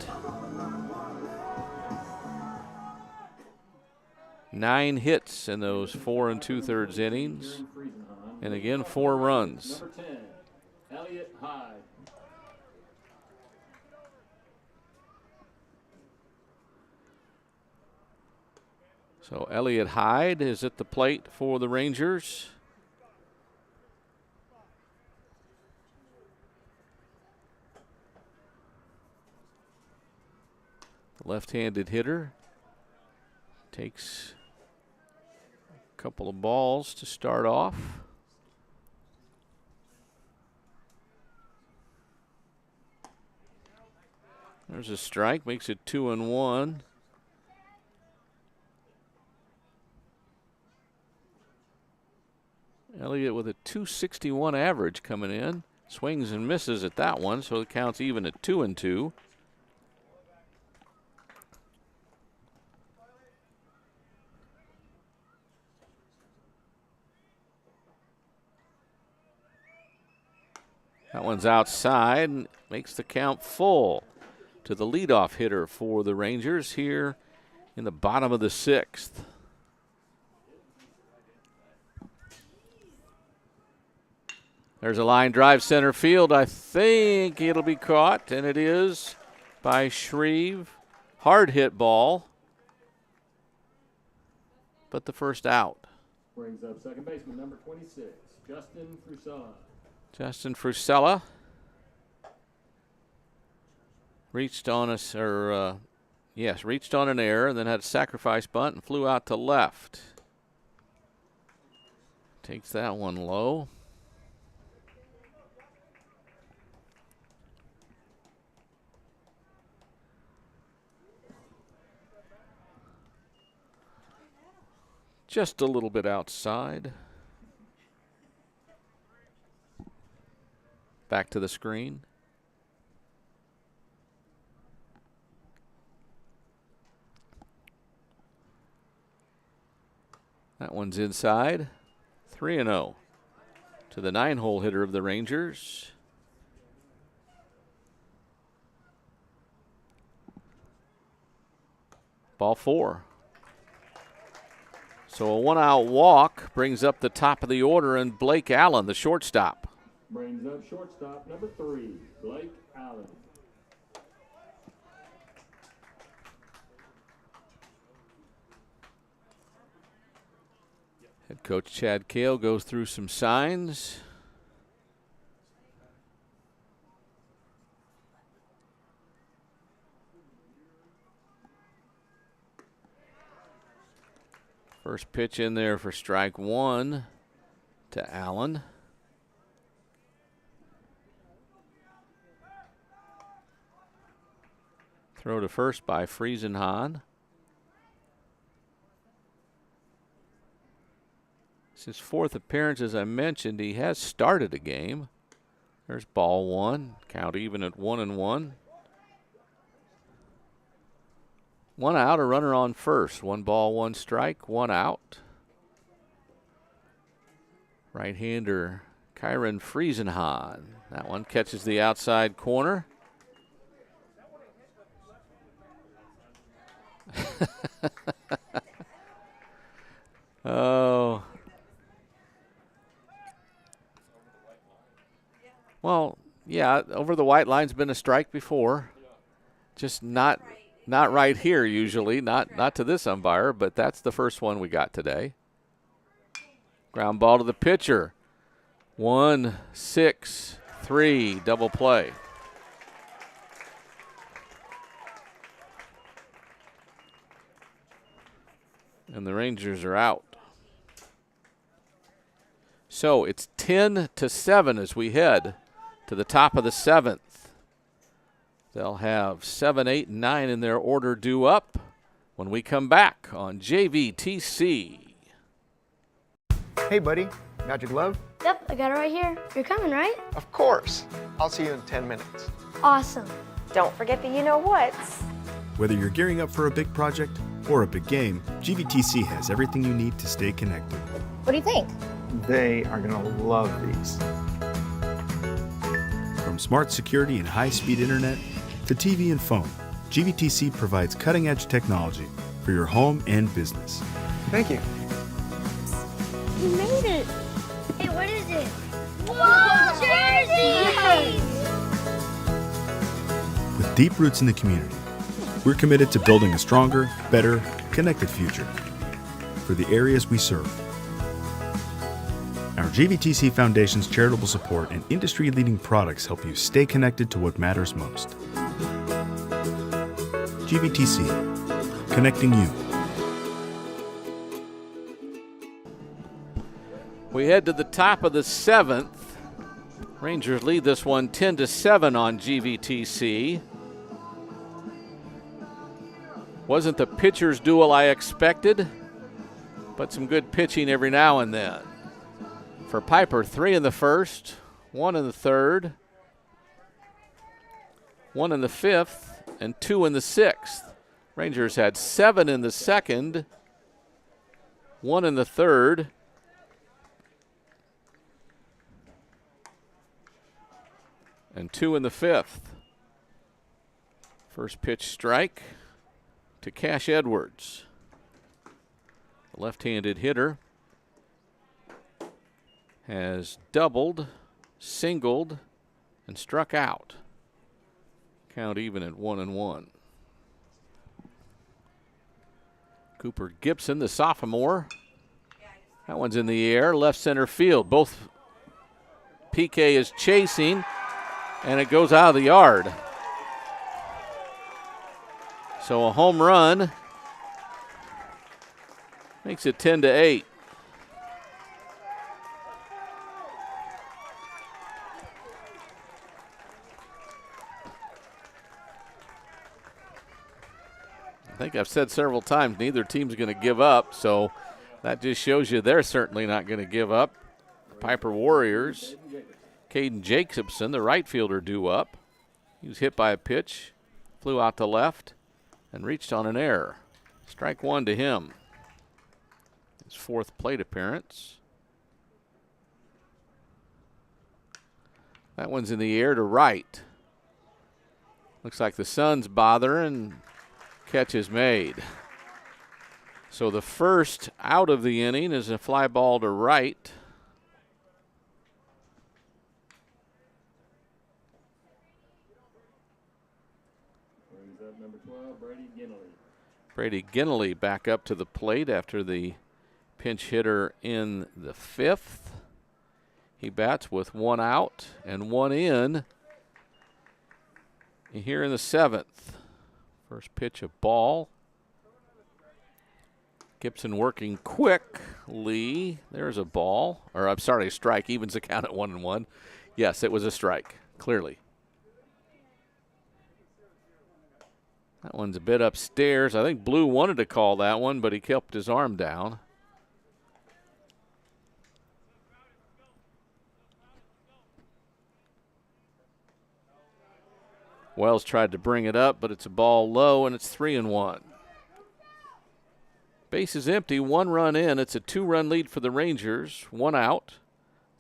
9 hits in those 4 2/3 innings. And again, 4 runs. Number 10, Elliott Hyde. So Elliott Hyde is at the plate for the Rangers. The left-handed hitter takes a couple of balls to start off. There's a strike, makes it 2-1. Elliott with a 261 average coming in. Swings and misses at that one, so it counts even at 2-2. That one's outside and makes the count full to the leadoff hitter for the Rangers here in the bottom of the 6th. There's a line drive center field. I think it'll be caught, and it is by Shreve. Hard hit ball, but the first out. Brings up second baseman number 26, Justin Frusella. Justin Frusella reached on us, reached on an error, and then had a sacrifice bunt and flew out to left. Takes that one low. Just a little bit outside. Back to the screen. That one's inside. 3-0 to the 9-hole hitter of the Rangers. Ball 4. So a 1-out walk brings up the top of the order, and Blake Allen, the shortstop. Brings up shortstop number 3, Blake Allen. Head coach Chad Kale goes through some signs. First pitch in there for strike 1 to Allen. Throw to first by Friesenhahn. It's his 4th appearance, as I mentioned. He has started a game. There's ball 1. Count even at 1-1. 1 out, a runner on first. 1 ball, 1 strike, 1 out. Right-hander Kyron Friesenhahn. That one catches the outside corner. Oh. Well, yeah, over the white line's been a strike before. Just not Not right here usually, not to this umpire, but that's the first one we got today. Ground ball to the pitcher. 1-6-3, double play. And the Rangers are out. So it's 10-7 as we head to the top of the 7th. They'll have 7, 8, and 9 in their order due up when we come back on JVTC. Hey, buddy, got your glove? Yep, I got it right here. You're coming, right? Of course. I'll see you in 10 minutes. Awesome. Don't forget the you-know-whats. Whether you're gearing up for a big project or a big game, GVTC has everything you need to stay connected. What do you think? They are going to love these. From smart security and high-speed internet to TV and phone, GVTC provides cutting-edge technology for your home and business. Thank you. You made it. Hey, what is it? Whoa, jerseys! With deep roots in the community, we're committed to building a stronger, better, connected future for the areas we serve. Our GVTC Foundation's charitable support and industry-leading products help you stay connected to what matters most. GVTC, connecting you. We head to the top of the 7th. Rangers lead this one 10-7 on GVTC. Wasn't the pitcher's duel I expected, but some good pitching every now and then. For Pieper, 3 in the first, 1 in the third, 1 in the 5th, and 2 in the 6th. Rangers had 7 in the second, 1 in the third, and 2 in the 5th. First pitch strike to Cash Edwards. The left-handed hitter has doubled, singled, and struck out. Count even at 1-1. Cooper Gibson, the sophomore. That one's in the air, left center field. Both PK is chasing, and it goes out of the yard. So a home run makes it 10-8. I think I've said several times neither team's going to give up, so that just shows you they're certainly not going to give up. Pieper Warriors, Caden Jacobson, the right fielder, due up. He was hit by a pitch, flew out to left, and reached on an error. Strike 1 to him. His 4th plate appearance. That one's in the air to right. Looks like the sun's bothering. Catch is made. So the first out of the inning is a fly ball to right. Brings up number 12, Brady Ginnelly. Brady Ginnelly back up to the plate after the pinch hitter in the 5th. He bats with 1 out and 1 in here in the 7th. First pitch, a ball. Gibson working quickly. There's a ball. Or, I'm sorry, a strike. Evens the count at 1-1. Yes, it was a strike, clearly. That one's a bit upstairs. I think Blue wanted to call that one, but he kept his arm down. Wells tried to bring it up, but it's a ball low, and it's 3-1. Base is empty, 1 run in. It's a 2-run lead for the Rangers. 1 out.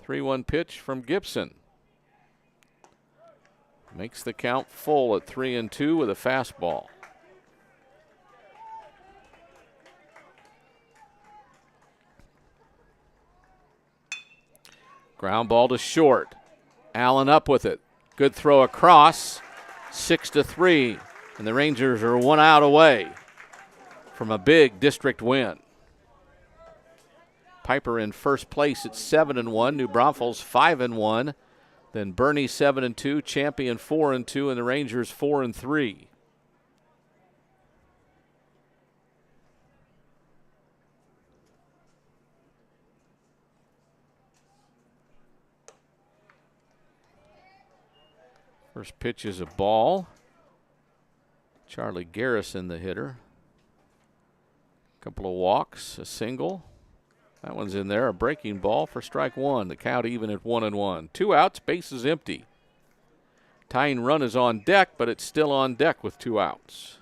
3-1 pitch from Gibson. Makes the count full at 3-2 with a fastball. Ground ball to short. Allen up with it. Good throw across. 6-3. And the Rangers are 1 out away from a big district win. Pieper in first place at 7-1. New Braunfels 5-1. Then Bernie 7-2. Champion 4-2. And the Rangers 4-3. First pitch is a ball. Charlie Garrison, the hitter. Couple of walks, a single. That one's in there, a breaking ball for strike one. The count even at 1-1. 2 outs, base is empty. Tying run is on deck, but it's still on deck with 2 outs.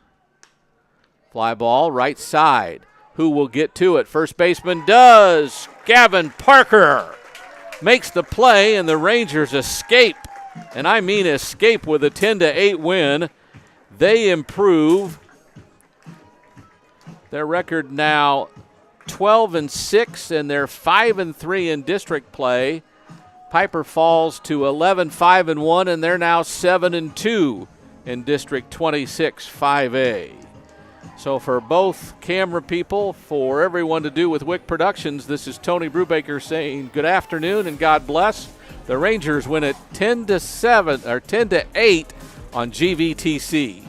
Fly ball, right side. Who will get to it? First baseman does. Gavin Parker makes the play, and the Rangers escape. And I mean escape with a 10-8 win. They improve. Their record now 12-6, and they're 5-3 in district play. Pieper falls to 11-5-1, and they're now 7-2 in District 26 5A. So for both camera people, for everyone to do with Wick Productions, this is Tony Brubaker saying good afternoon and God bless. The Rangers win it 10-7 or 10-8 on GVTC.